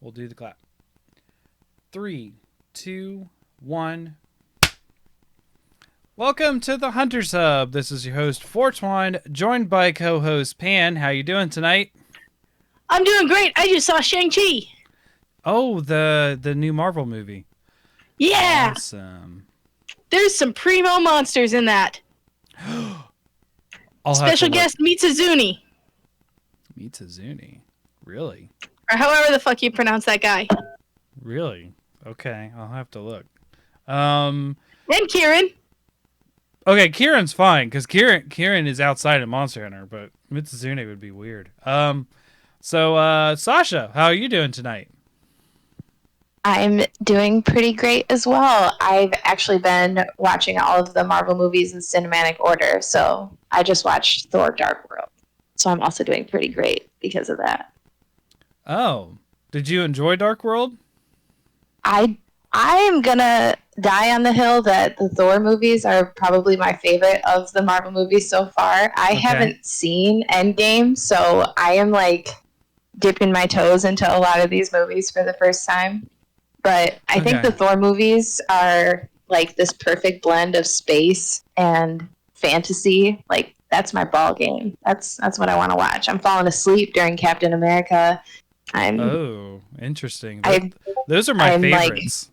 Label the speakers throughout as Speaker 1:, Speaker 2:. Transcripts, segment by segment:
Speaker 1: We'll do the clap. 3, 2, 1. Welcome to the Hunters Hub. This is your host Fortwine, joined by co-host Pan. How you doing tonight?
Speaker 2: I'm doing great. I just saw Shang-Chi.
Speaker 1: Oh, the new Marvel movie.
Speaker 2: Yeah.
Speaker 1: Awesome.
Speaker 2: There's some primo monsters in that. Special guest Mitsuzuni.
Speaker 1: Mitsuzuni? Really?
Speaker 2: Or however the fuck you pronounce that guy.
Speaker 1: Really? Okay, I'll have to look.
Speaker 2: And Kieran.
Speaker 1: Okay, Kieran's fine because Kieran is outside of Monster Hunter, but Mitsuzune would be weird. So Sasha, how are you doing tonight?
Speaker 3: I'm doing pretty great as well. I've actually been watching all of the Marvel movies in cinematic order, so I just watched Thor: Dark World. So I'm also doing pretty great because of that.
Speaker 1: Oh, did you enjoy Dark World?
Speaker 3: I'm gonna die on the hill that the Thor movies are probably my favorite of the Marvel movies so far. I haven't seen Endgame, so I am like dipping my toes into a lot of these movies for the first time. But I think the Thor movies are like this perfect blend of space and fantasy. Like that's my ball game. That's what I want to watch. I'm falling asleep during Captain America.
Speaker 1: Oh, interesting. Those are my favorites.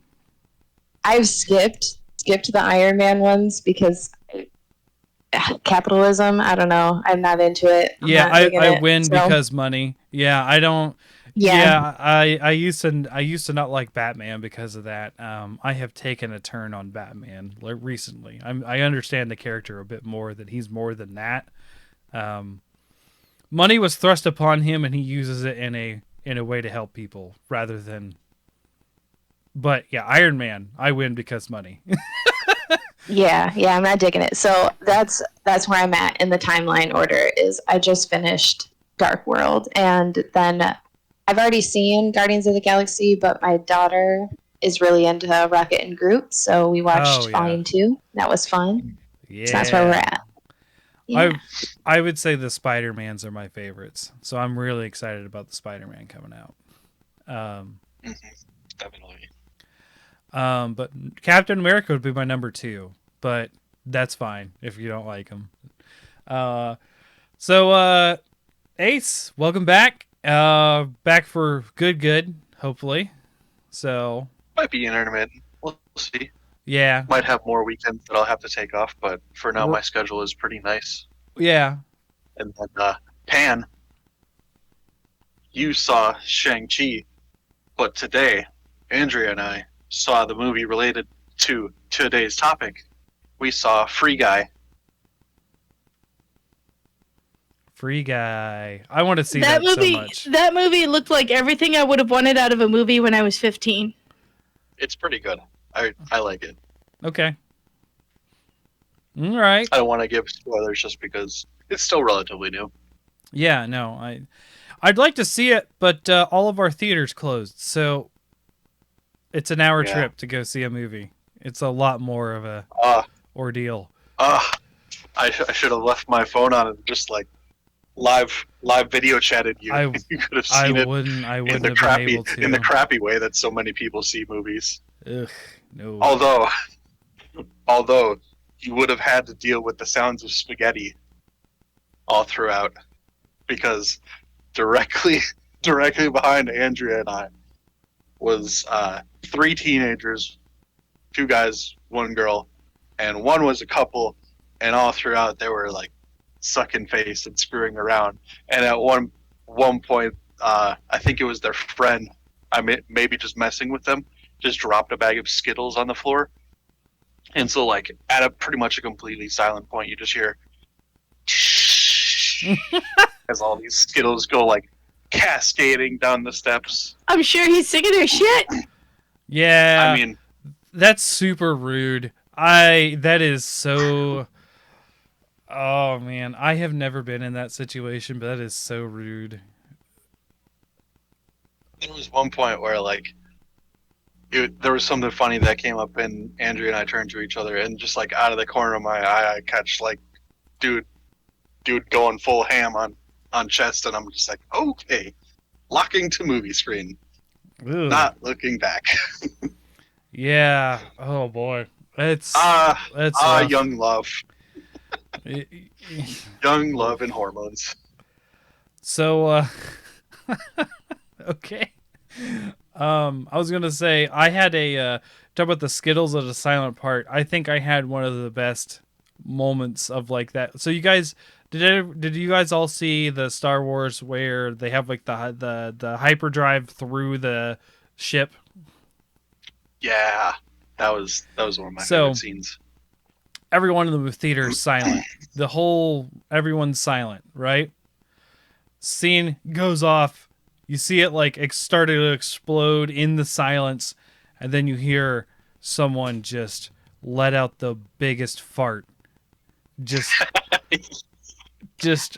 Speaker 3: I've skipped the Iron Man ones because capitalism. I don't know. I'm not into it.
Speaker 1: Yeah, I win because money. Yeah, I don't. Yeah, I used to not like Batman because of that. I have taken a turn on Batman recently. I understand the character a bit more, that he's more than that. Money was thrust upon him, and he uses it in a way to help people rather than. But yeah, Iron Man, I win because money.
Speaker 3: Yeah, I'm not digging it. So that's where I'm at in the timeline order. Is I just finished Dark World, and then I've already seen Guardians of the Galaxy, but my daughter is really into Rocket and Groot, so we watched Volume 2. That was fun.
Speaker 1: Yeah,
Speaker 3: so that's where we're at.
Speaker 1: Yeah. I would say the Spider-Mans are my favorites, so I'm really excited about the Spider-Man coming out.
Speaker 4: Definitely.
Speaker 1: But Captain America would be my number 2, but that's fine if you don't like him. So Ace, welcome back. Back for good, hopefully. So
Speaker 4: might be intermittent. We'll see.
Speaker 1: Yeah.
Speaker 4: Might have more weekends that I'll have to take off, but for now my schedule is pretty nice.
Speaker 1: Yeah.
Speaker 4: And then Pan, you saw Shang-Chi, but today Andrea and I saw the movie related to today's topic. We saw Free Guy.
Speaker 1: Free Guy. I want to see that
Speaker 2: movie,
Speaker 1: so much.
Speaker 2: That movie looked like everything I would have wanted out of a movie when I was 15.
Speaker 4: It's pretty good. I like it.
Speaker 1: Okay. All right.
Speaker 4: I don't want to give spoilers just because it's still relatively new.
Speaker 1: Yeah, no. I'd like to see it, but all of our theaters closed, so it's an hour trip to go see a movie. It's a lot more of a ordeal.
Speaker 4: I should have left my phone on and just like live video chatted you. You could have seen it.
Speaker 1: I wouldn't have been able to.
Speaker 4: In the crappy way that so many people see movies.
Speaker 1: Ugh, no.
Speaker 4: Although you would have had to deal with the sounds of spaghetti all throughout, because directly behind Andrea and I was 3 teenagers, 2 guys, 1 girl, and one was a couple, and all throughout they were like sucking face and screwing around. And at one point, I think it was their friend, maybe just messing with them, just dropped a bag of Skittles on the floor. And so like at a pretty much a completely silent point, you just hear as all these Skittles go like cascading down the steps.
Speaker 2: I'm sure he's sick of their shit.
Speaker 1: Yeah.
Speaker 4: I mean,
Speaker 1: that's super rude. That is so. Oh man, I have never been in that situation, but that is so rude.
Speaker 4: There was one point where like there was something funny that came up, and Andrea and I turned to each other, and just like out of the corner of my eye, I catch like dude going full ham on chest, and I'm just like, okay, locking to movie screen.
Speaker 1: Ugh.
Speaker 4: Not looking back.
Speaker 1: Yeah. Oh boy. It's
Speaker 4: young love. Young love and hormones.
Speaker 1: So okay. I was gonna say I had talk about the Skittles of the silent part. I think I had one of the best moments of like that. So you guys did you guys all see the Star Wars where they have like the hyperdrive through the ship?
Speaker 4: Yeah, that was one of my favorite scenes.
Speaker 1: Everyone in the theater is silent. Everyone's silent, right? Scene goes off. You see it like it started to explode in the silence, and then you hear someone just let out the biggest fart. Just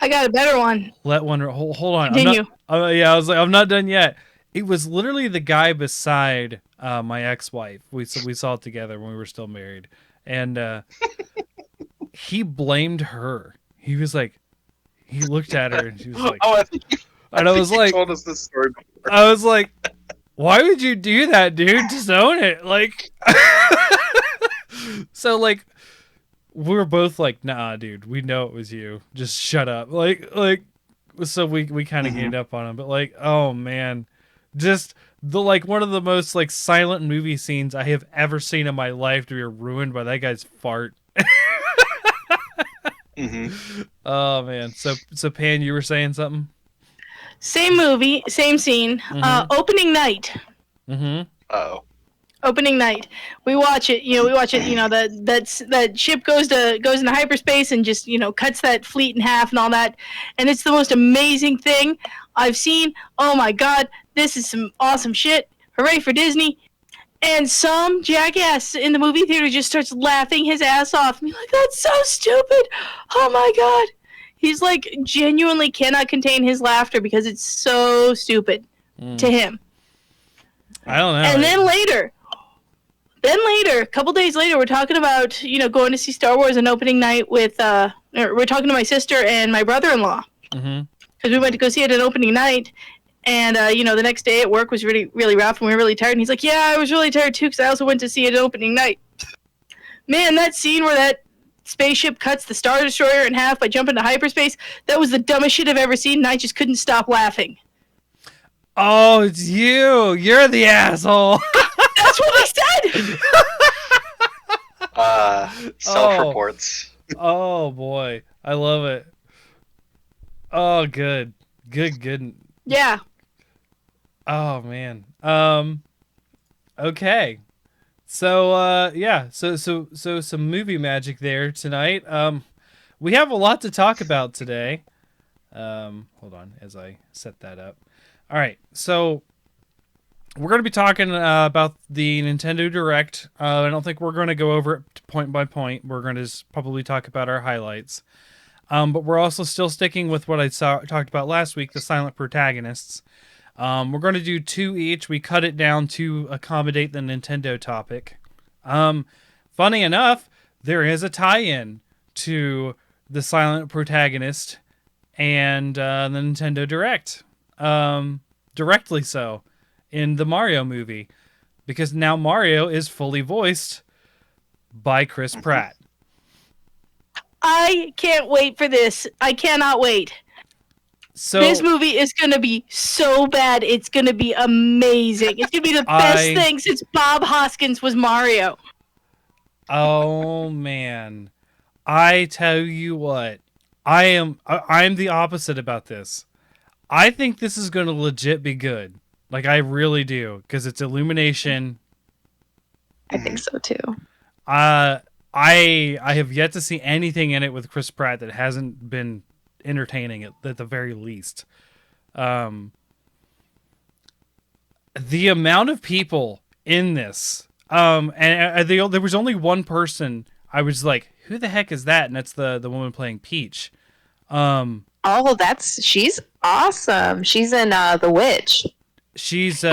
Speaker 2: I got a better one.
Speaker 1: Let one hold on.
Speaker 2: Continue.
Speaker 1: I was like, I'm not done yet. It was literally the guy beside my ex-wife. We saw it together when we were still married, and he blamed her. He was like, he looked at her and she was like, I was like,
Speaker 4: told us this story before.
Speaker 1: I was like, why would you do that, dude? Just own it. Like, so like, we were both like, nah, dude, we know it was you. Just shut up. Like, so we kind of gave up on him, but like, oh man, just the like one of the most like silent movie scenes I have ever seen in my life to be ruined by that guy's fart. Oh man. So Pan, you were saying something?
Speaker 2: Same movie, same scene. Opening night.
Speaker 4: Oh.
Speaker 2: Opening night. We watch it. That ship goes into hyperspace and just cuts that fleet in half and all that. And it's the most amazing thing I've seen. Oh my god, this is some awesome shit. Hooray for Disney. And some jackass in the movie theater just starts laughing his ass off. And like, that's so stupid. Oh my god. He's like genuinely cannot contain his laughter because it's so stupid to him.
Speaker 1: I don't know.
Speaker 2: And then later, a couple days later, we're talking about, going to see Star Wars on opening night with, we're talking to my sister and my brother-in-law. Because we went to go see it on opening night. And, the next day at work was really, really rough and we were really tired. And he's like, yeah, I was really tired too because I also went to see it on opening night. Man, that scene where that spaceship cuts the Star Destroyer in half by jumping to hyperspace, that was the dumbest shit I've ever seen, and I just couldn't stop laughing.
Speaker 1: Oh, it's you. You're the asshole.
Speaker 2: That's what I
Speaker 4: said. Self-reports.
Speaker 1: Oh, boy. I love it. Oh, good.
Speaker 2: Yeah.
Speaker 1: Oh, man. Okay. So, so some movie magic there tonight. We have a lot to talk about today. Hold on as I set that up. All right, so we're going to be talking about the Nintendo Direct. I don't think we're going to go over it point by point. We're going to probably talk about our highlights. But we're also still sticking with what I talked about last week, the silent protagonists. We're going to do 2 each. We cut it down to accommodate the Nintendo topic. Funny enough, there is a tie-in to the silent protagonist and the Nintendo Direct. Directly so in the Mario movie, because now Mario is fully voiced by Chris Pratt.
Speaker 2: I can't wait for this. I cannot wait.
Speaker 1: So
Speaker 2: this movie is going to be so bad. It's going to be amazing. It's going to be the best thing since Bob Hoskins was Mario.
Speaker 1: Oh man. I tell you what, I'm the opposite about this. I think this is going to legit be good. Like, I really do, because it's Illumination.
Speaker 3: I think so too.
Speaker 1: I have yet to see anything in it with Chris Pratt that hasn't been entertaining at the very least. The amount of people in this, and there was only one person I was like, who the heck is that? And that's the woman playing Peach.
Speaker 3: She's awesome. She's in The Witch.
Speaker 1: She's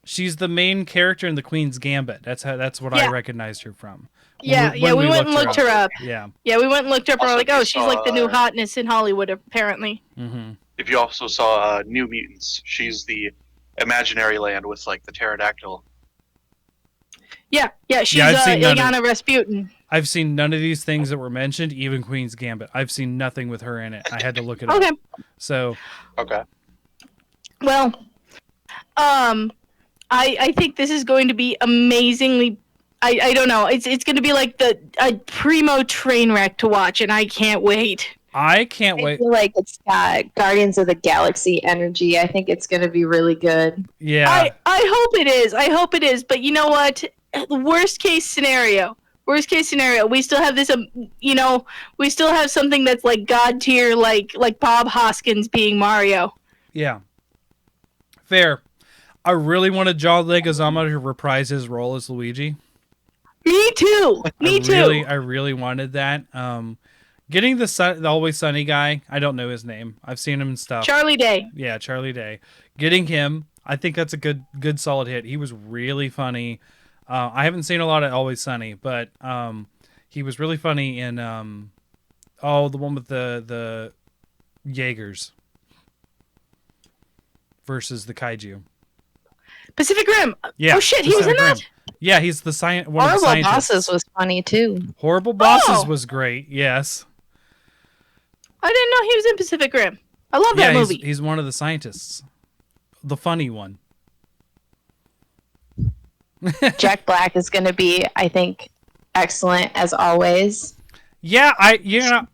Speaker 1: she's the main character in the Queen's Gambit. That's what I recognized her from.
Speaker 2: We went and looked her up.
Speaker 1: Yeah,
Speaker 2: we went and looked her up. And we're like, oh, she's like the new hotness in Hollywood, apparently.
Speaker 1: Mm-hmm.
Speaker 4: If you also saw New Mutants, she's the imaginary land with like the pterodactyl.
Speaker 2: Yeah, she's Illyana Rasputin.
Speaker 1: I've seen none of these things that were mentioned, even Queen's Gambit. I've seen nothing with her in it. I had to look it up. So,
Speaker 4: okay.
Speaker 2: Well, I think this is going to be amazingly. I don't know. It's going to be like a primo train wreck to watch, and I can't wait.
Speaker 1: I can't wait.
Speaker 3: I feel like it's got Guardians of the Galaxy energy. I think it's going to be really good.
Speaker 1: Yeah.
Speaker 2: I hope it is. I hope it is. But you know what? Worst case scenario, we still have this, we still have something that's like God tier, like Bob Hoskins being Mario.
Speaker 1: Yeah. Fair. I really wanted John Leguizamo to reprise his role as Luigi.
Speaker 2: Me too.
Speaker 1: I really wanted that. Getting the Always Sunny guy, I don't know his name. I've seen him in stuff.
Speaker 2: Charlie Day.
Speaker 1: Yeah, Charlie Day. Getting him, I think that's a good solid hit. He was really funny. I haven't seen a lot of Always Sunny, but he was really funny in the one with the Jaegers versus the Kaiju.
Speaker 2: Pacific Rim.
Speaker 1: Yeah.
Speaker 2: Oh shit, he was in that.
Speaker 1: Yeah, he's the one of the
Speaker 3: Horrible
Speaker 1: scientists.
Speaker 3: Bosses was funny too.
Speaker 1: Horrible Bosses was great. Yes.
Speaker 2: I didn't know he was in Pacific Rim. I love that movie.
Speaker 1: He's one of the scientists, the funny one.
Speaker 3: Jack Black is going to be, I think, excellent as always.
Speaker 1: Yeah,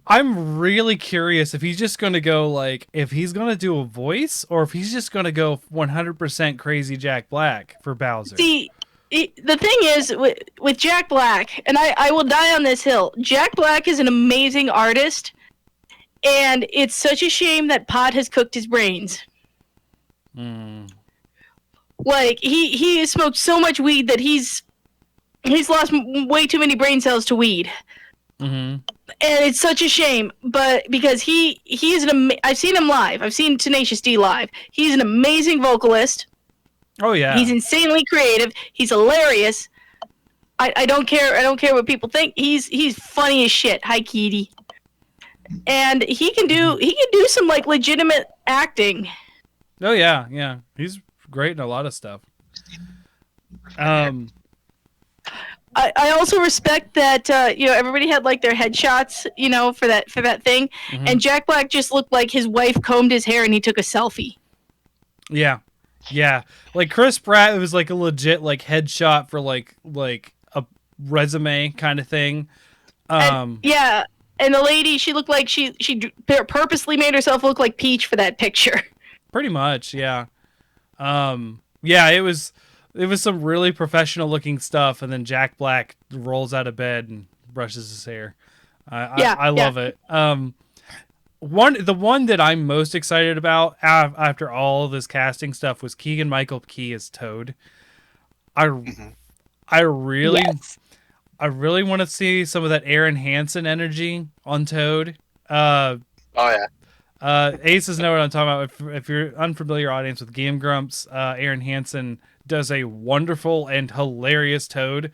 Speaker 1: I'm really curious if he's just going to go if he's going to do a voice or if he's just going to go 100% crazy Jack Black for Bowser.
Speaker 2: See, the thing is with Jack Black, and I will die on this hill. Jack Black is an amazing artist, and it's such a shame that pot has cooked his brains. Like he has smoked so much weed that he's lost way too many brain cells to weed. And it's such a shame, but because he is I've seen him live. I've seen Tenacious D live. He's an amazing vocalist.
Speaker 1: Oh yeah.
Speaker 2: He's insanely creative. He's hilarious. I don't care. I don't care what people think. He's funny as shit. Hi, Kitty. And he can do some legitimate acting.
Speaker 1: Oh yeah. He's great in a lot of stuff.
Speaker 2: I also respect that everybody had their headshots for that thing, and Jack Black just looked like his wife combed his hair and he took a selfie.
Speaker 1: Yeah, like Chris Pratt, it was like a legit headshot for like a resume kind of thing.
Speaker 2: And the lady, she looked like she purposely made herself look like Peach for that picture.
Speaker 1: Pretty much, yeah. It was some really professional looking stuff, and then Jack Black rolls out of bed and brushes his hair. I love it. The one that I'm most excited about after all this casting stuff was Keegan-Michael Key as Toad. I really want to see some of that Aaron Hansen energy on Toad.
Speaker 4: Oh yeah.
Speaker 1: Aces know what I'm talking about. If you're unfamiliar audience with Game Grumps, Aaron Hansen does a wonderful and hilarious Toad.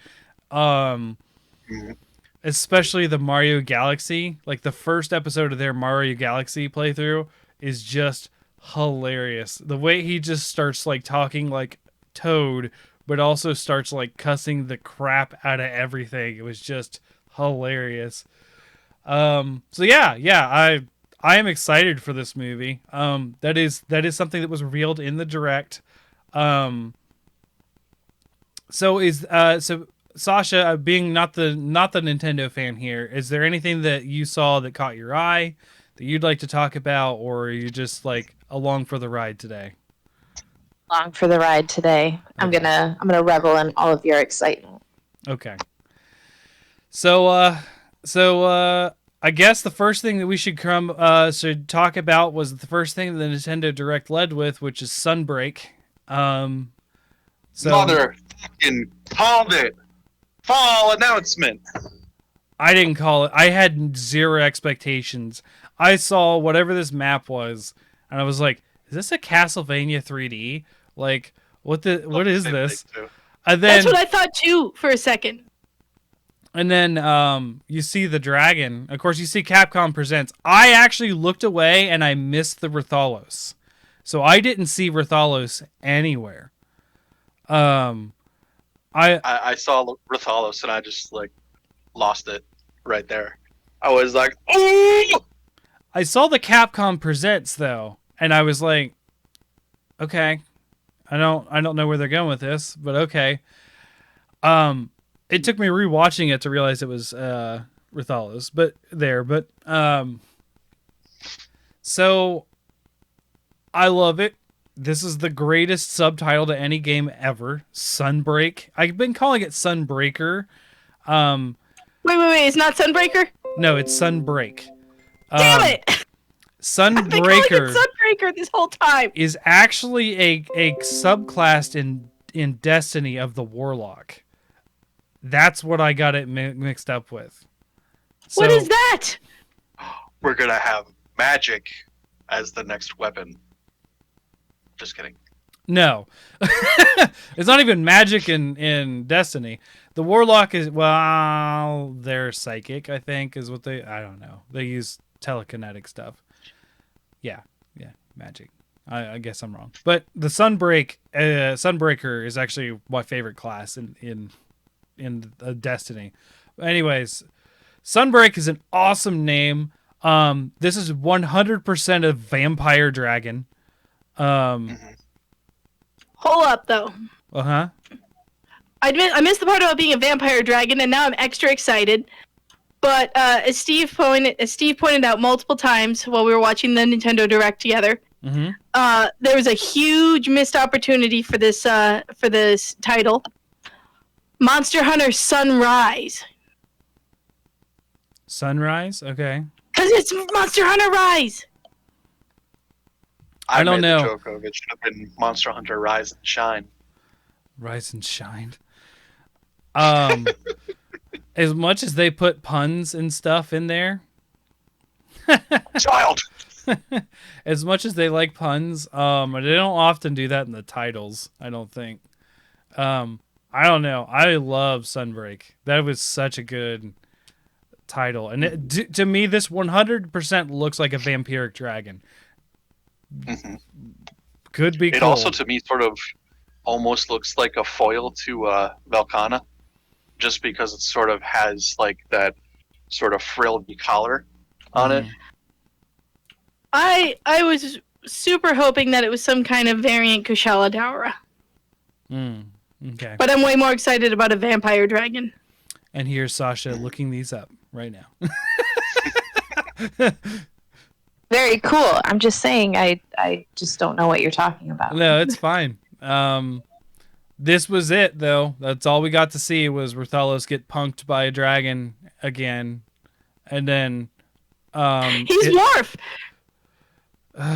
Speaker 1: Especially the Mario Galaxy. Like the first episode of their Mario Galaxy playthrough is just hilarious. The way he just starts talking like Toad, but also starts cussing the crap out of everything. It was just hilarious. I am excited for this movie. That is something that was revealed in the direct. So Sasha, being not the Nintendo fan here, is there anything that you saw that caught your eye that you'd like to talk about, or are you just along for the ride today?
Speaker 3: Along for the ride today. I'm gonna revel in all of your excitement.
Speaker 1: Okay. So I guess the first thing that we should talk about was the first thing that the Nintendo Direct led with, which is Sunbreak.
Speaker 4: Motherfucking called it. Fall announcement.
Speaker 1: I didn't call it. I had zero expectations. I saw whatever this map was, and I was like, "Is this a Castlevania 3D? What is this?" And then,
Speaker 2: that's what I thought too for a second.
Speaker 1: And then you see the dragon. Of course, you see Capcom Presents. I actually looked away and I missed the Rathalos. So I didn't see Rathalos anywhere. I
Speaker 4: saw Rathalos and I just like lost it right there. I was like, oh!
Speaker 1: I saw the Capcom Presents though, and I was like, okay, I don't know where they're going with this, but okay. It took me rewatching it to realize it was Rathalos, but so I love it. This is the greatest subtitle to any game ever. Sunbreak. I've been calling it Sunbreaker.
Speaker 2: Wait. It's not Sunbreaker?
Speaker 1: No, it's Sunbreak.
Speaker 2: Damn it!
Speaker 1: Sunbreaker.
Speaker 2: I've been calling it Sunbreaker this whole time.
Speaker 1: Is actually a subclass in Destiny of the Warlock. That's what I got it mixed up with. So,
Speaker 2: what is that?
Speaker 4: We're gonna have magic as the next weapon. Just kidding.
Speaker 1: No. It's not even magic in Destiny. The Warlock is, well, they're psychic, I think, is what I don't know. They use telekinetic stuff. Yeah, magic. I guess I'm wrong. But the Sunbreaker is actually my favorite class in Destiny. Anyways, Sunbreak is an awesome name. This is 100% a vampire dragon.
Speaker 2: Hold up, though.
Speaker 1: Uh-huh.
Speaker 2: I missed the part about being a vampire dragon, and now I'm extra excited. But as Steve pointed out multiple times while we were watching the Nintendo Direct together, there was a huge missed opportunity for this title. Monster Hunter Sunrise.
Speaker 1: Sunrise? Okay.
Speaker 2: Because it's Monster Hunter Rise.
Speaker 1: I don't know.
Speaker 4: The joke of it should have been Monster Hunter Rise and Shine.
Speaker 1: Rise and Shine. As much as they put puns and stuff in there.
Speaker 4: Child!
Speaker 1: As much as they like puns, they don't often do that in the titles, I don't think. I don't know. I love Sunbreak. That was such a good title. And to me, this 100% looks like a vampiric dragon.
Speaker 4: Mm-hmm.
Speaker 1: Could be cool.
Speaker 4: It also, to me, sort of almost looks like a foil to Velkhana, just because it sort of has like that sort of frilled collar on it.
Speaker 2: I was super hoping that it was some kind of variant Kushala Daora.
Speaker 1: Okay.
Speaker 2: But I'm way more excited about a vampire dragon.
Speaker 1: And here's Sasha looking these up right now.
Speaker 3: Very cool. I'm just saying, I just don't know what you're talking about.
Speaker 1: No, it's fine. This was it, though. That's all we got to see was Rathalos get punked by a dragon again. And then...
Speaker 2: he's Worf!
Speaker 1: They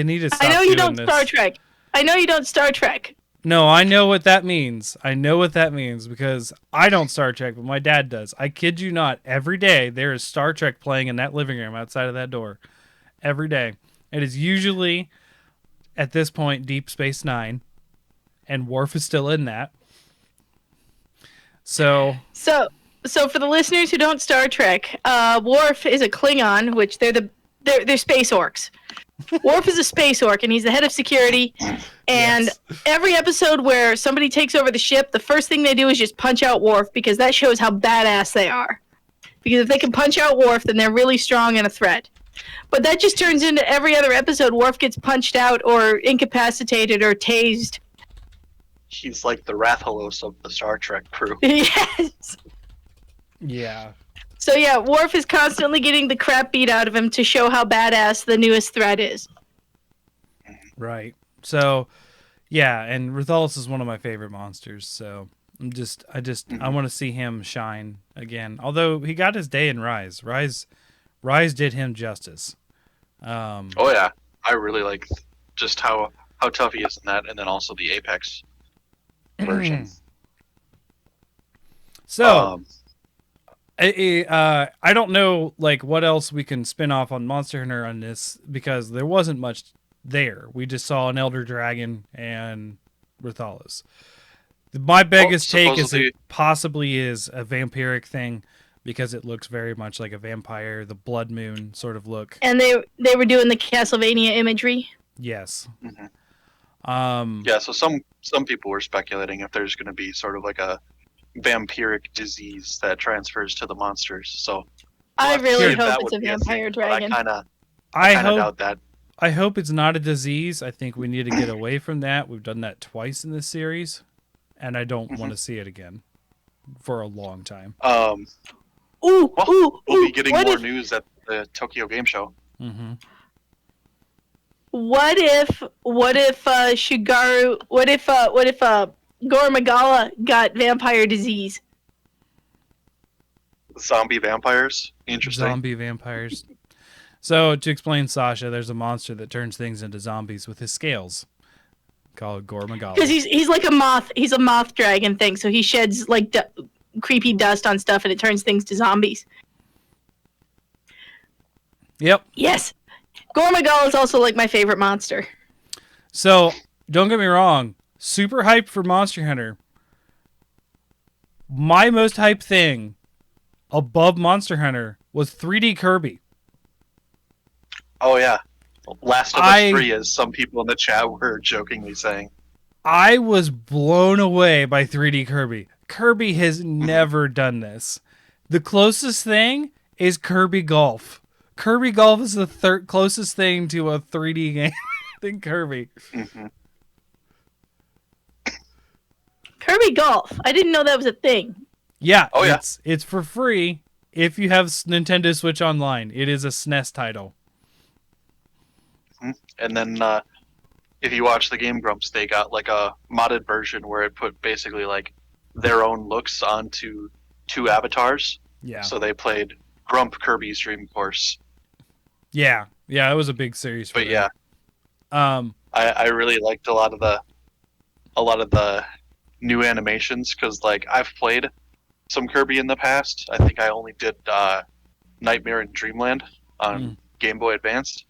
Speaker 1: need to stop
Speaker 2: I know you don't
Speaker 1: this.
Speaker 2: Star Trek. I know you don't Star Trek.
Speaker 1: No, I know what that means. I know what that means because I don't Star Trek, but my dad does. I kid you not. Every day there is Star Trek playing in that living room outside of that door. Every day. It is usually, at this point, Deep Space Nine. And Worf is still in that. So for the listeners who don't Star Trek, Worf is a Klingon, which they're space orcs.
Speaker 2: Worf is a space orc, and he's the head of security. And every episode where somebody takes over the ship, the first thing they do is just punch out Worf, because that shows how badass they are. Because if they can punch out Worf, then they're really strong and a threat. But that just turns into every other episode, Worf gets punched out or incapacitated or tased.
Speaker 4: He's like the Rathalos of the Star Trek crew.
Speaker 2: Yes.
Speaker 1: Yeah.
Speaker 2: So yeah, Worf is constantly getting the crap beat out of him to show how badass the newest threat is.
Speaker 1: Right. So, yeah, and Rathalos is one of my favorite monsters. So I want to see him shine again. Although he got his day in Rise. Rise did him justice.
Speaker 4: Oh yeah, I really like just how tough he is in that, and then also the Apex version.
Speaker 1: So. I don't know like what else we can spin off on Monster Hunter on this because there wasn't much there. We just saw an Elder Dragon and Rathalos. My biggest take is it possibly is a vampiric thing, because it looks very much like a vampire, the blood moon sort of look.
Speaker 2: And they were doing the Castlevania imagery.
Speaker 1: Yes.
Speaker 4: Yeah, so some people were speculating if there's going to be sort of like a vampiric disease that transfers to the monsters. So
Speaker 2: I
Speaker 4: we'll
Speaker 2: really
Speaker 4: see if
Speaker 2: hope
Speaker 4: that
Speaker 2: it's
Speaker 4: would
Speaker 2: a
Speaker 4: be
Speaker 2: vampire
Speaker 4: thing,
Speaker 2: dragon.
Speaker 4: but I kind of doubt that.
Speaker 1: I hope it's not a disease. I think we need to get away from that. We've done that twice in this series, and I don't want to see it again for a long time.
Speaker 4: We'll be getting more news at the Tokyo Game Show.
Speaker 1: Mm-hmm.
Speaker 2: What if Shigaru? What if Gore Magala got vampire disease?
Speaker 4: Zombie vampires. Interesting.
Speaker 1: Zombie vampires. So to explain Sasha, there's a monster that turns things into zombies with his scales, called Gore Magala.
Speaker 2: Because he's like a moth. He's a moth dragon thing. So he sheds like creepy dust on stuff, and it turns things to zombies.
Speaker 1: Yep.
Speaker 2: Yes. Gore Magala is also like my favorite monster.
Speaker 1: So don't get me wrong, super hyped for Monster Hunter. My most hyped thing above Monster Hunter was 3D Kirby.
Speaker 4: Oh yeah, Last of Us 3, as some people in the chat were jokingly saying.
Speaker 1: I was blown away by 3D Kirby. Kirby has never done this. The closest thing is Kirby Golf. Kirby Golf is the third closest thing to a 3D game than Kirby.
Speaker 4: Mm-hmm.
Speaker 2: Kirby Golf. I didn't know that was a thing.
Speaker 1: Yeah.
Speaker 4: Oh, yeah.
Speaker 1: It's for free if you have Nintendo Switch Online. It is a SNES title.
Speaker 4: And then if you watch the Game Grumps, they got like a modded version where it put basically like their own looks onto 2 avatars.
Speaker 1: Yeah.
Speaker 4: So they played Grump Kirby's Dream Course.
Speaker 1: Yeah. Yeah, it was a big series for
Speaker 4: But
Speaker 1: them.
Speaker 4: yeah. I really liked a lot of the new animations because like I've played some Kirby in the past. I think I only did Nightmare in Dreamland on Game Boy Advance.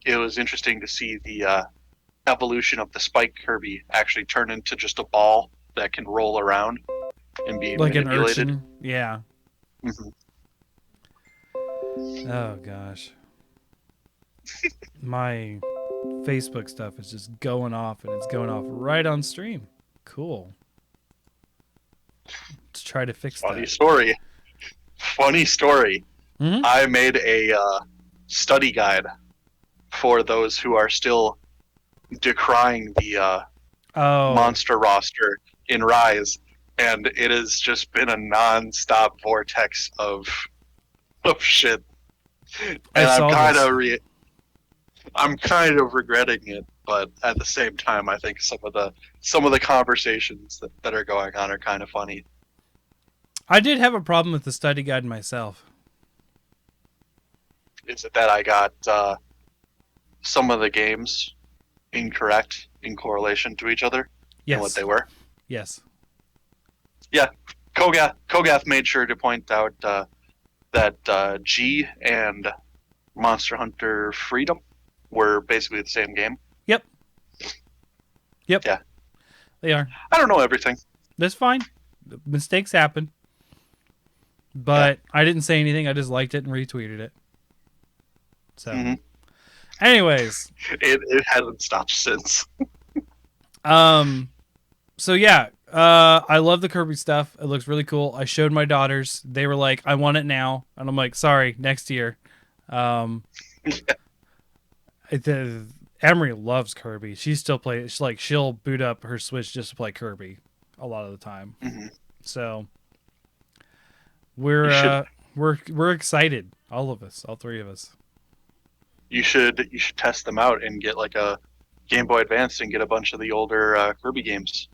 Speaker 4: It was interesting to see the evolution of the Spike Kirby actually turn into just a ball that can roll around and be
Speaker 1: like
Speaker 4: manipulated.
Speaker 1: an urchin. Yeah.
Speaker 4: Mm-hmm.
Speaker 1: Oh gosh. My Facebook stuff is just going off, and it's going off right on stream. Cool. Let's try to fix
Speaker 4: Funny
Speaker 1: that.
Speaker 4: story. Funny story.
Speaker 1: Mm-hmm.
Speaker 4: I made a study guide for those who are still decrying the monster roster in Rise, and it has just been a non-stop vortex of shit. And I'm kind of regretting it, but at the same time, I think some of the conversations that are going on are kind of funny.
Speaker 1: I did have a problem with the study guide myself.
Speaker 4: Is it that I got some of the games incorrect in correlation to each other
Speaker 1: Yes.
Speaker 4: and what they were?
Speaker 1: Yes.
Speaker 4: Yeah, Kogath made sure to point out that G and Monster Hunter Freedom were basically the same game.
Speaker 1: Yep. Yeah. They are.
Speaker 4: I don't know everything.
Speaker 1: That's fine. Mistakes happen. But I didn't say anything. I just liked it and retweeted it. So, anyways,
Speaker 4: it hasn't stopped since.
Speaker 1: So yeah, I love the Kirby stuff. It looks really cool. I showed my daughters. They were like, "I want it now," and I'm like, "Sorry, next year." Emery loves Kirby. She still plays. She'll boot up her Switch just to play Kirby a lot of the time.
Speaker 4: Mm-hmm.
Speaker 1: So we're excited. All of us, all 3 of us.
Speaker 4: You should test them out and get like a Game Boy Advance and get a bunch of the older Kirby games.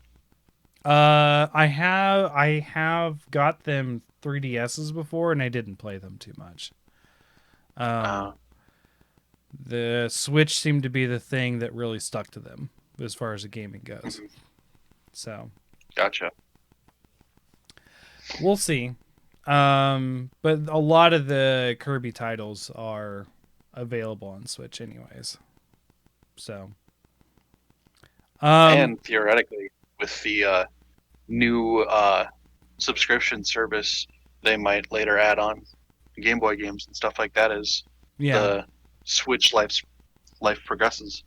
Speaker 1: I have got them 3DSs before, and I didn't play them too much. The Switch seemed to be the thing that really stuck to them as far as the gaming goes.
Speaker 4: Mm-hmm.
Speaker 1: So,
Speaker 4: gotcha.
Speaker 1: We'll see. But a lot of the Kirby titles are available on Switch anyways. So,
Speaker 4: and theoretically, with the new subscription service they might later add on Game Boy games and stuff like that as the Switch life progresses.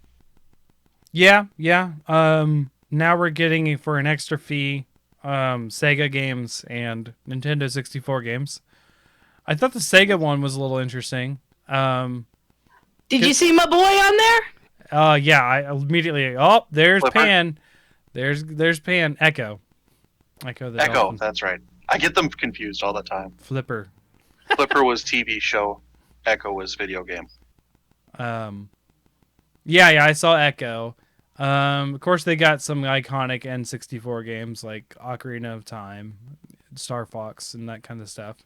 Speaker 1: Yeah. Now we're getting for an extra fee Sega games and Nintendo 64 games. I thought the Sega one was a little interesting.
Speaker 2: Did you see my boy on there?
Speaker 1: Yeah, I immediately. Oh, there's
Speaker 4: Flipper.
Speaker 1: Pan. There's Pan. Echo. Echo. Dolphin.
Speaker 4: That's right. I get them confused all the time.
Speaker 1: Flipper.
Speaker 4: Flipper was TV show. Echo was video game.
Speaker 1: Yeah, I saw Echo. Of course, they got some iconic N64 games like Ocarina of Time, Star Fox, and that kind of stuff.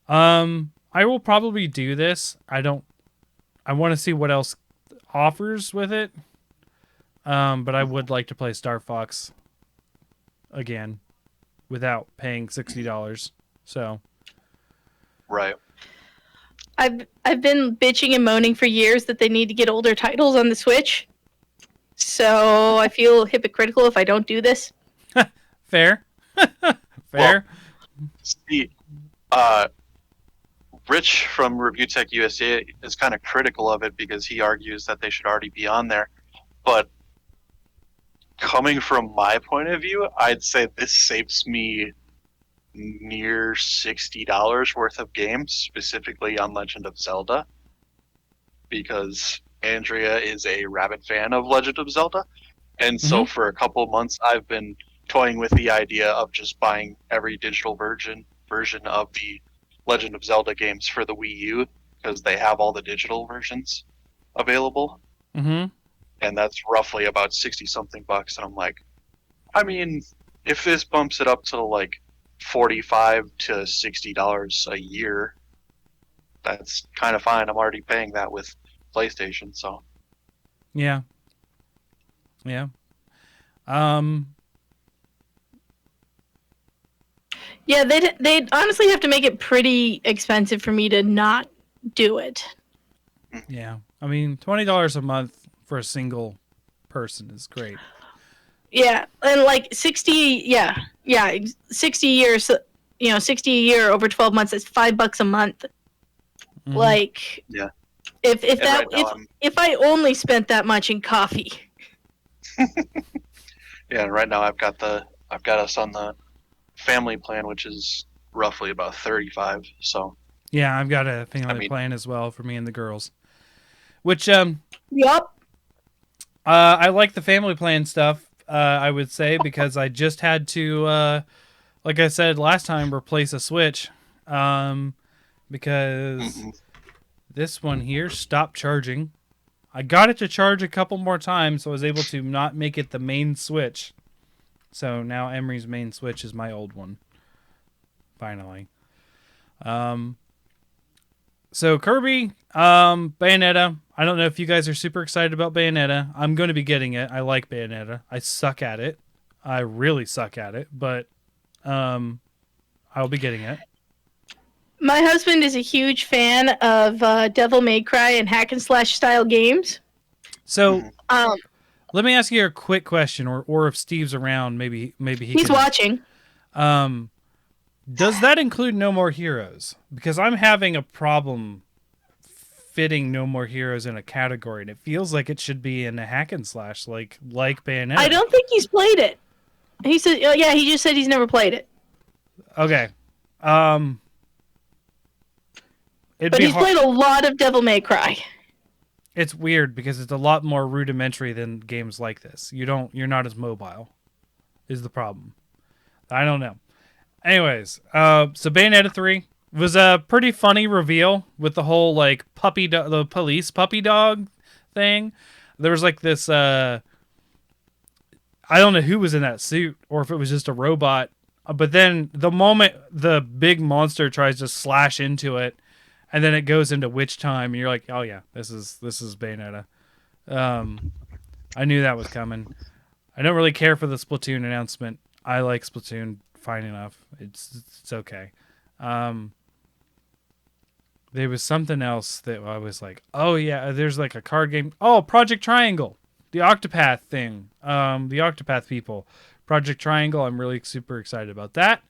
Speaker 1: I will probably do this. I want to see what else offers with it. But I would like to play Star Fox again without paying $60. So,
Speaker 4: right.
Speaker 2: I've been bitching and moaning for years that they need to get older titles on the Switch. So I feel hypocritical if I don't do this.
Speaker 1: Fair. Fair.
Speaker 4: Well, see, Rich from Review Tech USA is kind of critical of it because he argues that they should already be on there. But coming from my point of view, I'd say this saves me near $60 worth of games, specifically on Legend of Zelda, because Andrea is a rabid fan of Legend of Zelda. And so for a couple of months, I've been toying with the idea of just buying every digital version of the Legend of Zelda games for the Wii U, because they have all the digital versions available.
Speaker 1: Mm-hmm.
Speaker 4: And that's roughly about 60-something bucks. And I'm like, I mean, if this bumps it up to like $45 to $60 a year, that's kind of fine. I'm already paying that with PlayStation, so.
Speaker 1: Yeah.
Speaker 2: Yeah, they'd honestly have to make it pretty expensive for me to not do it.
Speaker 1: Yeah. I mean, $20 a month for a single person is great.
Speaker 2: Yeah, and like 60 60 years, 60 a year over 12 months, that's $5 a month.
Speaker 1: Mm-hmm.
Speaker 2: Like,
Speaker 4: yeah.
Speaker 2: If I only spent that much in coffee.
Speaker 4: Yeah, right now I've got us on the family plan, which is roughly about 35. So
Speaker 1: yeah, I've got a family plan as well for me and the girls. Which
Speaker 2: Yup.
Speaker 1: I like the family plan stuff. I would say because I just had to, like I said last time, replace a Switch, because this one here stopped charging. I got it to charge a couple more times, so I was able to not make it the main Switch. So now Emery's main Switch is my old one. Finally. So Kirby, Bayonetta. I don't know if you guys are super excited about Bayonetta. I'm going to be getting it. I like Bayonetta. I suck at it. I really suck at it, but I'll be getting it.
Speaker 2: My husband is a huge fan of Devil May Cry and hack and slash style games.
Speaker 1: So let me ask you a quick question, or if Steve's around, maybe
Speaker 2: he's watching.
Speaker 1: Does that include No More Heroes? Because I'm having a problem fitting No More Heroes in a category, and it feels like it should be in a hack and slash, like Bayonetta.
Speaker 2: I don't think he's played it. He said, he just said he's never played it.
Speaker 1: Okay.
Speaker 2: But he's played a lot of Devil May Cry.
Speaker 1: It's weird because it's a lot more rudimentary than games like this. You're not as mobile, is the problem. I don't know. Anyways, so Bayonetta 3 was a pretty funny reveal with the whole like the police puppy dog thing. There was like this I don't know who was in that suit or if it was just a robot, but then the moment the big monster tries to slash into it, and then it goes into witch time, and you're like, oh yeah, this is Bayonetta. I knew that was coming. I don't really care for the Splatoon announcement. I like Splatoon fine enough. It's okay. There was something else that I was like, oh yeah, there's like a card game. Oh, Project Triangle, the Octopath thing. The Octopath people, Project Triangle. I'm really super excited about that.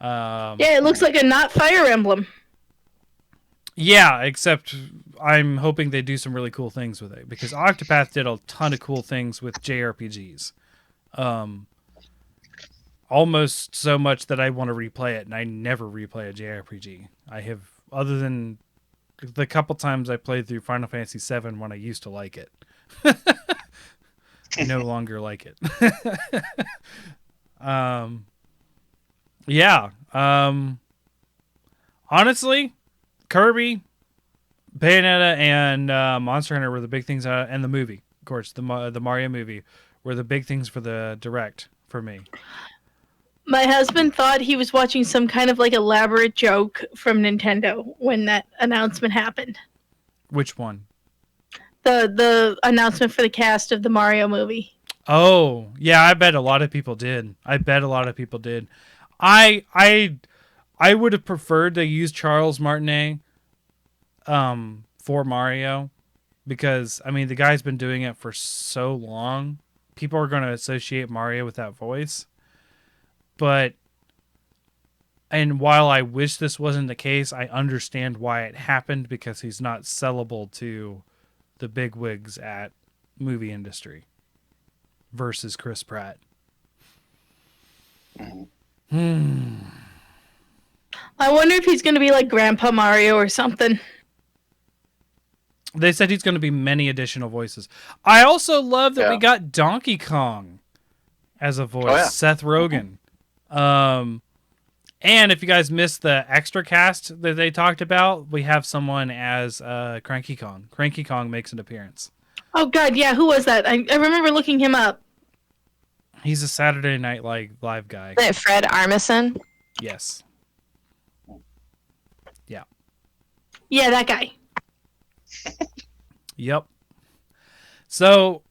Speaker 2: Yeah, it looks like a not Fire Emblem.
Speaker 1: Yeah, except I'm hoping they do some really cool things with it, because Octopath did a ton of cool things with JRPGs. Almost so much that I want to replay it, and I never replay a JRPG. I have, other than the couple times I played through Final Fantasy VII when I used to like it. I no longer like it. Yeah. Honestly, Kirby, Bayonetta, and Monster Hunter were the big things, and the movie, of course, the Mario movie, were the big things for the Direct for me.
Speaker 2: My husband thought he was watching some kind of like elaborate joke from Nintendo when that announcement happened.
Speaker 1: Which one?
Speaker 2: The announcement for the cast of the Mario movie.
Speaker 1: Oh, yeah, I bet a lot of people did. I would have preferred to use Charles Martinet for Mario, because I mean the guy's been doing it for so long. People are going to associate Mario with that voice. And while I wish this wasn't the case, I understand why it happened, because he's not sellable to the big wigs at movie industry versus Chris Pratt.
Speaker 2: I wonder if he's going to be like Grandpa Mario or something.
Speaker 1: They said he's going to be many additional voices. I also love that we got Donkey Kong as a voice. Oh, yeah. Seth Rogen. And if you guys missed the extra cast that they talked about, we have someone as Cranky Kong. Cranky Kong makes an appearance.
Speaker 2: Oh, God, yeah. Who was that? I remember looking him up.
Speaker 1: He's a Saturday Night Live guy.
Speaker 3: Is it Fred Armisen?
Speaker 1: Yes. Yeah.
Speaker 2: Yeah, that guy.
Speaker 1: Yep. So,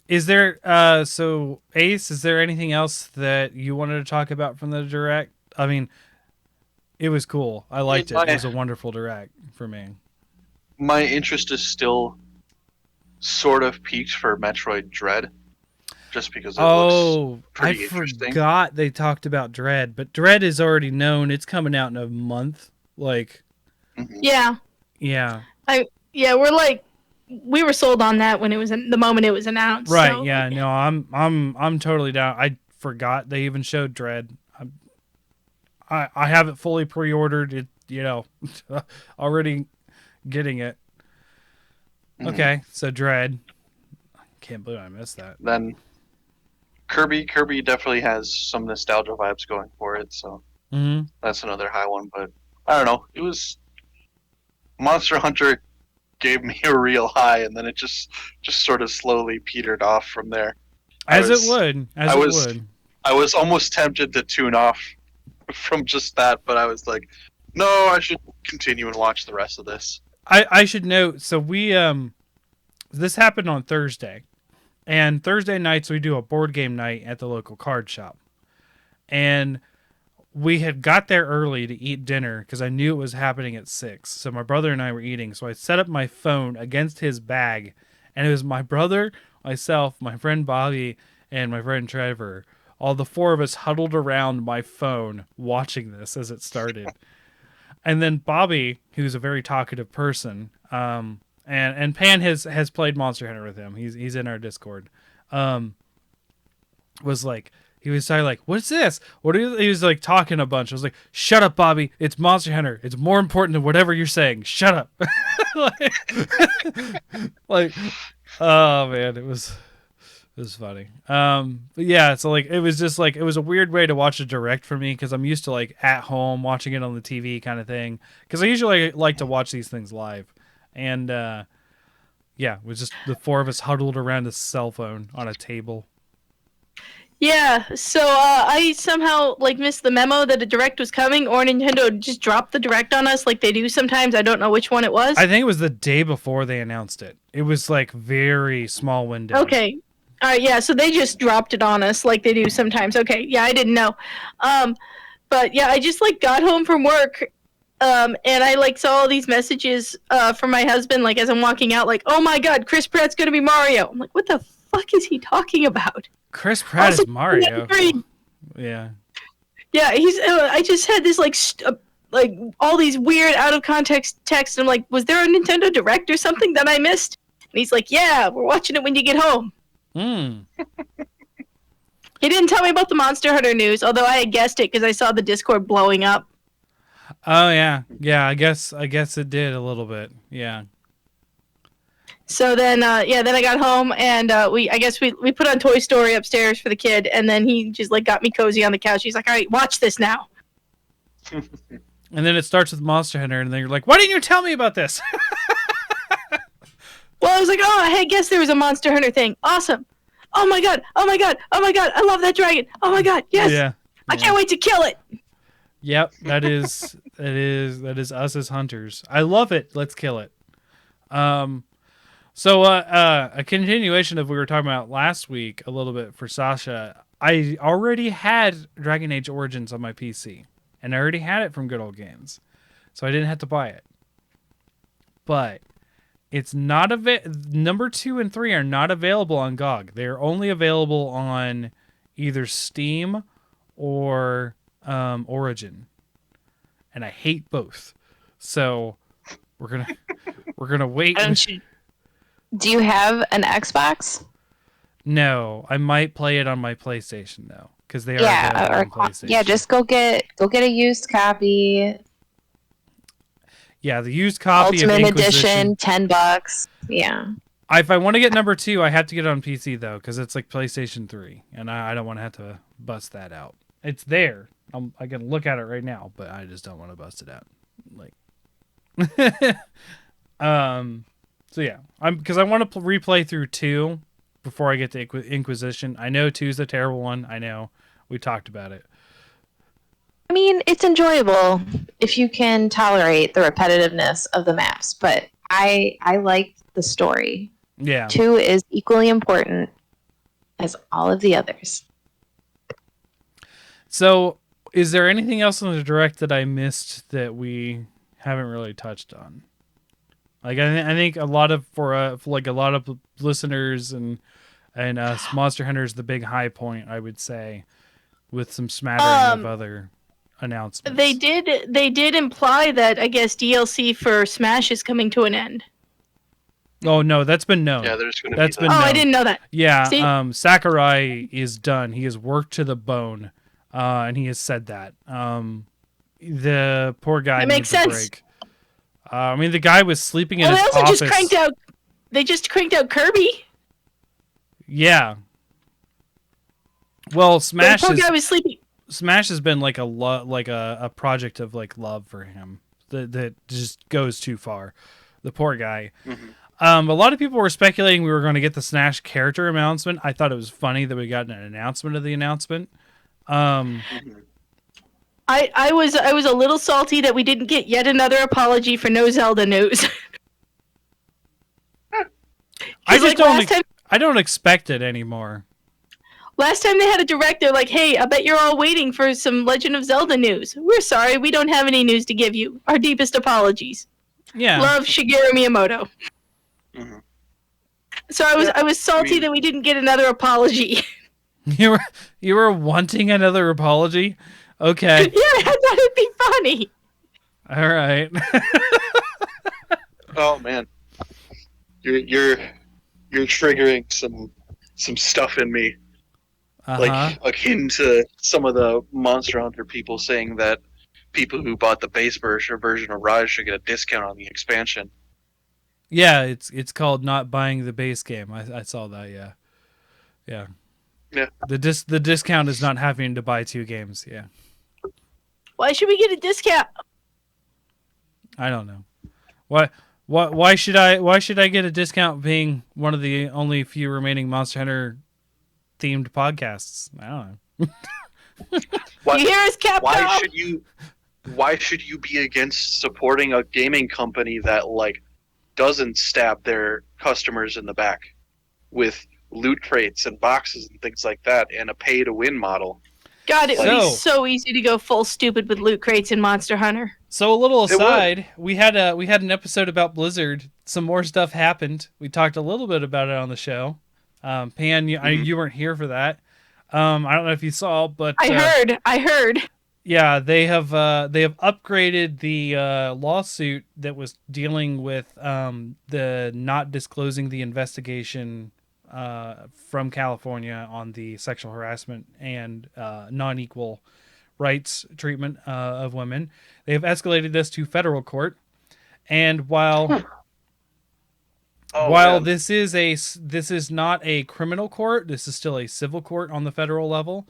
Speaker 1: is there, so Ace, is there anything else that you wanted to talk about from the Direct? I mean, it was cool. I liked it. It was a wonderful Direct for me.
Speaker 4: My interest is still sort of peaked for Metroid Dread, just because it looks pretty interesting.
Speaker 1: I forgot they talked about Dread, but Dread is already known. It's coming out in a month. Like,
Speaker 2: yeah.
Speaker 1: Yeah.
Speaker 2: We were sold on that when it was the moment it was announced.
Speaker 1: Right.
Speaker 2: So.
Speaker 1: Yeah. No, I'm totally down. I forgot they even showed Dread. I have it fully pre-ordered. It, already getting it. Okay. So Dread. Can't believe I missed that.
Speaker 4: Then Kirby definitely has some nostalgia vibes going for it. So that's another high one. But I don't know. It was Monster Hunter gave me a real high, and then it just sort of slowly petered off from there.
Speaker 1: It would.
Speaker 4: I was almost tempted to tune off from just that, but I was like, no, I should continue and watch the rest of this.
Speaker 1: I should note, so we this happened on Thursday, and Thursday nights we do a board game night at the local card shop, and we had got there early to eat dinner because I knew it was happening at 6. So my brother and I were eating. So I set up my phone against his bag, and it was my brother, myself, my friend Bobby, and my friend Trevor. All the four of us huddled around my phone watching this as it started. And then Bobby, who's a very talkative person, and Pan has played Monster Hunter with him. He's in our Discord. Was like, he was like, what's this? He was like talking a bunch. I was like, shut up, Bobby. It's Monster Hunter. It's more important than whatever you're saying. Shut up. like, oh man, it was funny. But yeah, so like, it was just like, it was a weird way to watch a Direct for me, because I'm used to like at home watching it on the TV kind of thing. Because I usually like to watch these things live. And yeah, it was just the four of us huddled around a cell phone on a table.
Speaker 2: Yeah, so I somehow missed the memo that a Direct was coming, or Nintendo just dropped the Direct on us like they do sometimes. I don't know which one it was.
Speaker 1: I think it was the day before they announced it. It was like very small window.
Speaker 2: Okay. All right, yeah, so they just dropped it on us like they do sometimes. Okay, yeah, I didn't know. But yeah, I just got home from work, and I saw all these messages from my husband as I'm walking out, oh my god, Chris Pratt's gonna be Mario. I'm like, what the fuck is he talking about?
Speaker 1: Chris Pratt is Mario. Yeah.
Speaker 2: Yeah, he's. I just had this like all these weird out of context texts. And I'm like, was there a Nintendo Direct or something that I missed? And he's like, yeah, we're watching it when you get home.
Speaker 1: Hmm.
Speaker 2: He didn't tell me about the Monster Hunter news, although I had guessed it because I saw the Discord blowing up.
Speaker 1: Oh yeah. I guess it did a little bit. Yeah.
Speaker 2: So then, then I got home and we put on Toy Story upstairs for the kid, and then he just like got me cozy on the couch. He's like, "All right, watch this now."
Speaker 1: And then it starts with Monster Hunter, and then you're like, "Why didn't you tell me about this?"
Speaker 2: Well, I was like, "Oh, hey, guess there was a Monster Hunter thing. Awesome! Oh my god! Oh my god! Oh my god! I love that dragon! Oh my god! Yes!
Speaker 1: Yeah.
Speaker 2: I can't wait to kill it."
Speaker 1: Yep, that is us as hunters. I love it. Let's kill it. So a continuation of what we were talking about last week a little bit for Sasha. I already had Dragon Age Origins on my PC, and I already had it from Good Old Games, so I didn't have to buy it. But it's not number 2 and 3 are not available on GOG. They're only available on either Steam or Origin, and I hate both. So we're gonna wait.
Speaker 3: Do you have an Xbox?
Speaker 1: No, I might play it on my PlayStation though, because they are available on PlayStation.
Speaker 3: Yeah, just go get a used copy.
Speaker 1: Yeah, the used copy
Speaker 3: Ultimate
Speaker 1: of Inquisition,
Speaker 3: Edition, $10. Yeah.
Speaker 1: If I want to get number 2, I have to get it on PC though, because it's like PlayStation 3, and I don't want to have to bust that out. It's there. I can look at it right now, but I just don't want to bust it out. Like, so yeah, because I want to replay through 2 before I get to Inquisition. I know 2's a terrible one. I know we talked about it.
Speaker 3: I mean, it's enjoyable if you can tolerate the repetitiveness of the maps, but I like the story.
Speaker 1: Yeah.
Speaker 3: 2 is equally important as all of the others.
Speaker 1: So, is there anything else in the Direct that I missed that we haven't really touched on? Like, I think a lot of for a lot of listeners and us, Monster Hunter is the big high point, I would say, with some smattering of other announcements.
Speaker 2: They did imply that I guess DLC for Smash is coming to an end.
Speaker 1: Oh no, that's been known.
Speaker 4: Yeah, there's going to
Speaker 1: that's
Speaker 4: be
Speaker 1: been
Speaker 2: that.
Speaker 1: known.
Speaker 2: I didn't know that.
Speaker 1: Yeah,
Speaker 2: See?
Speaker 1: Sakurai is done. He has worked to the bone, and he has said that. The poor guy needs a break. I mean, the guy was sleeping in his office.
Speaker 2: They just cranked out Kirby.
Speaker 1: Yeah. Well, Smash.
Speaker 2: The poor guy was sleeping.
Speaker 1: Smash has been like a project of like love for him that just goes too far. The poor guy.
Speaker 4: Mm-hmm.
Speaker 1: A lot of people were speculating we were going to get the Smash character announcement. I thought it was funny that we got an announcement of the announcement.
Speaker 2: I was a little salty that we didn't get yet another apology for no Zelda news.
Speaker 1: I don't expect it anymore.
Speaker 2: Last time they had a direct, they're like, "Hey, I bet you're all waiting for some Legend of Zelda news. We're sorry, we don't have any news to give you. Our deepest apologies."
Speaker 1: Yeah.
Speaker 2: Love, Shigeru Miyamoto.
Speaker 4: Mm-hmm.
Speaker 2: So I was salty that we didn't get another apology.
Speaker 1: You were wanting another apology? Okay.
Speaker 2: Yeah, I thought it'd be funny.
Speaker 1: All right.
Speaker 4: Oh man, you're triggering some stuff in me, like akin to some of the Monster Hunter people saying that people who bought the base version of Rise should get a discount on the expansion.
Speaker 1: Yeah, it's called not buying the base game. I saw that. Yeah. The discount is not having to buy 2 games. Yeah.
Speaker 2: Why should we get a discount?
Speaker 1: I don't know. Why should I get a discount being one of the only few remaining Monster Hunter themed podcasts? I don't know.
Speaker 2: You hear us, Capcom?
Speaker 4: Why should you be against supporting a gaming company that like doesn't stab their customers in the back with loot crates and boxes and things like that and a pay to win model?
Speaker 2: God, it would be so easy to go full stupid with loot crates in Monster Hunter.
Speaker 1: So a little aside, we had an episode about Blizzard. Some more stuff happened. We talked a little bit about it on the show. Pan, you weren't here for that. I don't know if you saw, but
Speaker 2: I heard.
Speaker 1: Yeah, they have upgraded the lawsuit that was dealing with the not disclosing the investigation from California on the sexual harassment and non-equal rights treatment of women. They have escalated this to federal court, and while this is not a criminal court, this is still a civil court on the federal level.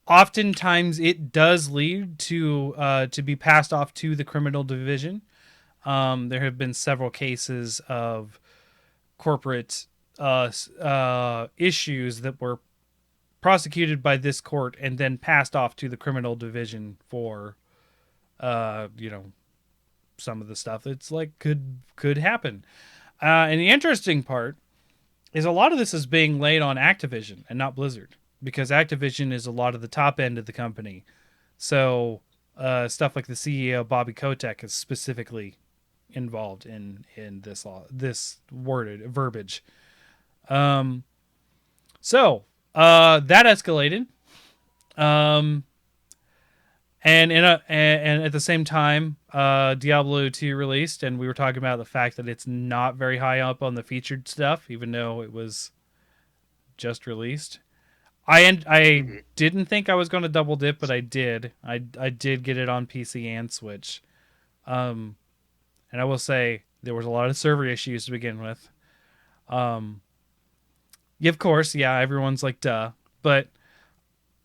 Speaker 1: Oftentimes, it does lead to be passed off to the criminal division. There have been several cases of corporate issues that were prosecuted by this court and then passed off to the criminal division for, some of the stuff that's like could happen. And the interesting part is a lot of this is being laid on Activision and not Blizzard, because Activision is a lot of the top end of the company. So stuff like the CEO, Bobby Kotick, is specifically involved in this this worded verbiage. So that escalated. And at the same time, Diablo 2 released, and we were talking about the fact that it's not very high up on the featured stuff, even though it was just released. I didn't think I was going to double dip, but I did. I did get it on PC and Switch. And I will say there was a lot of server issues to begin with. Yeah, of course, yeah, everyone's like, duh. But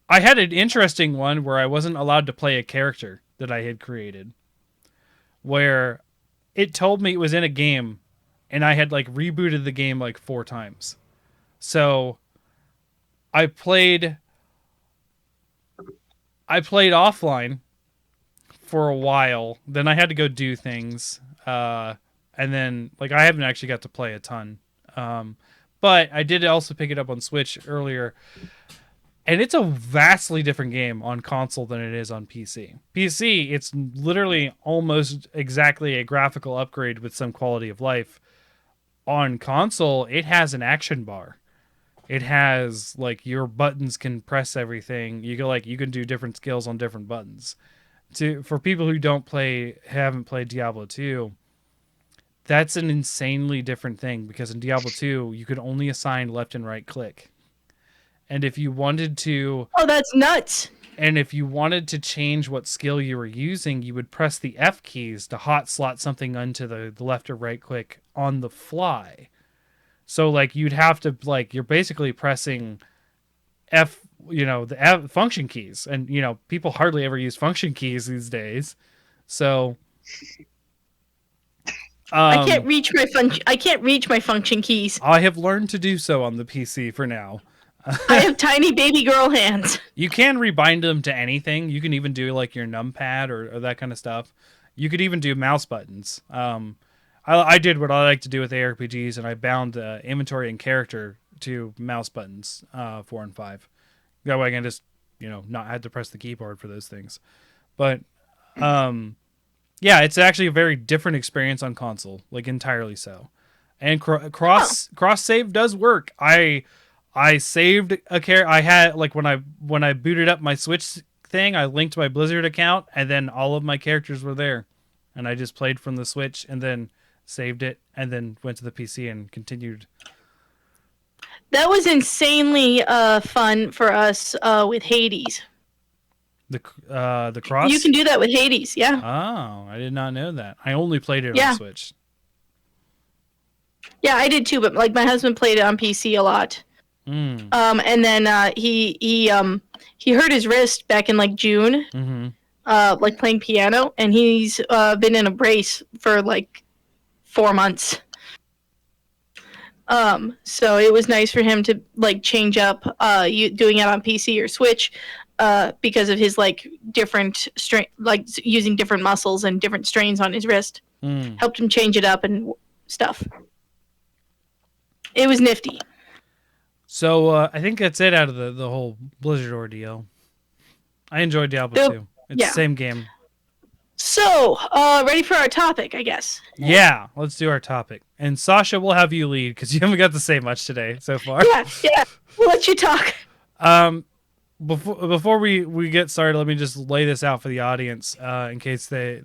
Speaker 1: I had an interesting one where I wasn't allowed to play a character that I had created, where it told me it was in a game, and I had like rebooted the game like 4 times. So I played offline for a while. Then I had to go do things, and then like I haven't actually got to play a ton. But I did also pick it up on Switch earlier. And it's a vastly different game on console than it is on PC. PC, it's literally almost exactly a graphical upgrade with some quality of life. On console, it has an action bar. It has like your buttons can press everything. You can do different skills on different buttons. For people who haven't played Diablo 2, that's an insanely different thing, because in Diablo 2, you could only assign left and right click. And if you wanted to...
Speaker 2: Oh, that's nuts.
Speaker 1: And if you wanted to change what skill you were using, you would press the F keys to hot slot something onto the left or right click on the fly. So, like, you'd have to, like, you're basically pressing the F function keys. And, people hardly ever use function keys these days. So...
Speaker 2: I can't reach my function keys.
Speaker 1: I have learned to do so on the PC for now.
Speaker 2: I have tiny baby girl hands.
Speaker 1: You can rebind them to anything. You can even do like your numpad or that kind of stuff. You could even do mouse buttons. I did what I like to do with ARPGs, and I bound inventory and character to mouse buttons 4 and 5. That way I can just not have to press the keyboard for those things. But yeah, it's actually a very different experience on console, like entirely so. And cross save does work. I saved a character. I had like when I booted up my Switch thing, I linked my Blizzard account, and then all of my characters were there, and I just played from the Switch and then saved it and then went to the PC and continued.
Speaker 2: That was insanely fun for us with Hades.
Speaker 1: The cross.
Speaker 2: You can do that with Hades, yeah.
Speaker 1: Oh, I did not know that. I only played it on Switch.
Speaker 2: Yeah, I did too, but like my husband played it on PC a lot. And then he hurt his wrist back in like June, like playing piano, and he's been in a brace for like 4 months. So it was nice for him to like change up doing it on PC or Switch because of his like different strain, like using different muscles and different strains on his wrist. Helped him change it up and stuff. It was nifty.
Speaker 1: So I think that's it out of the whole Blizzard ordeal. I enjoyed Diablo 2. It's the same game.
Speaker 2: So, ready for our topic, I guess.
Speaker 1: Yeah, let's do our topic. And Sasha, we'll have you lead because you haven't got to say much today so far.
Speaker 2: Yeah, we'll let you talk.
Speaker 1: before we get started, let me just lay this out for the audience, in case they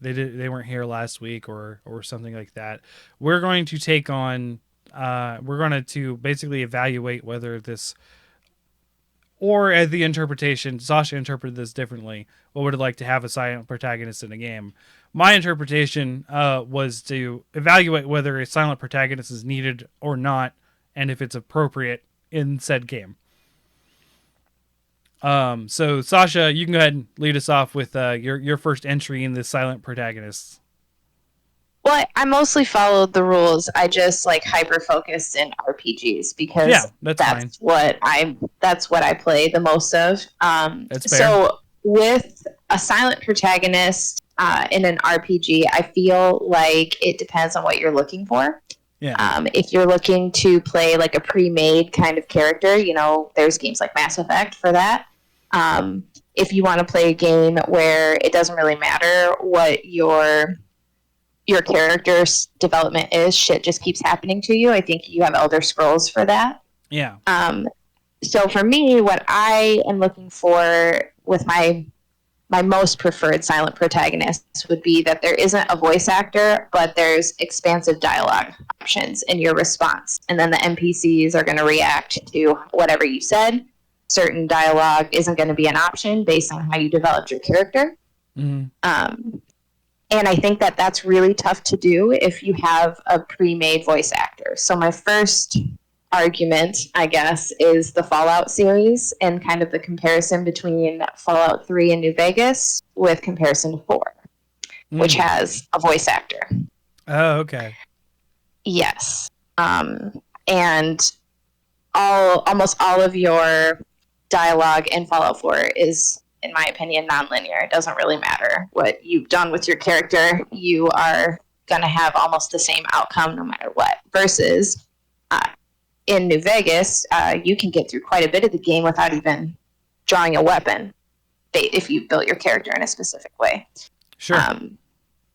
Speaker 1: weren't here last week or something like that. We're going to take on, we're going to basically evaluate whether this, or as the interpretation, Sasha interpreted this differently. What would it like to have a silent protagonist in a game? My interpretation was to evaluate whether a silent protagonist is needed or not, and if it's appropriate in said game. So Sasha, you can go ahead and lead us off with your first entry in the silent protagonists.
Speaker 3: Well, I mostly followed the rules. I just like hyper focused in RPGs because that's what I play the most of.
Speaker 1: That's fair.
Speaker 3: So with a silent protagonist in an RPG, I feel like it depends on what you're looking for.
Speaker 1: Yeah.
Speaker 3: If you're looking to play like a pre-made kind of character, there's games like Mass Effect for that. If you want to play a game where it doesn't really matter what your character's development is, shit just keeps happening to you, I think you have Elder Scrolls for that.
Speaker 1: Yeah.
Speaker 3: So for me, what I am looking for with my most preferred silent protagonist would be that there isn't a voice actor, but there's expansive dialogue options in your response. And then the NPCs are going to react to whatever you said. Certain dialogue isn't going to be an option based on how you developed your character.
Speaker 1: Mm-hmm.
Speaker 3: And I think that that's really tough to do if you have a pre-made voice actor. So my first argument, I guess, is the Fallout series and kind of the comparison between Fallout 3 and New Vegas with comparison to 4, which has a voice actor.
Speaker 1: Oh, okay.
Speaker 3: Yes. And almost all of your dialogue in Fallout 4 is, in my opinion, non-linear. It doesn't really matter what you've done with your character. You are going to have almost the same outcome no matter what. Versus in New Vegas, you can get through quite a bit of the game without even drawing a weapon if you built your character in a specific way.
Speaker 1: Sure.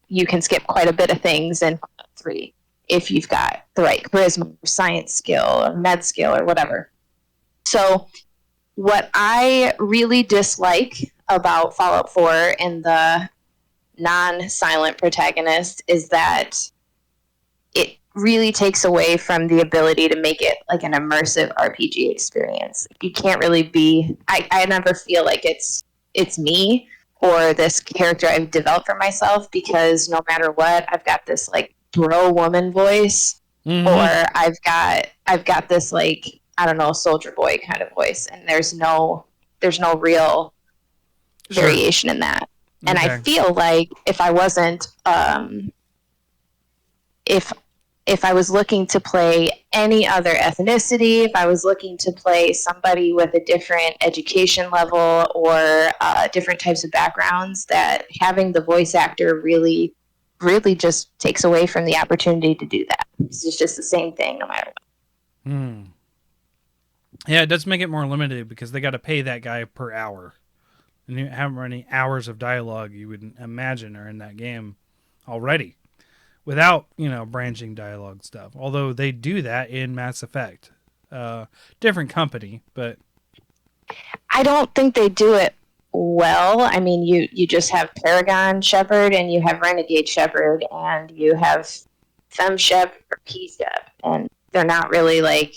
Speaker 3: You can skip quite a bit of things in Fallout 3 if you've got the right charisma or science skill or med skill or whatever. So what I really dislike about Fallout 4 and the non-silent protagonist is that it really takes away from the ability to make it like an immersive RPG experience. You can't really be... I never feel like it's me or this character I've developed for myself, because no matter what, I've got this like bro woman voice, or I've got this like, I don't know, soldier boy kind of voice, and there's no real variation in that. And I feel like if I wasn't if I was looking to play any other ethnicity, if I was looking to play somebody with a different education level or different types of backgrounds, that having the voice actor really just takes away from the opportunity to do that. It's just the same thing no matter what.
Speaker 1: Yeah, it does make it more limited because they got to pay that guy per hour. And how many hours of dialogue you would imagine are in that game already without, branching dialogue stuff. Although they do that in Mass Effect. Different company, but...
Speaker 3: I don't think they do it well. I mean, you just have Paragon Shepard and you have Renegade Shepard and you have Fem Shep or P Shep, and they're not really like...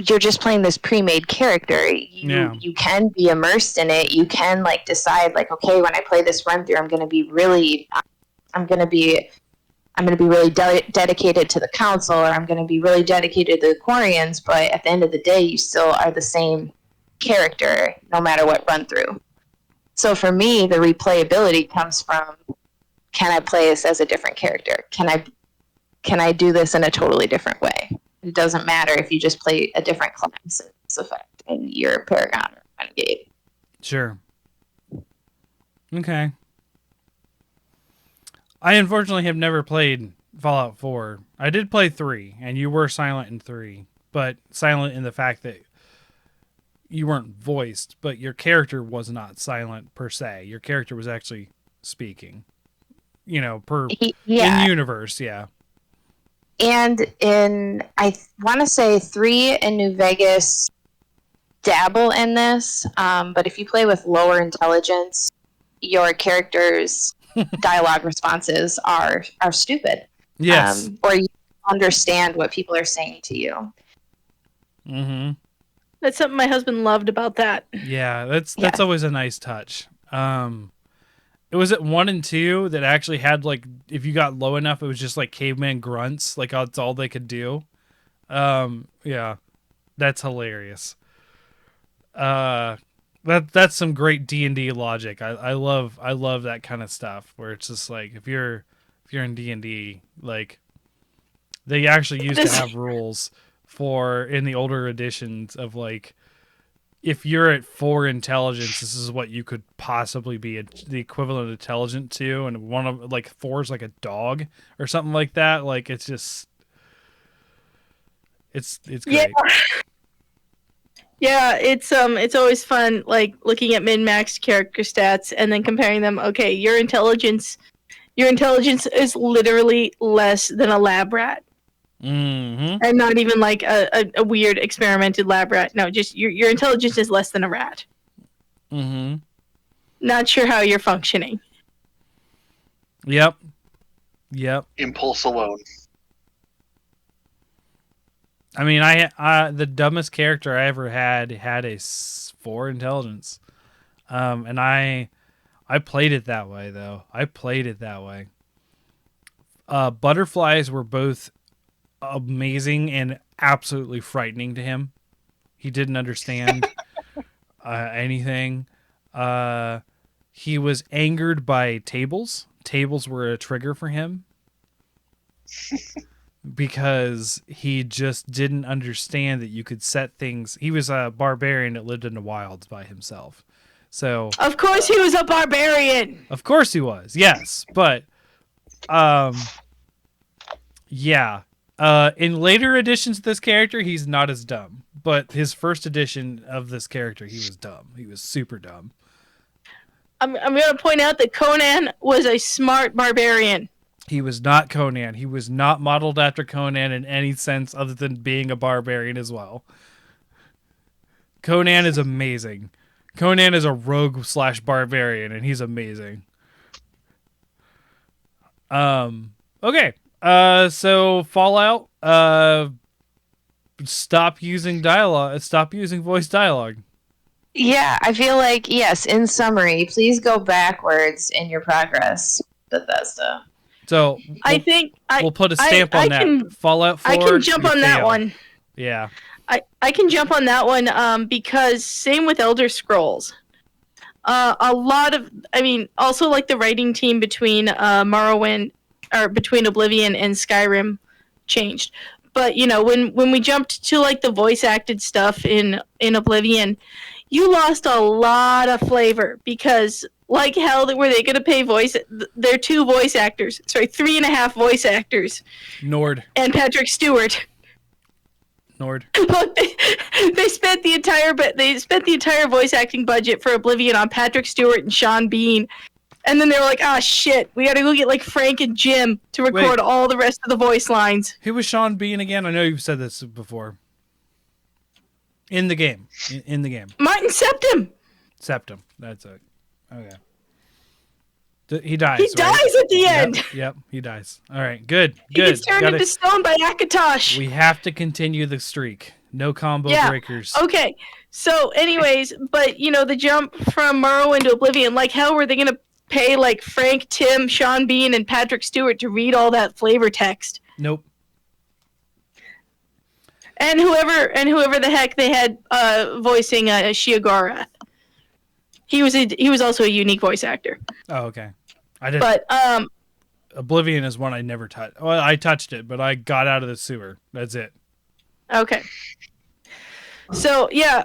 Speaker 3: You're just playing this pre-made character. You can be immersed in it. You can like decide like, okay, when I play this run through, I'm going to be really dedicated to the council, or I'm going to be really dedicated to the Quarians. But at the end of the day, you still are the same character no matter what run through. So for me, the replayability comes from, can I play this as a different character? Can I do this in a totally different way? It doesn't matter if you just play a different class effect and you're Paragon or Renegade.
Speaker 1: Sure. Okay. I unfortunately have never played Fallout 4. I did play 3, and you were silent in 3, but silent in the fact that you weren't voiced, but your character was not silent per se. Your character was actually speaking. In universe, yeah. And
Speaker 3: in, I want to say 3 in New Vegas, dabble in this, but if you play with lower intelligence, your character's dialogue responses are stupid.
Speaker 1: Yes.
Speaker 3: Or you understand what people are saying to you.
Speaker 1: Mm-hmm.
Speaker 2: That's something my husband loved about that.
Speaker 1: Yeah, that's always a nice touch. It was at 1 and 2 that actually had, like, if you got low enough, it was just like caveman grunts, like that's all they could do. Yeah, that's hilarious. That's some great D&D logic. I love that kind of stuff where it's just like if you're in D&D, like they actually used to have rules for in the older editions of like if you're at 4 intelligence, this is what you could possibly be the equivalent of intelligent to, and one of like 4 is like a dog or something like that. Like it's just it's great.
Speaker 2: Yeah, it's always fun like looking at min-maxed character stats and then comparing them. Okay, your intelligence is literally less than a lab rat.
Speaker 1: Mm-hmm.
Speaker 2: And not even like a weird experimented lab rat. No, just your intelligence is less than a rat.
Speaker 1: Mm-hmm.
Speaker 2: Not sure how you're functioning.
Speaker 1: Yep.
Speaker 4: Impulse alone.
Speaker 1: I mean, I the dumbest character I ever had a 4 intelligence, and I played it that way though. Butterflies were both amazing and absolutely frightening to him. He didn't understand anything. He was angered by tables. Tables were a trigger for him. Because he just didn't understand that you could set things. He was a barbarian that lived in the wilds by himself. So
Speaker 2: of course he was a barbarian.
Speaker 1: Of course he was. Yes, but yeah. In later editions of this character, he's not as dumb. But his first edition of this character, he was dumb. He was super dumb.
Speaker 2: I'm going to point out that Conan was a smart barbarian.
Speaker 1: He was not Conan. He was not modeled after Conan in any sense other than being a barbarian as well. Conan is amazing. Conan is a rogue / barbarian, and he's amazing. Okay. So Fallout, stop using dialogue. Stop using voice dialogue.
Speaker 3: Yeah, I feel like, yes, in summary, please go backwards in your progress, Bethesda.
Speaker 1: So
Speaker 2: I think
Speaker 1: we'll put a stamp on that. Fallout 4.
Speaker 2: I can jump on that one.
Speaker 1: Yeah.
Speaker 2: I can jump on that one because same with Elder Scrolls. A lot of, I mean, also like the writing team between Morrowind or between Oblivion and Skyrim changed. But you know, when we jumped to like the voice acted stuff in Oblivion, you lost a lot of flavor because like hell were they going to pay their 2 voice actors, 3.5 voice actors,
Speaker 1: Nord
Speaker 2: and Patrick Stewart.
Speaker 1: Nord.
Speaker 2: They spent the entire voice acting budget for Oblivion on Patrick Stewart and Sean Bean, and then they were like, "Ah, shit, we got to go get like Frank and Jim to record all the rest of the voice lines."
Speaker 1: Who was Sean Bean again? I know you've said this before. In the game. In the game.
Speaker 2: Martin Septim.
Speaker 1: Septim. That's it. Okay. He dies.
Speaker 2: He dies at the end.
Speaker 1: Yep, he dies. All right, good.
Speaker 2: He gets turned into stone by Akatosh.
Speaker 1: We have to continue the streak. No combo breakers.
Speaker 2: Okay. So, anyways, but you know the jump from Morrowind to Oblivion, like hell were they gonna pay like Frank, Tim, Sean Bean, and Patrick Stewart to read all that flavor text?
Speaker 1: Nope.
Speaker 2: And whoever the heck they had voicing Sheogorath. He was also a unique voice actor.
Speaker 1: Oh, okay. I did.
Speaker 2: But
Speaker 1: Oblivion is one I never touched. Well, I touched it, but I got out of the sewer. That's it.
Speaker 2: Okay. So yeah,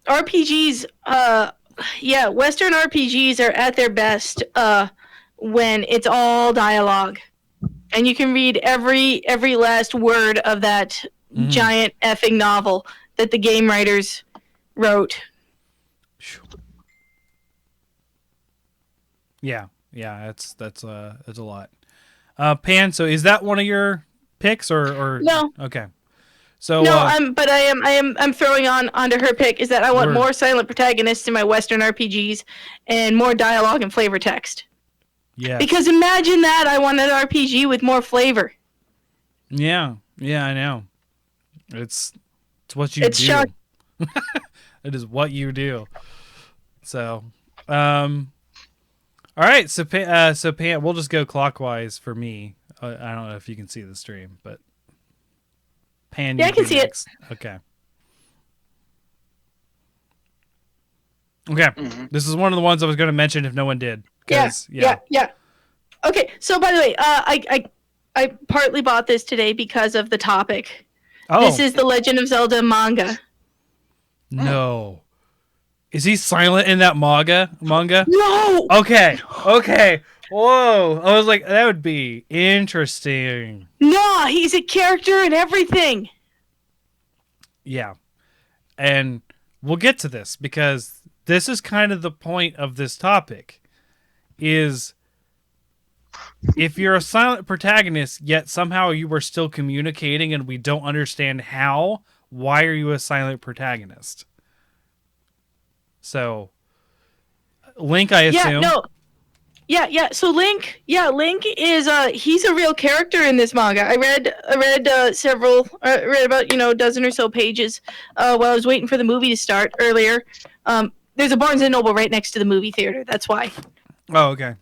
Speaker 2: RPGs. Western RPGs are at their best when it's all dialogue, and you can read every last word of that giant effing novel that the game writers wrote.
Speaker 1: Yeah, that's a lot. Pan, so is that one of your picks or
Speaker 2: No?
Speaker 1: Okay. So
Speaker 2: no, I'm throwing onto her pick is that I want more silent protagonists in my Western RPGs and more dialogue and flavor text.
Speaker 1: Yeah.
Speaker 2: Because imagine that I want an RPG with more flavor.
Speaker 1: Yeah, I know. It's what you do.
Speaker 2: Shocking.
Speaker 1: It is what you do. So, all right. So Pam, we'll just go clockwise for me. I don't know if you can see the stream, but Pan.
Speaker 2: Yeah, I can see it.
Speaker 1: Okay. Okay. Mm-hmm. This is one of the ones I was going to mention if no one did.
Speaker 2: Yeah. Okay. So by the way, I partly bought this today because of the topic. Oh. This is the Legend of Zelda manga.
Speaker 1: No. Is he silent in that manga?
Speaker 2: No.
Speaker 1: Okay. Whoa. I was like, that would be interesting.
Speaker 2: No, he's a character in everything.
Speaker 1: Yeah. And we'll get to this because this is kind of the point of this topic is if you're a silent protagonist, yet somehow you were still communicating and we don't understand how, why are you a silent protagonist? So, Link, I assume.
Speaker 2: So Link is he's a real character in this manga. I read about a dozen or so pages while I was waiting for the movie to start earlier. There's a Barnes and Noble right next to the movie theater. That's why.
Speaker 1: Oh, okay.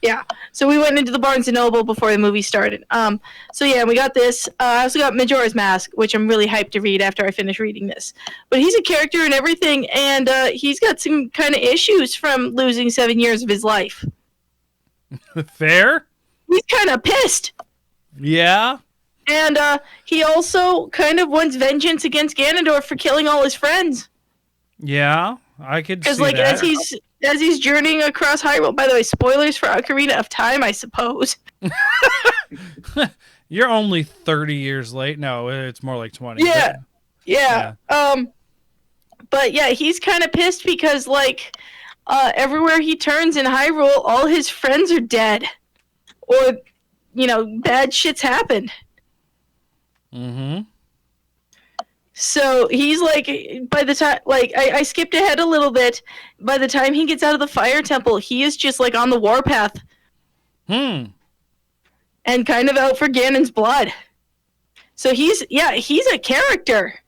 Speaker 2: Yeah. So we went into the Barnes and Noble before the movie started. So yeah, we got this. I also got Majora's Mask, which I'm really hyped to read after I finish reading this. But he's a character and everything, and he's got some kind of issues from losing 7 years of his life.
Speaker 1: Fair?
Speaker 2: He's kind of pissed.
Speaker 1: Yeah.
Speaker 2: And he also kind of wants vengeance against Ganondorf for killing all his friends.
Speaker 1: Yeah, I could see that.
Speaker 2: Because as he's journeying across Hyrule. By the way, spoilers for Ocarina of Time, I suppose.
Speaker 1: You're only 30 years late. No, it's more like 20.
Speaker 2: Yeah. But yeah, he's kind of pissed because everywhere he turns in Hyrule, all his friends are dead, or bad shit's happened.
Speaker 1: Mm-hmm.
Speaker 2: So he's by the time, I skipped ahead a little bit. By the time he gets out of the Fire Temple, he is just on the warpath. And kind of out for Ganon's blood. So he's a character.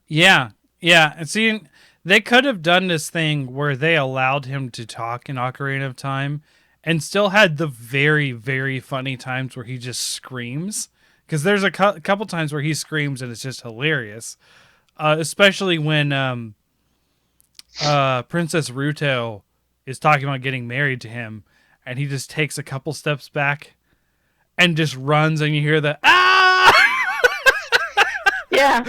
Speaker 2: Yeah.
Speaker 1: And see, they could have done this thing where they allowed him to talk in Ocarina of Time and still had the very, very funny times where he just screams. Because there's a couple times where he screams and it's just hilarious. Especially when Princess Ruto is talking about getting married to him and he just takes a couple steps back and just runs and you hear the ah!
Speaker 2: Yeah,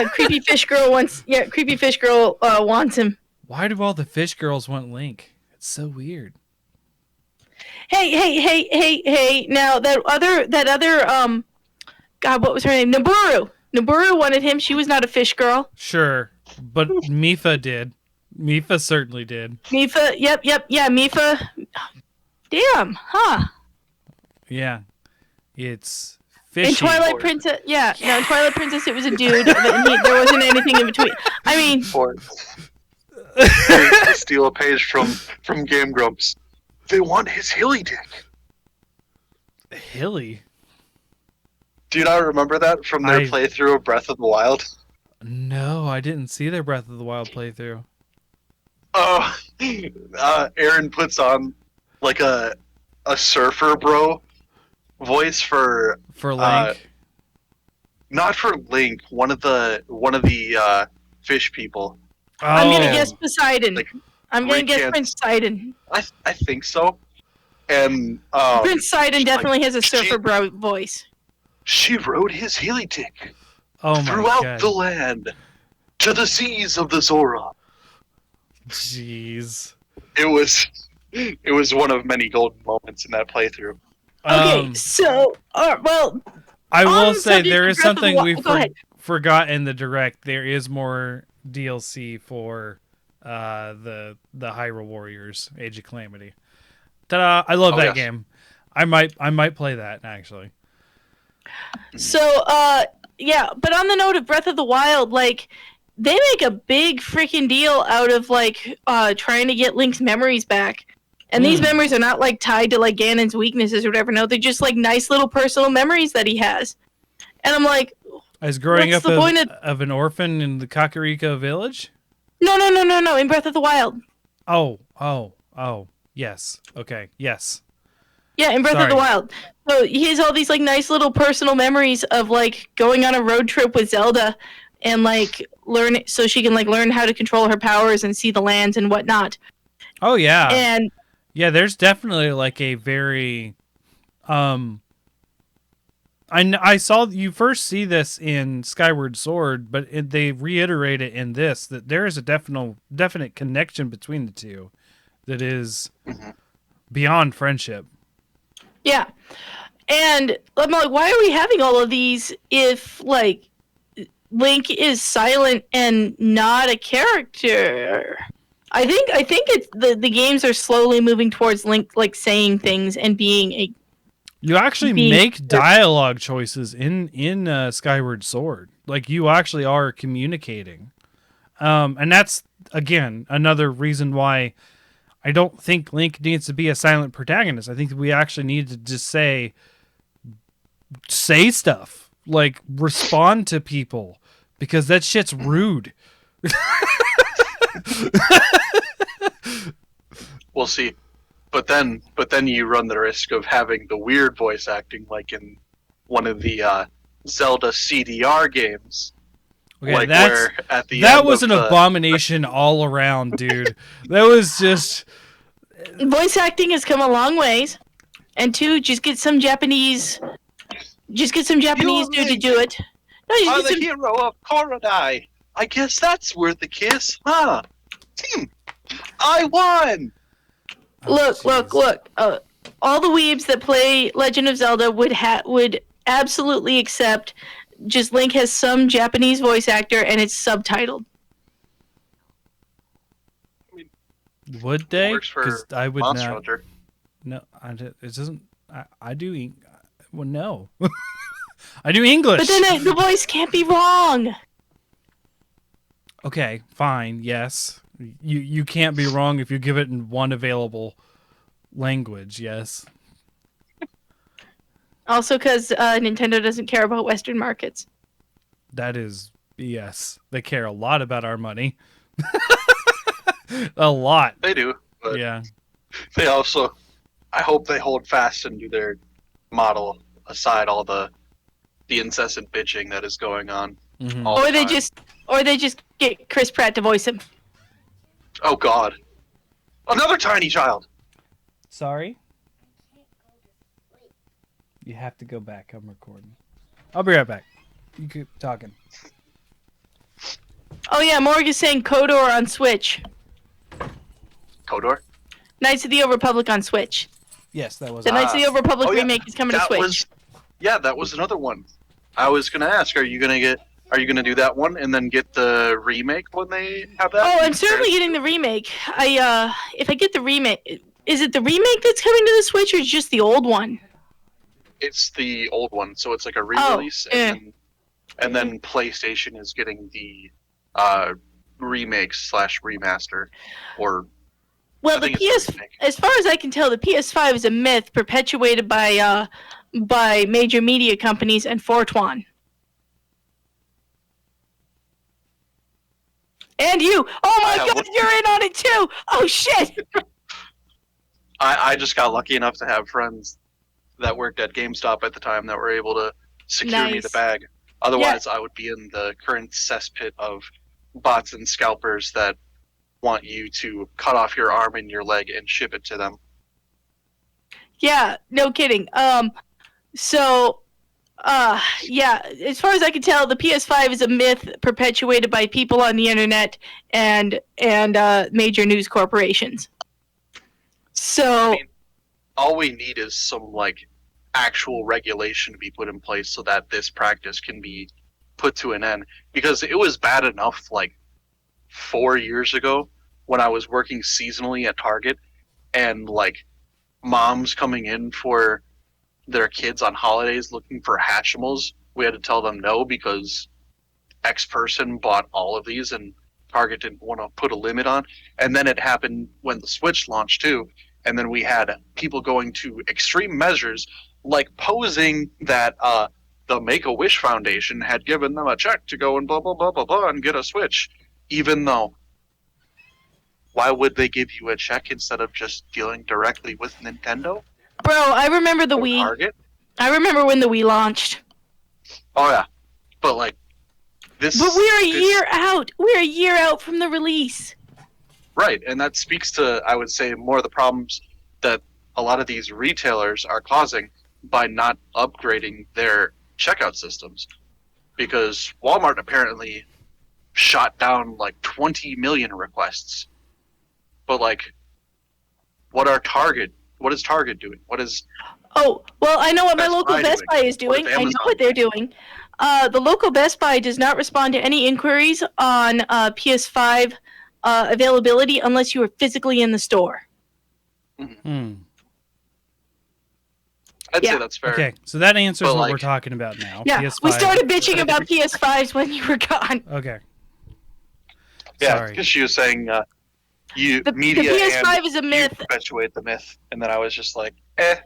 Speaker 2: creepy fish girl wants him.
Speaker 1: Why do all the fish girls want Link? It's so weird.
Speaker 2: Hey, now that other God, what was her name? Naburu wanted him. She was not a fish girl.
Speaker 1: Sure, but Mipha did. Mipha certainly did.
Speaker 2: Mipha, yep, yeah, Mipha. Damn, huh?
Speaker 1: Yeah, it's fishy.
Speaker 2: In Twilight Princess, in Twilight Princess, it was a dude. There wasn't anything in between. I mean,
Speaker 4: steal a page from Game Grumps. They want his hilly dick.
Speaker 1: Hilly.
Speaker 4: Do you not remember that from their playthrough of Breath of the Wild?
Speaker 1: No, I didn't see their Breath of the Wild playthrough.
Speaker 4: Oh, Aaron puts on a surfer bro voice for
Speaker 1: Link.
Speaker 4: Not for Link. One of the fish people.
Speaker 2: Oh. I'm gonna guess Poseidon. I'm gonna guess Prince Poseidon.
Speaker 4: I think so. And
Speaker 2: Prince Poseidon definitely has a surfer bro voice.
Speaker 4: She rode his hilly tick
Speaker 1: throughout
Speaker 4: the land to the seas of the Zora.
Speaker 1: Jeez.
Speaker 4: It was one of many golden moments in that playthrough.
Speaker 2: Okay, so well,
Speaker 1: I will say there is something we forgot in the direct. There is more DLC for the Hyrule Warriors Age of Calamity. Ta-da! I love that game. I might play that actually.
Speaker 2: So, yeah, but on the note of Breath of the Wild, like, they make a big freaking deal out of, like, trying to get Link's memories back. And these memories are not, like, tied to, like, Ganon's weaknesses or whatever. No, they're just, like, nice little personal memories that he has. And I'm like,
Speaker 1: as growing up of an orphan in the Kakariko village?
Speaker 2: No, in Breath of the Wild.
Speaker 1: Oh, yes. Okay, yes.
Speaker 2: Yeah, in Breath of the Wild. So he has all these, like, nice little personal memories of, like, going on a road trip with Zelda and, like, so she can, like, learn how to control her powers and see the lands and whatnot.
Speaker 1: Oh, yeah.
Speaker 2: And
Speaker 1: yeah, there's definitely, like, a very... I saw you first see this in Skyward Sword, but they reiterate it in this, that there is a definite connection between the two that is beyond friendship.
Speaker 2: Yeah. And I'm like, why are we having all of these if, like, Link is silent and not a character? I think it's the games are slowly moving towards Link, like, saying things and being a...
Speaker 1: You actually make dialogue choices in Skyward Sword. Like, you actually are communicating. And that's, again, another reason why I don't think Link needs to be a silent protagonist. I think we actually need to just say stuff. Like, respond to people. Because that shit's rude.
Speaker 4: We'll see. But then you run the risk of having the weird voice acting, like in one of the Zelda CDR games.
Speaker 1: Okay,
Speaker 4: like where at the
Speaker 1: that
Speaker 4: end
Speaker 1: was
Speaker 4: of
Speaker 1: an abomination all around, dude. That was just...
Speaker 2: Voice acting has come a long ways. And two, just get some Japanese dude to do it. No,
Speaker 4: I'm the hero of Korodai. I guess that's worth a kiss, huh? I won!
Speaker 2: Look. All the weebs that play Legend of Zelda would absolutely accept just Link has some Japanese voice actor and it's subtitled.
Speaker 1: Would they?
Speaker 4: Because
Speaker 1: I would
Speaker 4: Monster
Speaker 1: not.
Speaker 4: Hunter.
Speaker 1: No, it doesn't. I do. Well, no. I do English.
Speaker 2: But then the voice can't be wrong.
Speaker 1: Okay, fine. Yes, you can't be wrong if you give it in one available language. Yes.
Speaker 2: Also, because Nintendo doesn't care about Western markets.
Speaker 1: That is BS. They care a lot about our money. A lot.
Speaker 4: They do. But
Speaker 1: yeah.
Speaker 4: They also, I hope they hold fast and do their model aside all the incessant bitching that is going on.
Speaker 1: Mm-hmm.
Speaker 4: All the time.
Speaker 2: Or they just get Chris Pratt to voice him.
Speaker 4: Oh God, another tiny child.
Speaker 1: Sorry. You have to go back. I'm recording. I'll be right back. You keep talking.
Speaker 2: Oh yeah, Morg is saying KOTOR on Switch.
Speaker 4: KOTOR?
Speaker 2: Knights of the Old Republic on Switch.
Speaker 1: Yes, that was.
Speaker 2: The Knights of the Old Republic remake is coming to Switch.
Speaker 4: That was another one. I was gonna ask, are you gonna do that one and then get the remake when they have that?
Speaker 2: Oh, I'm certainly getting the remake. If I get the remake, is it the remake that's coming to the Switch or just the old one?
Speaker 4: It's the old one, so it's like a re-release, and then PlayStation is getting the remake / remaster, or
Speaker 2: well, the as far as I can tell, the PS5 is a myth perpetuated by major media companies and Fortran. And you! Oh my God, you're in on it too! Oh shit!
Speaker 4: I just got lucky enough to have friends that worked at GameStop at the time that were able to secure me the bag. Otherwise, I would be in the current cesspit of bots and scalpers that want you to cut off your arm and your leg and ship it to them.
Speaker 2: Yeah, no kidding. So, as far as I can tell, the PS5 is a myth perpetuated by people on the internet and major news corporations. So,
Speaker 4: I mean, all we need is some actual regulation to be put in place so that this practice can be put to an end. Because it was bad enough 4 years ago when I was working seasonally at Target, and moms coming in for their kids on holidays looking for Hatchimals, we had to tell them no because X person bought all of these and Target didn't want to put a limit on. And then it happened when the Switch launched too. And then we had people going to extreme measures, like posing that the Make-A-Wish Foundation had given them a check to go and blah, blah, blah, blah, blah, and get a Switch. Even though, why would they give you a check instead of just dealing directly with Nintendo?
Speaker 2: Bro, I remember the
Speaker 4: or
Speaker 2: Wii.
Speaker 4: Target?
Speaker 2: I remember when the Wii launched.
Speaker 4: Oh, yeah. But, like, this...
Speaker 2: But we're a year out. We're a year out from the release.
Speaker 4: Right, and that speaks to, I would say, more of the problems that a lot of these retailers are causing by not upgrading their checkout systems. Because Walmart apparently shot down like 20 million requests. But like, what is Target doing? What is...
Speaker 2: Oh, well, I know what my local Best Buy is doing. I know what they're doing. The local Best Buy does not respond to any inquiries on PS5 availability unless you are physically in the store.
Speaker 1: Mm-hmm.
Speaker 4: I'd say that's fair.
Speaker 1: Okay, so that answers what we're talking about now.
Speaker 2: Yeah,
Speaker 1: PS5.
Speaker 2: we started bitching about PS5s when you were gone.
Speaker 1: Okay.
Speaker 4: Yeah, because she was saying
Speaker 2: the
Speaker 4: media
Speaker 2: PS5
Speaker 4: and
Speaker 2: is a myth.
Speaker 4: Perpetuate the myth, and then I was just like, eh.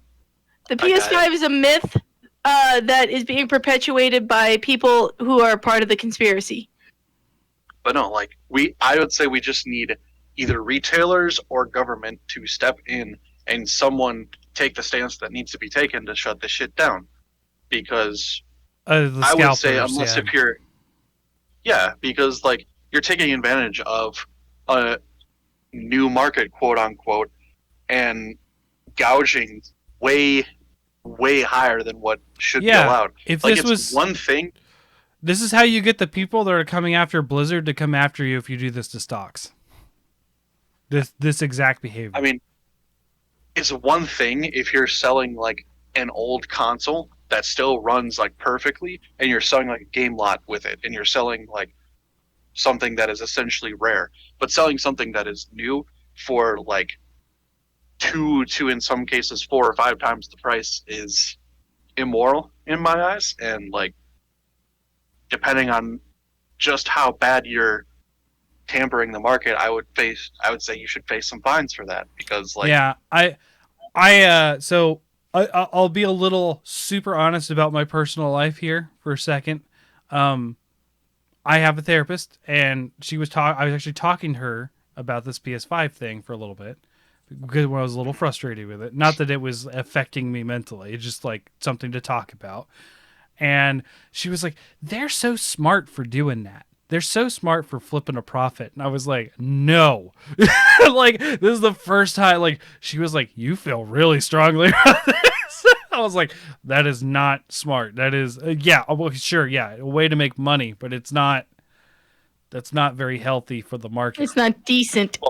Speaker 2: The PS5 is a myth that is being perpetuated by people who are part of the conspiracy.
Speaker 4: But no, like I would say we just need either retailers or government to step in and someone take the stance that needs to be taken to shut this shit down. Because I would say if you're... Yeah, because like you're taking advantage of a new market, quote unquote, and gouging way higher than what should be allowed.
Speaker 1: If
Speaker 4: like,
Speaker 1: this was
Speaker 4: one thing...
Speaker 1: This is how you get the people that are coming after Blizzard to come after you if you do this to stocks. This exact behavior.
Speaker 4: I mean, it's one thing if you're selling like an old console that still runs like perfectly, and you're selling like a game lot with it, and you're selling like something that is essentially rare. But selling something that is new for like two in some cases 4 or 5 times the price is immoral in my eyes, and like depending on just how bad you're tampering the market, I would say you should face some fines for that, because like...
Speaker 1: Yeah, I'll be a little super honest about my personal life here for a second. I have a therapist, and I was actually talking to her about this PS5 thing for a little bit, because I was a little frustrated with it. Not that it was affecting me mentally, it's just like something to talk about. And she was like, they're so smart for doing that. They're so smart for flipping a profit. And I was like, no. Like, this is the first time, like, she was like, you feel really strongly about this. I was like, that is not smart. That is, sure, a way to make money, but that's not very healthy for the market.
Speaker 2: It's not decent.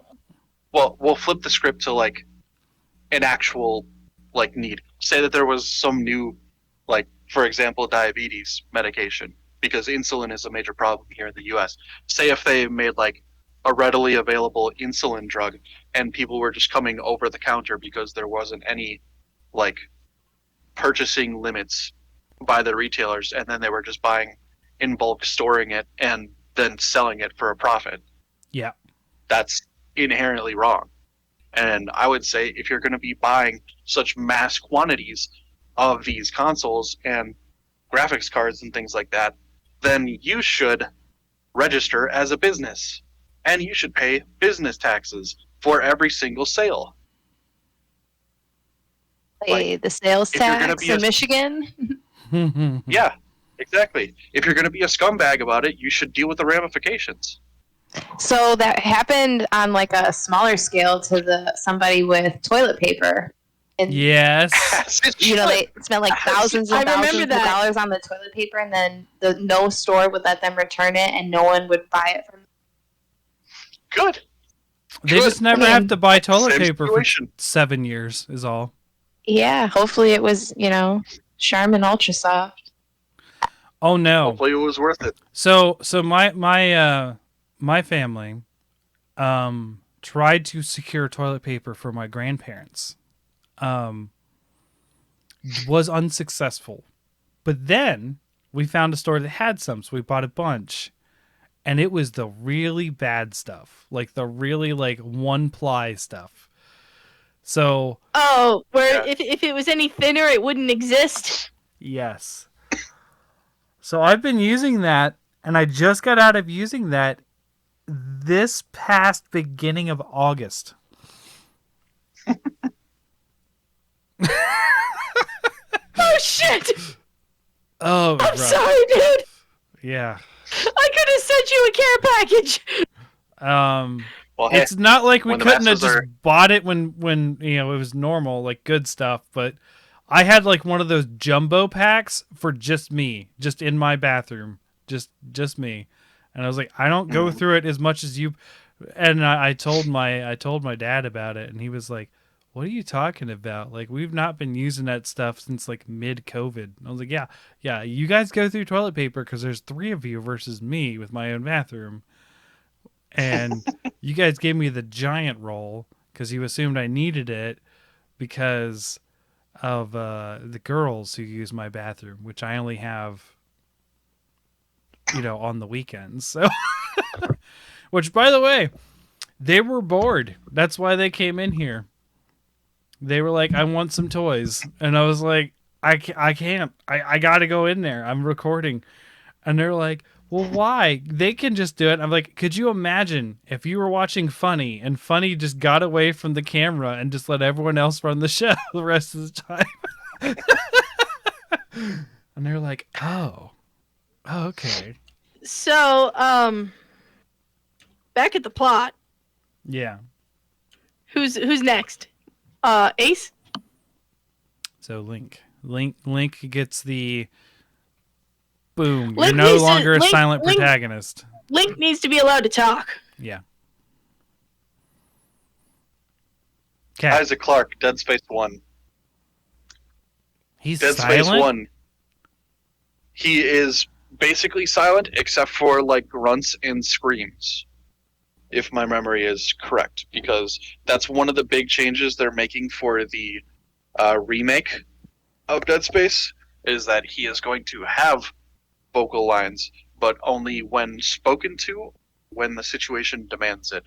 Speaker 4: Well, we'll flip the script to, like, an actual, like, need. Say that there was some new, like, for example, diabetes medication, because insulin is a major problem here in the US. Say if they made like a readily available insulin drug and people were just coming over the counter because there wasn't any like purchasing limits by the retailers, and then they were just buying in bulk, storing it, and then selling it for a profit.
Speaker 1: Yeah.
Speaker 4: That's inherently wrong. And I would say if you're going to be buying such mass quantities of these consoles and graphics cards and things like that, then you should register as a business, and you should pay business taxes for every single sale.
Speaker 3: Pay the sales tax in Michigan.
Speaker 4: Yeah, exactly. If you're going to be a scumbag about it, you should deal with the ramifications.
Speaker 3: So that happened on like a smaller scale to somebody with toilet paper. And,
Speaker 1: yes.
Speaker 3: You know, they spent like thousands and thousands of dollars on the toilet paper, and then no store would let them return it, and no one would buy it from them.
Speaker 4: Good.
Speaker 1: They just never have to buy toilet paper for 7 years is all.
Speaker 3: Yeah, hopefully it was, Charmin Ultra Soft.
Speaker 1: Oh no.
Speaker 4: Hopefully it was worth it.
Speaker 1: So my family tried to secure toilet paper for my grandparents. was unsuccessful. But then we found a store that had some, so we bought a bunch. And it was the really bad stuff, like the really like one ply stuff. So
Speaker 2: if it was any thinner, it wouldn't exist.
Speaker 1: Yes. So I've been using that, and I just got out of using that this past beginning of August.
Speaker 2: Oh shit!
Speaker 1: Oh,
Speaker 2: I'm sorry, dude.
Speaker 1: Yeah.
Speaker 2: I could have sent you a care package.
Speaker 4: Well, hey,
Speaker 1: it's not like we couldn't have just
Speaker 4: are...
Speaker 1: bought it when it was normal, like good stuff, but I had like one of those jumbo packs for just me, just in my bathroom, just me. And I was like, I don't go through it as much as you. And I told my dad about it, and he was like, what are you talking about? Like, we've not been using that stuff since like mid-COVID. I was like, yeah, you guys go through toilet paper because there's 3 of you versus me with my own bathroom. And you guys gave me the giant roll because you assumed I needed it because of the girls who use my bathroom, which I only have, on the weekends. So, which, by the way, they were bored. That's why they came in here. They were like, I want some toys. And I was like, I can't. I got to go in there. I'm recording. And they're like, well, why? They can just do it. I'm like, could you imagine if you were watching Funny and Funny just got away from the camera and just let everyone else run the show the rest of the time? And they're like, oh, okay.
Speaker 2: So, back at the plot.
Speaker 1: Yeah.
Speaker 2: Who's next? Ace?
Speaker 1: So Link gets the boom.
Speaker 2: Link
Speaker 1: You're no longer a silent protagonist.
Speaker 2: Link needs to be allowed to talk.
Speaker 1: Yeah.
Speaker 4: Okay. Isaac Clarke, Dead Space 1.
Speaker 1: He's
Speaker 4: Dead
Speaker 1: silent?
Speaker 4: Space 1. He is basically silent except for like grunts and screams, if my memory is correct, because that's one of the big changes they're making for the remake of Dead Space, is that he is going to have vocal lines, but only when spoken to, when the situation demands it.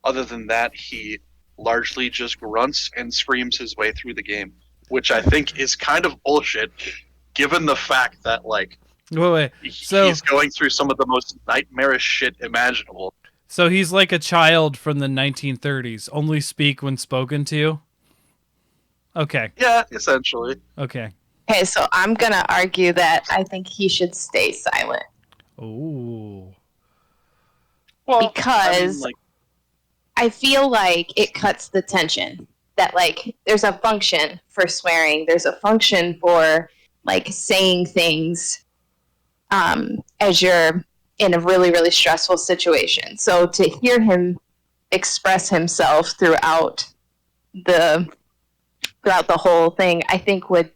Speaker 4: Other than that, he largely just grunts and screams his way through the game, which I think is kind of bullshit, given the fact that, like,
Speaker 1: wait. So,
Speaker 4: he's going through some of the most nightmarish shit imaginable.
Speaker 1: So he's like a child from the 1930s, only speak when spoken to? Okay.
Speaker 4: Yeah, essentially.
Speaker 1: Okay.
Speaker 3: Okay, so I'm going to argue that I think he should stay silent.
Speaker 1: Ooh.
Speaker 3: Well, because I feel like it cuts the tension. That, like, there's a function for swearing. There's a function for, like, saying things as you're in a really, really stressful situation. So to hear him express himself throughout the whole thing, I think would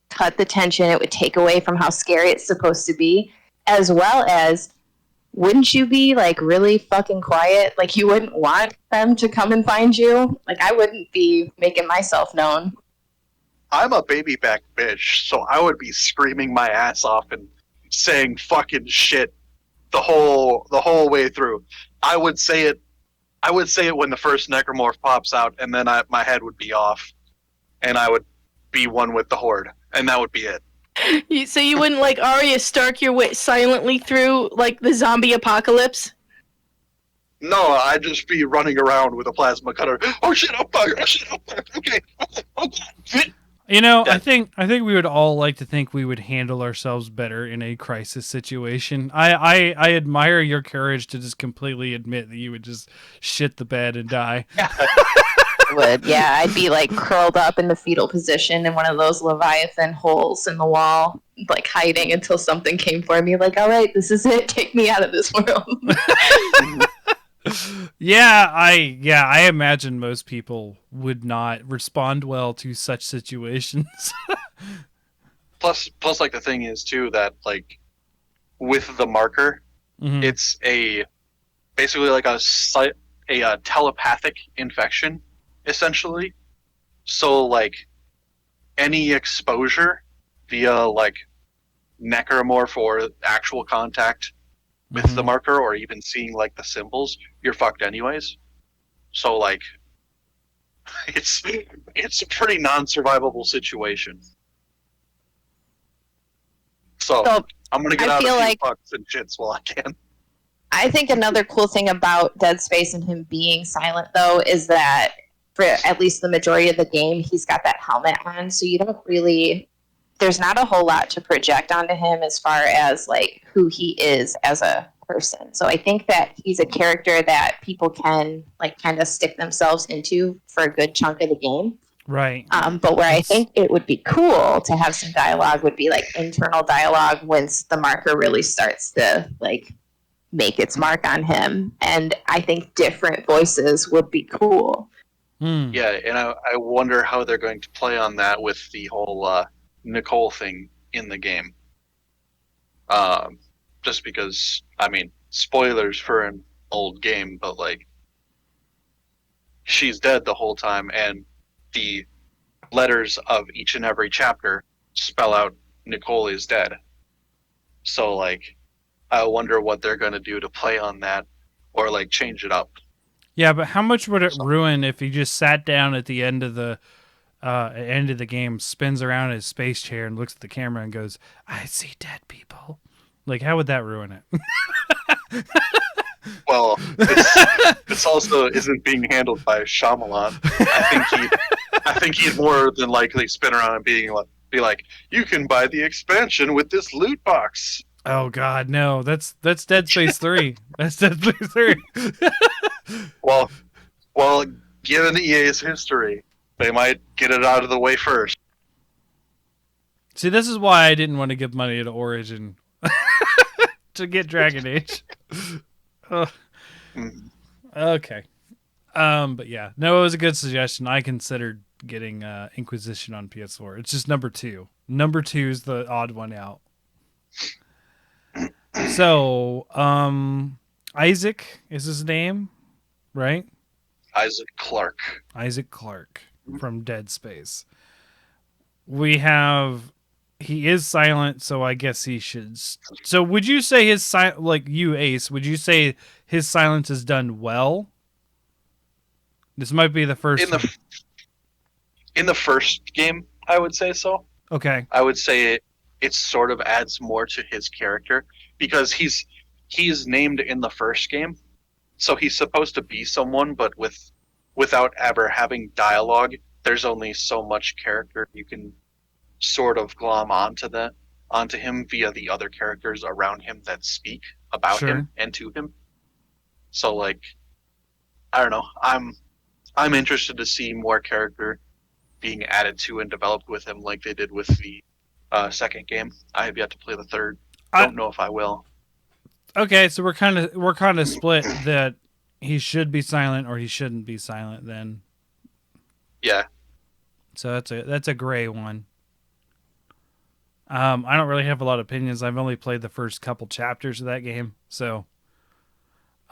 Speaker 3: cut the tension. It would take away from how scary it's supposed to be, as well as, wouldn't you be like really fucking quiet? Like, you wouldn't want them to come and find you? Like, I wouldn't be making myself known.
Speaker 4: I'm a baby back bitch, so I would be screaming my ass off and saying fucking shit the whole way through. I would say it when the first necromorph pops out, and then my head would be off, and I would be one with the horde, and that would be it.
Speaker 2: So you wouldn't like Arya Stark your way silently through like the zombie apocalypse?
Speaker 4: No, I'd just be running around with a plasma cutter. Oh shit! Oh fuck! Oh shit! Oh fuck! Okay. Okay.
Speaker 1: You know, I think we would all like to think we would handle ourselves better in a crisis situation. I admire your courage to just completely admit that you would just shit the bed and die.
Speaker 3: Would, yeah. I'd be like curled up in the fetal position in one of those Leviathan holes in the wall, like hiding until something came for me. Like, all right, this is it. Take me out of this world.
Speaker 1: Yeah, I imagine most people would not respond well to such situations.
Speaker 4: Plus, like the thing is too that like with the marker, it's basically like a telepathic infection, essentially. So like any exposure via like necromorph or actual contact with the marker, or even seeing like the symbols, you're fucked anyways. So like, it's a pretty non-survivable situation. So I'm gonna get out a few fucks and shits while I can.
Speaker 3: I think another cool thing about Dead Space and him being silent, though, is that for at least the majority of the game, he's got that helmet on, so you don't really... There's not a whole lot to project onto him as far as, like, who he is as a person. So I think that he's a character that people can, like, kind of stick themselves into for a good chunk of the game.
Speaker 1: Right.
Speaker 3: But where I think it would be cool to have some dialogue would be, like, internal dialogue once the marker really starts to, like... make its mark on him, and I think different voices would be cool.
Speaker 4: Yeah, and I wonder how they're going to play on that with the whole Nicole thing in the game. Just because, I mean, spoilers for an old game, but like, she's dead the whole time, and the letters of each and every chapter spell out Nicole is dead. So like, I wonder what they're going to do to play on that, or like change it up.
Speaker 1: Yeah, but how much would it ruin if he just sat down at the end of the game, spins around in his space chair, and looks at the camera and goes, "I see dead people." Like, how would that ruin it?
Speaker 4: Well, this also isn't being handled by Shyamalan. I think he'd more than likely spin around and be like, "You can buy the expansion with this loot box."
Speaker 1: Oh God, no! That's Dead Space 3. That's Dead Space 3.
Speaker 4: Well, given EA's history, they might get it out of the way first.
Speaker 1: See, this is why I didn't want to give money to Origin to get Dragon Age. Okay, but yeah, no, it was a good suggestion. I considered getting Inquisition on PS4. It's just number 2. Number 2 is the odd one out. So, Isaac is his name, right?
Speaker 4: Isaac Clarke.
Speaker 1: Isaac Clarke from Dead Space. We have... He is silent, so I guess he should... So would you say his... Like you, Ace, would you say his silence is done well? This might be the first...
Speaker 4: In the first game, I would say so.
Speaker 1: Okay.
Speaker 4: I would say it sort of adds more to his character, because he's named in the first game, so he's supposed to be someone, but without ever having dialogue, there's only so much character you can sort of glom onto him via the other characters around him that speak about him and to him. So like, I don't know, I'm interested to see more character being added to and developed with him, like they did with the second game. I have yet to play the third. Don't know if I will.
Speaker 1: Okay, so we're kind of split that he should be silent or he shouldn't be silent then.
Speaker 4: Yeah.
Speaker 1: So that's a gray one. I don't really have a lot of opinions. I've only played the first couple chapters of that game, so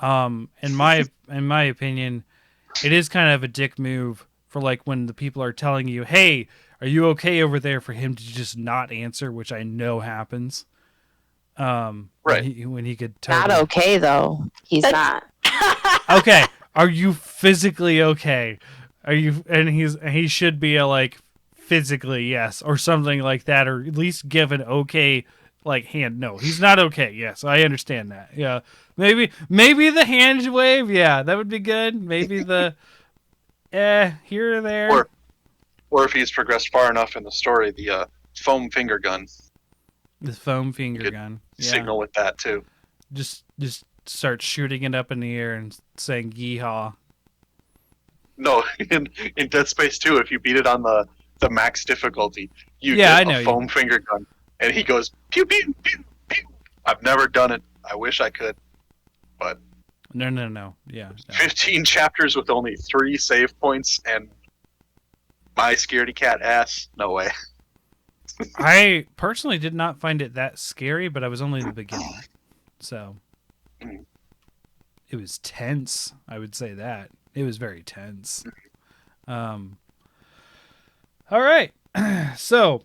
Speaker 1: in my opinion, it is kind of a dick move for like when the people are telling you, "Hey, are you okay over there?" for him to just not answer, which I know happens.
Speaker 4: Right.
Speaker 1: When he could totally...
Speaker 3: Not okay though. He's not.
Speaker 1: Okay. Are you physically okay? Are you? And he should be like physically yes, or something like that, or at least give an okay like hand. No, he's not okay. Yes, I understand that. Yeah, maybe the hand wave. Yeah, that would be good. Maybe the here or there.
Speaker 4: Or if he's progressed far enough in the story, the foam finger gun.
Speaker 1: The foam finger gun. Yeah.
Speaker 4: Signal with that too.
Speaker 1: Just start shooting it up in the air and saying yeehaw.
Speaker 4: No, in Dead Space 2, if you beat it on the max difficulty, you get a foam finger gun, and he goes pew pew pew pew. I've never done it. I wish I could, but
Speaker 1: no. Yeah. No.
Speaker 4: 15 chapters with only 3 save points and my scaredy cat ass. No way.
Speaker 1: I personally did not find it that scary, but I was only in the beginning. So it was tense. I would say that. It was very tense. All right. So,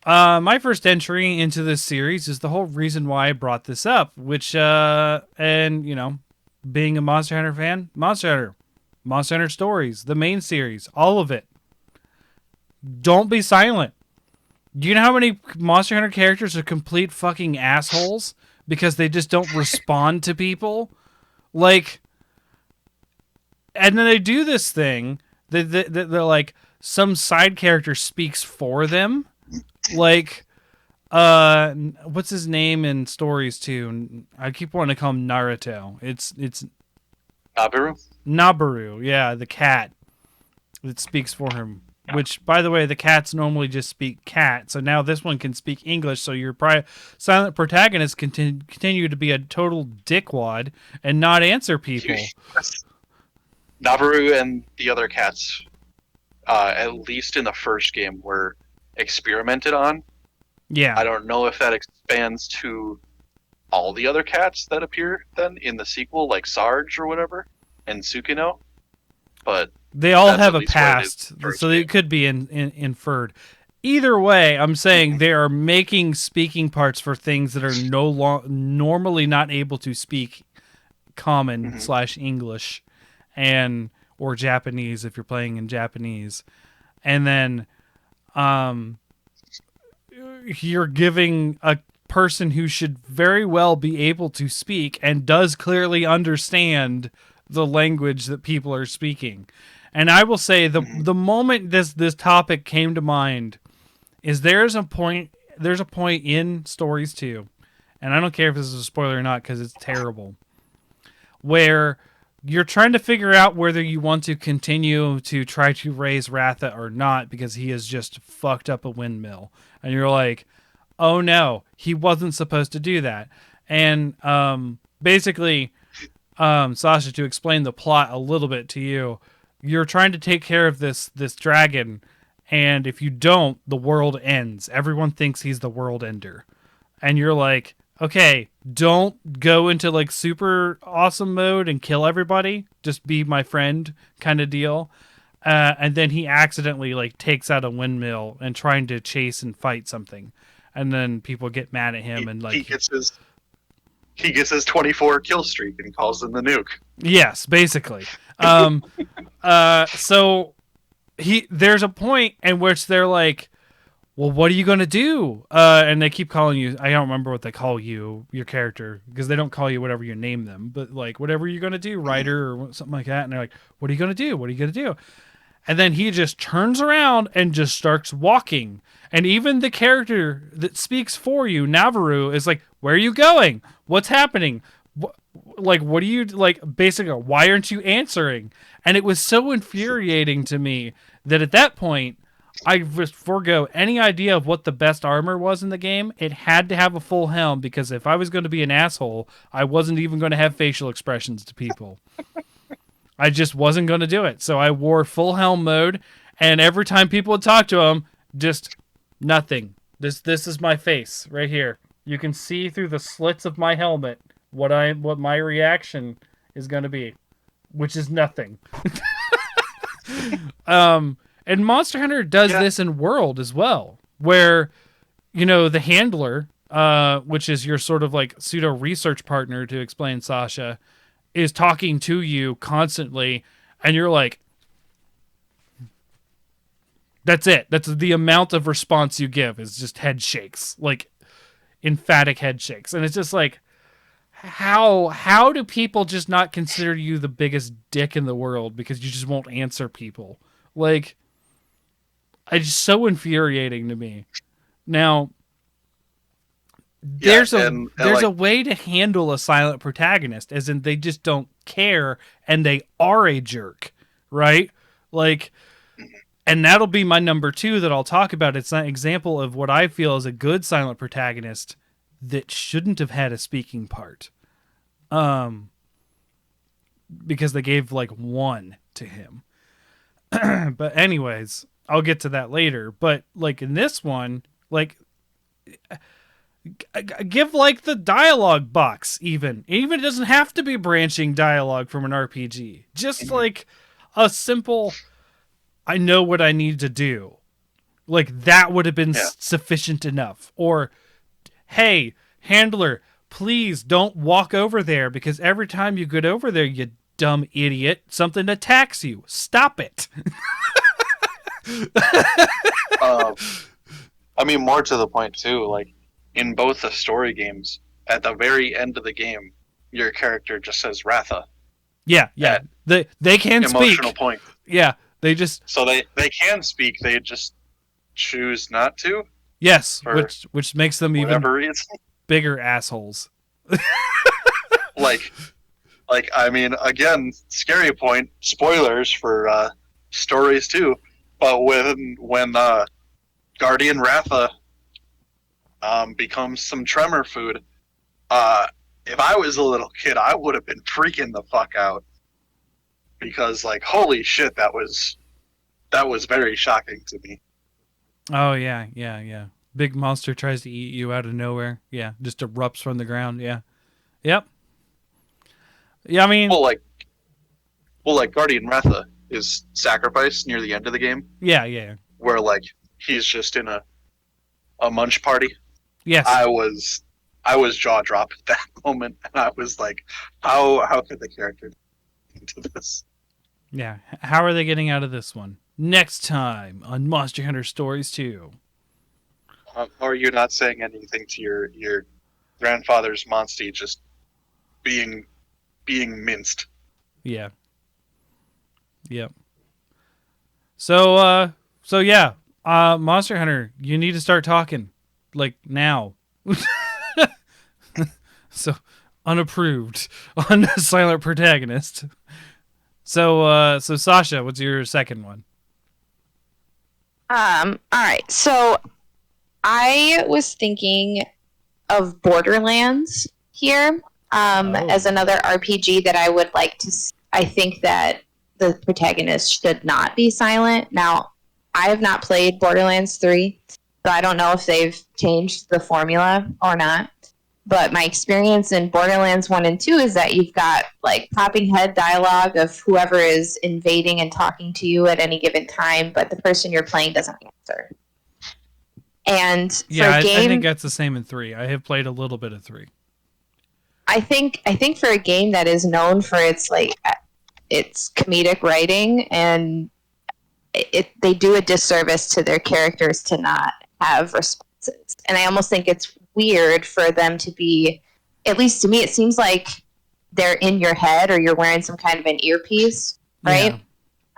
Speaker 1: my first entry into this series is the whole reason why I brought this up, which, and, you know, being a Monster Hunter fan, Monster Hunter Stories, the main series, all of it. Don't be silent. Do you know how many Monster Hunter characters are complete fucking assholes because they just don't respond to people? Like, and then they do this thing that they're like, some side character speaks for them. Like, what's his name in Stories 2? I keep wanting to call him Naruto. It's Nabaru, yeah, the cat that speaks for him. Which, by the way, the cats normally just speak cat, so now this one can speak English, so your silent protagonist continue to be a total dickwad and not answer people.
Speaker 4: Nabaru and the other cats, at least in the first game, were experimented on.
Speaker 1: Yeah.
Speaker 4: I don't know if that expands to all the other cats that appear then in the sequel, like Sarge or whatever, and Sukino, but...
Speaker 1: They all have a past, so it could be inferred. Either way, I'm saying they are making speaking parts for things that are normally not able to speak common / English and or Japanese if you're playing in Japanese. And then you're giving a person who should very well be able to speak and does clearly understand the language that people are speaking. And I will say the moment this topic came to mind is there's a point in Stories 2, and I don't care if this is a spoiler or not because it's terrible, where you're trying to figure out whether you want to continue to try to raise Ratha or not because he has just fucked up a windmill. And you're like, oh no, he wasn't supposed to do that. And basically, Sasha, to explain the plot a little bit to you, you're trying to take care of this dragon, and if you don't, the world ends. Everyone thinks he's the world ender. And you're like, okay, don't go into like super awesome mode and kill everybody. Just be my friend kind of deal. And then he accidentally like takes out a windmill and trying to chase and fight something. And then people get mad at him and like...
Speaker 4: He gets his 24 kill streak and calls him the nuke.
Speaker 1: Yes, basically. So there's a point in which they're like, well, what are you going to do? And they keep calling you, I don't remember what they call you, your character, because they don't call you whatever you name them, but like, whatever you're going to do, writer or something like that. And they're like, what are you going to do? What are you going to do? And then he just turns around and just starts walking. And even the character that speaks for you, Nabaru, is like, where are you going? What's happening? What do you, like, basically, why aren't you answering? And it was so infuriating to me that at that point, I just forego any idea of what the best armor was in the game. It had to have a full helm, because if I was going to be an asshole, I wasn't even going to have facial expressions to people. I just wasn't going to do it. So I wore full helm mode, and every time people would talk to him, just nothing. This is my face right here. You can see through the slits of my helmet what my reaction is going to be, which is nothing. And Monster Hunter does this in World as well, where, you know, the handler, which is your sort of like pseudo research partner, to explain, Sasha, is talking to you constantly, and you're like, that's it. That's the amount of response you give is just head shakes, like emphatic head shakes. And it's just like, how do people just not consider you the biggest dick in the world because you just won't answer people? Like, it's so infuriating to me. Now, there's a way to handle a silent protagonist, as in they just don't care and they are a jerk, right? Like, and that'll be my number 2 that I'll talk about. It's an example of what I feel is a good silent protagonist that shouldn't have had a speaking part. Because they gave like 1 to him. But anyways, I'll get to that later. But like in this one, like, give like the dialogue box even it doesn't have to be branching dialogue from an RPG. Just like a simple, I know what I need to do. Like, that would have been sufficient enough. Or, hey, handler, please don't walk over there, because every time you get over there, you dumb idiot, something attacks you. Stop it.
Speaker 4: I mean, more to the point too, like in both the story games, at the very end of the game, your character just says Ratha.
Speaker 1: Yeah. They can speak.
Speaker 4: Emotional point.
Speaker 1: Yeah, they just...
Speaker 4: So they can speak, they just choose not to?
Speaker 1: Yes, which makes them even
Speaker 4: reason.
Speaker 1: Bigger assholes.
Speaker 4: like, I mean, again, scary point, spoilers for stories too, but when Guardian Ratha becomes some tremor food, if I was a little kid, I would have been freaking the fuck out. Because, like, holy shit, that was very shocking to me.
Speaker 1: Oh, yeah. Big monster tries to eat you out of nowhere. Yeah, just erupts from the ground. Yeah. Yep. Yeah, I mean...
Speaker 4: Well, like Guardian Ratha is sacrificed near the end of the game.
Speaker 1: Yeah.
Speaker 4: Where, like, he's just in a munch party.
Speaker 1: Yes.
Speaker 4: I was jaw dropped at that moment, and I was like, how could the character into this?
Speaker 1: Yeah. How are they getting out of this one? Next time on Monster Hunter Stories 2.
Speaker 4: Are you not saying anything to your grandfather's Monstie just being minced?
Speaker 1: Yeah. Yep. So yeah. Monster Hunter, you need to start talking. Like, now. So, unapproved on Silent Protagonist. So Sasha, what's your second one?
Speaker 3: All right. So I was thinking of Borderlands here as another RPG that I would like to I think that the protagonist should not be silent. Now, I have not played Borderlands 3, so I don't know if they've changed the formula or not. But my experience in Borderlands 1 and 2 is that you've got like popping head dialogue of whoever is invading and talking to you at any given time, but the person you're playing doesn't answer. And
Speaker 1: yeah,
Speaker 3: for a game,
Speaker 1: I think that's the same in 3. I have played a little bit of 3.
Speaker 3: I think for a game that is known for its comedic writing, and they do a disservice to their characters to not have responses. And I almost think it's weird for them to be, at least to me, it seems like they're in your head or you're wearing some kind of an earpiece, right?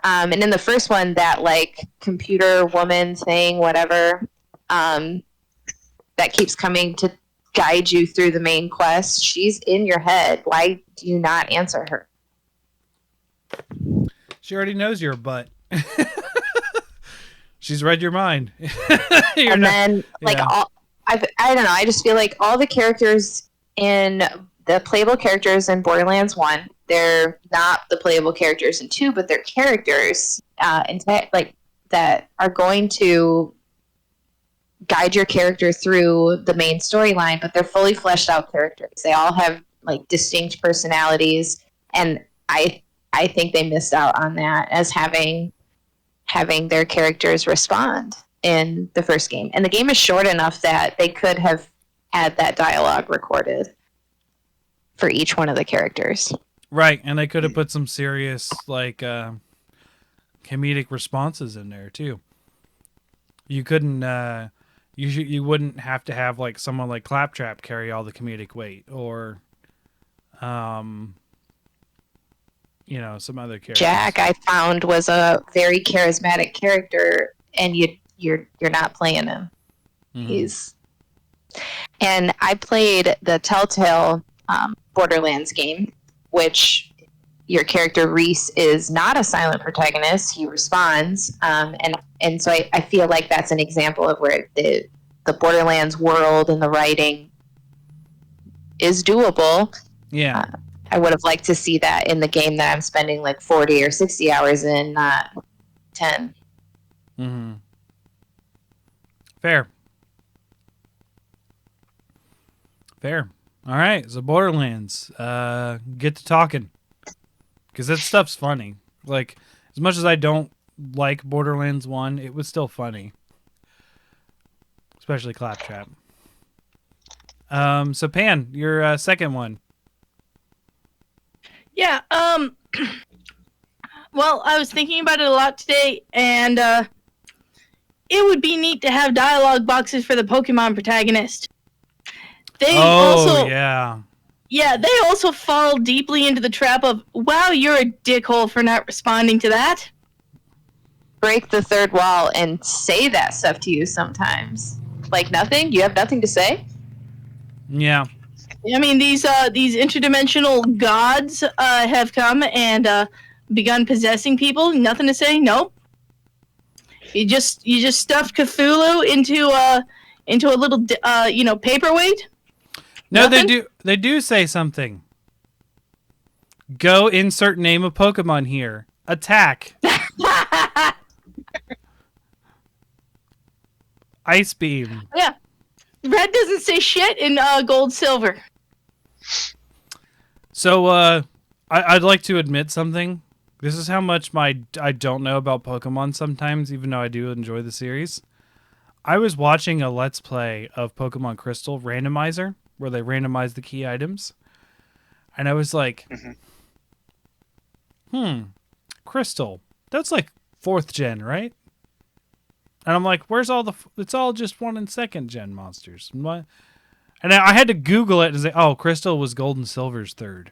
Speaker 3: Yeah. And in the first one, that like computer woman thing, whatever, that keeps coming to guide you through the main quest, she's in your head. Why do you not answer her?
Speaker 1: She already knows your butt. She's read your mind.
Speaker 3: Then, like, I don't know. I just feel like all the characters in the playable characters in Borderlands 1, they're not the playable characters in 2, but they're characters that are going to guide your character through the main storyline, but they're fully fleshed out characters. They all have like distinct personalities, and I think they missed out on that as having their characters respond in the first game. And the game is short enough that they could have had that dialogue recorded for each one of the characters.
Speaker 1: Right, and they could have put some serious like comedic responses in there too. You couldn't you wouldn't have to have like someone like Claptrap carry all the comedic weight, or some other character.
Speaker 3: Jack, I found, was a very charismatic character, and you're not playing him. Mm-hmm. And I played the Telltale Borderlands game, which your character Reese is not a silent protagonist. He responds, and so I feel like that's an example of where the Borderlands world and the writing is doable.
Speaker 1: Yeah.
Speaker 3: I would have liked to see that in the game that I'm spending like 40 or 60 hours in, not 10.
Speaker 1: Mm-hmm. Fair. All right, so Borderlands, get to talking, because that stuff's funny. Like, as much as I don't like Borderlands 1, it was still funny. especially Claptrap. So Pan, your second one.
Speaker 2: Yeah. Well, I was thinking about it a lot today, and it would be neat to have dialogue boxes for the Pokemon protagonist. They they also fall deeply into the trap of, wow, you're a dickhole for not responding to that.
Speaker 3: Break the third wall and say that stuff to you sometimes. Like nothing? You have nothing to say?
Speaker 1: Yeah.
Speaker 2: I mean, these interdimensional gods have come and begun possessing people. Nothing to say? Nope. You just stuffed Cthulhu into a little paperweight.
Speaker 1: No,
Speaker 2: Nothing?
Speaker 1: They do say something. Go insert name of Pokemon here. Attack. Ice Beam.
Speaker 2: Yeah. Red doesn't say shit in Gold Silver.
Speaker 1: So I'd like to admit something. This is how much I don't know about Pokemon sometimes, even though I do enjoy the series. I was watching a Let's Play of Pokemon Crystal Randomizer, where they randomize the key items. And I was like, Crystal. That's like 4th gen, right? And I'm like, where's all it's all just 1 and 2nd gen monsters. What? And I had to Google it and say, oh, Crystal was Gold and Silver's 3rd.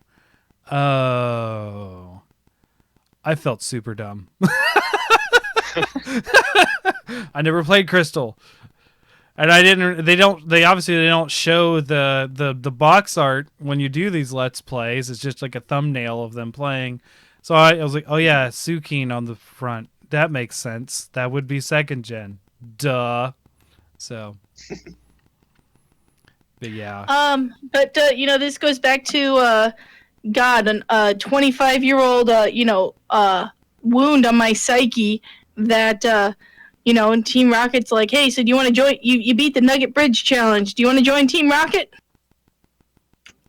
Speaker 1: Oh. I felt super dumb. I never played Crystal. And they obviously don't show the box art when you do these Let's Plays. It's just like a thumbnail of them playing. So I was like, oh yeah, Suikin on the front. That makes sense. That would be 2nd gen. Duh. So. But yeah.
Speaker 2: But this goes back to God, a 25-year-old wound on my psyche that and Team Rocket's like, hey, so do you want to join? You beat the Nugget Bridge challenge. Do you want to join Team Rocket?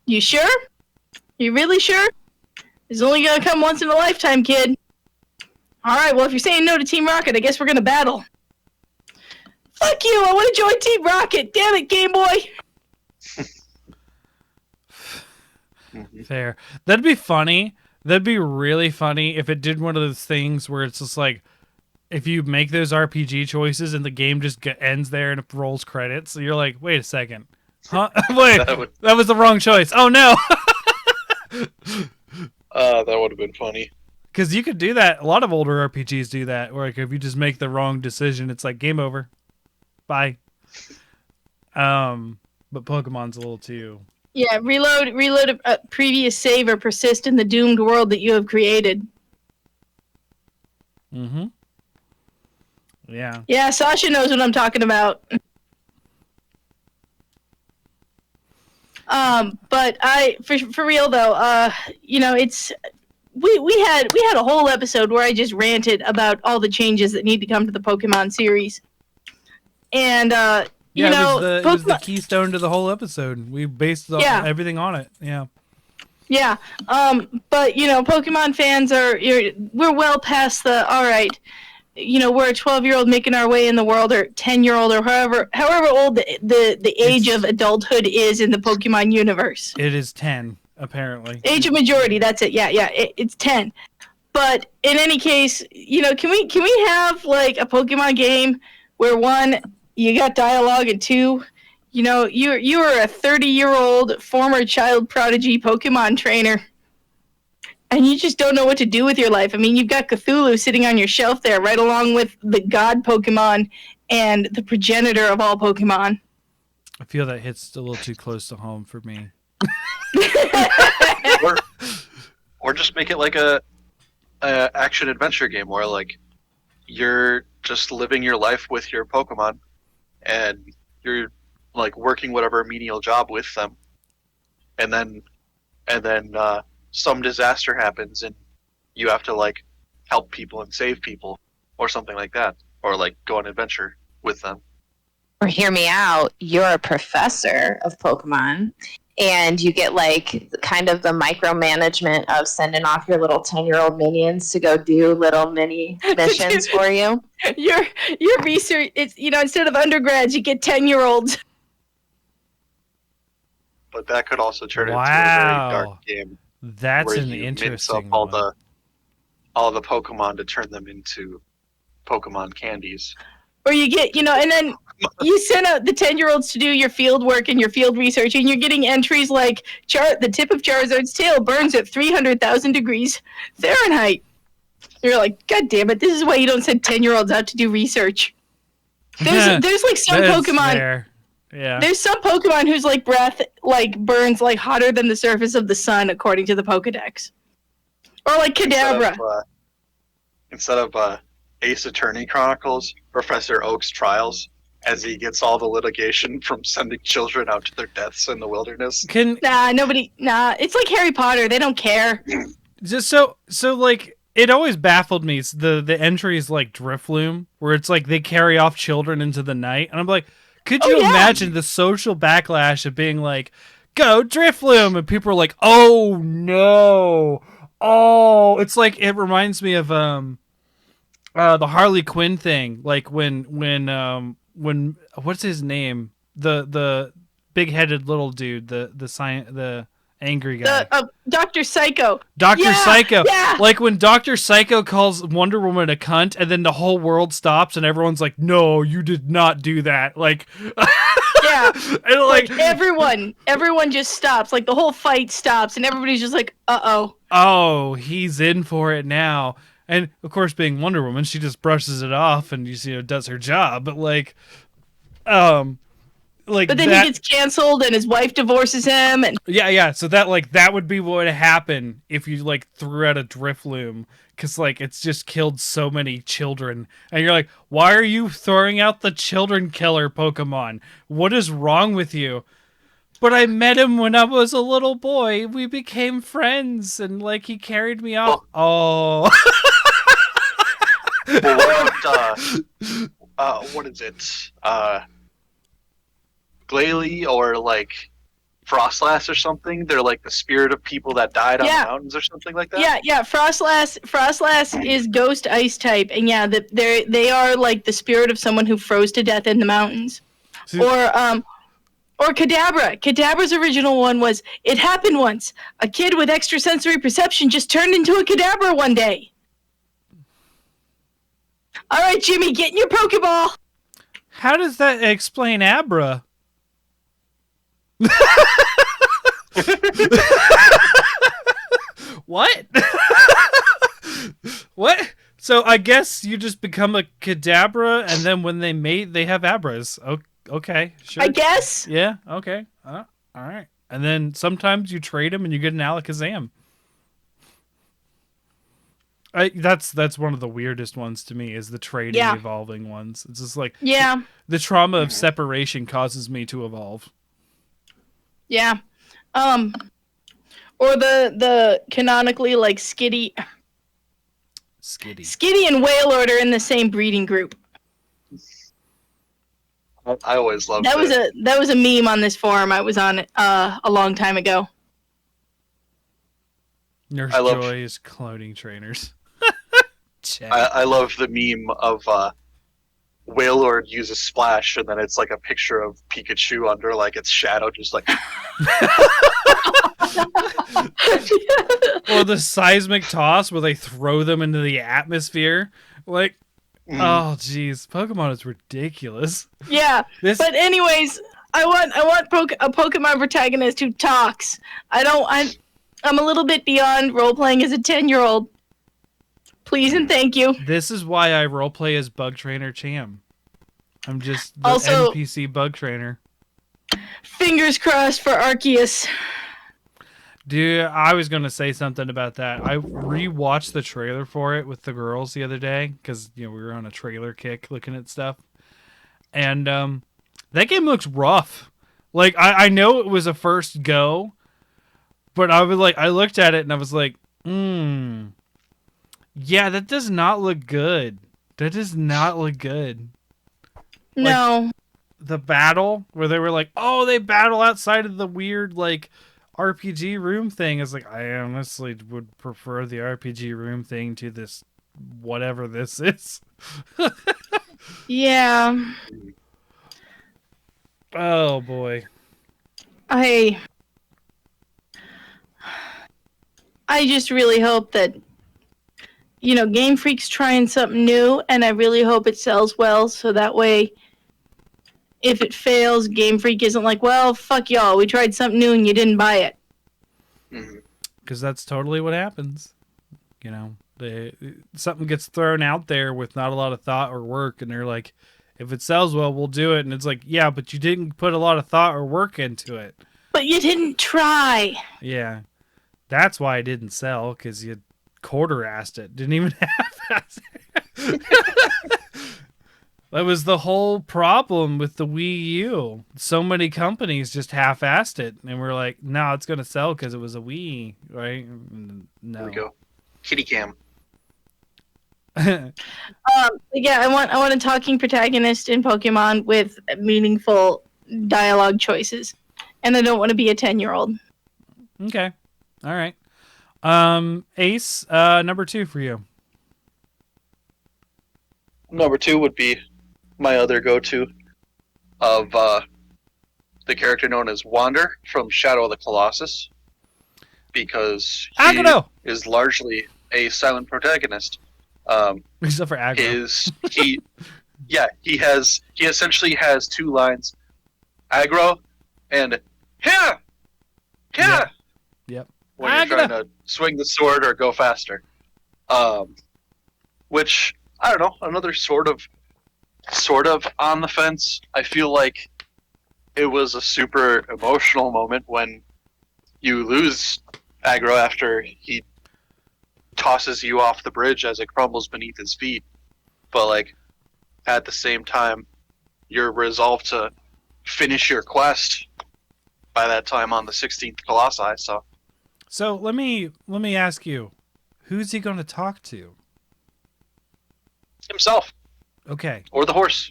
Speaker 2: You sure? You really sure? It's only gonna come once in a lifetime, kid. All right, well, if you're saying no to Team Rocket, I guess we're gonna battle. Fuck you! I want to join Team Rocket. Damn it, Game Boy.
Speaker 1: Fair. That'd be funny. That'd be really funny if it did one of those things where it's just like, if you make those RPG choices and the game just ends there and it rolls credits, so you're like, wait a second. Huh? Wait, that was the wrong choice. Oh, no.
Speaker 4: That would have been funny.
Speaker 1: Because you could do that. A lot of older RPGs do that, where like, if you just make the wrong decision, it's like, game over. Bye. But Pokemon's a little too...
Speaker 2: Yeah, reload a previous save or persist in the doomed world that you have created.
Speaker 1: Mm-hmm. Yeah.
Speaker 2: Yeah, Sasha knows what I'm talking about. But for real though, it's we had a whole episode where I just ranted about all the changes that need to come to the Pokemon series. And
Speaker 1: it was the keystone to the whole episode. We based everything on it. Yeah.
Speaker 2: Yeah. But Pokemon fans we're well past the all right. We're a 12-year-old making our way in the world, or 10-year-old, or however old the age of adulthood is in the Pokemon universe.
Speaker 1: It is 10, apparently.
Speaker 2: Age of majority, that's it. Yeah, it's 10. But in any case, can we have like a Pokemon game where 1, you got dialogue, and 2, you are a 30-year-old former child prodigy Pokemon trainer. And you just don't know what to do with your life. I mean, you've got Cthulhu sitting on your shelf there, right along with the god Pokemon and the progenitor of all Pokemon.
Speaker 1: I feel that hits a little too close to home for me.
Speaker 4: or just make it like a action adventure game where like you're just living your life with your Pokemon, and you're like working whatever menial job with them, and then some disaster happens and you have to like help people and save people or something like that, or like go on an adventure with them.
Speaker 3: Or hear me out, you're a professor of Pokemon and you get like kind of the micromanagement of sending off your little 10-year-old minions to go do little mini missions for you.
Speaker 2: Your research, it's, you know, instead of undergrads, you get 10-year-olds.
Speaker 4: But that could also turn into a very dark game.
Speaker 1: That's an interesting
Speaker 4: one. All the Pokemon to turn them into Pokemon candies.
Speaker 2: Or you get, you know, and then you send out the 10-year-olds to do your field work and your field research, and you're getting entries like the tip of Charizard's tail burns at 300,000 degrees Fahrenheit. You're like, God damn it, this is why you don't send 10-year-olds out to do research. There's like some Pokemon. Fair.
Speaker 1: Yeah.
Speaker 2: There's some Pokemon whose like breath like burns like hotter than the surface of the sun, according to the Pokedex. Or like Kadabra.
Speaker 4: Instead of Ace Attorney Chronicles, Professor Oak's trials, as he gets all the litigation from sending children out to their deaths in the wilderness.
Speaker 2: Nah, it's like Harry Potter. They don't care.
Speaker 1: Just so like, it always baffled me, the entries like Drifloom, where it's like they carry off children into the night. And I'm like, could you imagine the social backlash of being like, go Drifloom, and people are like, oh no. Oh, it's like, it reminds me of the Harley Quinn thing, like when what's his name, the big-headed little dude, the angry guy,
Speaker 2: Dr. Psycho.
Speaker 1: Psycho.
Speaker 2: Yeah.
Speaker 1: Like when Dr. Psycho calls Wonder Woman a cunt, and then the whole world stops, and everyone's like, "No, you did not do that." Like,
Speaker 2: yeah,
Speaker 1: and like
Speaker 2: everyone just stops. Like the whole fight stops, and everybody's just like, "Uh-oh."
Speaker 1: Oh, he's in for it now. And of course, being Wonder Woman, she just brushes it off and does her job. But like,
Speaker 2: but then he gets canceled and his wife divorces him. And
Speaker 1: yeah. So that would be what would happen if you like threw out a Drifloom, because like it's just killed so many children, and you're like, why are you throwing out the children killer Pokemon? What is wrong with you? But I met him when I was a little boy. We became friends, and like he carried me off. Oh.
Speaker 4: What is it? Glalie or like Frostlass or something. They're like the spirit of people that died on the mountains or something like that.
Speaker 2: Yeah. Frostlass is ghost ice type, and they are like the spirit of someone who froze to death in the mountains. Or Kadabra. Kadabra's original one was, it happened once. A kid with extrasensory perception just turned into a Kadabra one day. All right, Jimmy, get in your Pokeball.
Speaker 1: How does that explain Abra? What? What? So I guess you just become a Kadabra, and then when they mate, they have Abras. Okay, sure.
Speaker 2: I guess.
Speaker 1: Yeah, okay. All right. And then sometimes you trade them and you get an Alakazam. That's one of the weirdest ones to me, is the trading evolving ones. It's just like, the trauma of separation causes me to evolve.
Speaker 2: Yeah. Or the canonically like Skitty and Wailord are in the same breeding group.
Speaker 4: I always loved
Speaker 2: that. That was a meme on this forum I was on a long time ago.
Speaker 1: Nurse Joy is cloning trainers.
Speaker 4: I love the meme of Wailord uses Splash, and then it's like a picture of Pikachu under like its shadow, just like.
Speaker 1: Or the seismic toss where they throw them into the atmosphere. Like, oh jeez, Pokemon is ridiculous.
Speaker 2: Yeah, but anyways, I want a Pokemon protagonist who talks. I'm a little bit beyond role playing as a 10-year-old. Please and thank you.
Speaker 1: This is why I roleplay as Bug Trainer Cham. I'm just the NPC Bug Trainer.
Speaker 2: Fingers crossed for Arceus.
Speaker 1: Dude, I was going to say something about that. I rewatched the trailer for it with the girls the other day, because we were on a trailer kick looking at stuff. And that game looks rough. Like, I know it was a first go, but I looked at it and I was like, yeah, that does not look good. That does not look good.
Speaker 2: No.
Speaker 1: the battle where they were like, oh, they battle outside of the weird like RPG room thing. It's like, I honestly would prefer the RPG room thing to this whatever this is.
Speaker 2: Yeah.
Speaker 1: Oh boy.
Speaker 2: I just really hope that, you know, Game Freak's trying something new, and I really hope it sells well, so that way, if it fails, Game Freak isn't like, well, fuck y'all, we tried something new and you didn't buy it.
Speaker 1: Because that's totally what happens. You know, something gets thrown out there with not a lot of thought or work, and they're like, if it sells well, we'll do it. And it's like, yeah, but you didn't put a lot of thought or work into it.
Speaker 2: But you didn't try.
Speaker 1: Yeah. That's why it didn't sell, because you quarter-assed it. Didn't even half-ass it. That was the whole problem with the Wii U. So many companies just half-assed it, and we're like, no, it's going to sell because it was a Wii, right? No.
Speaker 4: There we go. Kitty cam.
Speaker 2: Yeah, I want a talking protagonist in Pokemon with meaningful dialogue choices, and I don't want to be a 10-year-old.
Speaker 1: Okay, all right. Ace, number 2 for you.
Speaker 4: Number 2 would be my other go-to of the character known as Wander from Shadow of the Colossus, because he is largely a silent protagonist.
Speaker 1: Except for aggro.
Speaker 4: He essentially has 2 lines: aggro and here.
Speaker 1: Yep.
Speaker 4: When you're trying to swing the sword or go faster. Which, I don't know, another sort of on the fence. I feel like it was a super emotional moment when you lose aggro after he tosses you off the bridge as it crumbles beneath his feet. But like, at the same time, you're resolved to finish your quest by that time on the 16th Colossi.
Speaker 1: So let me ask you, who's he going to talk to?
Speaker 4: Himself.
Speaker 1: Okay.
Speaker 4: Or the horse.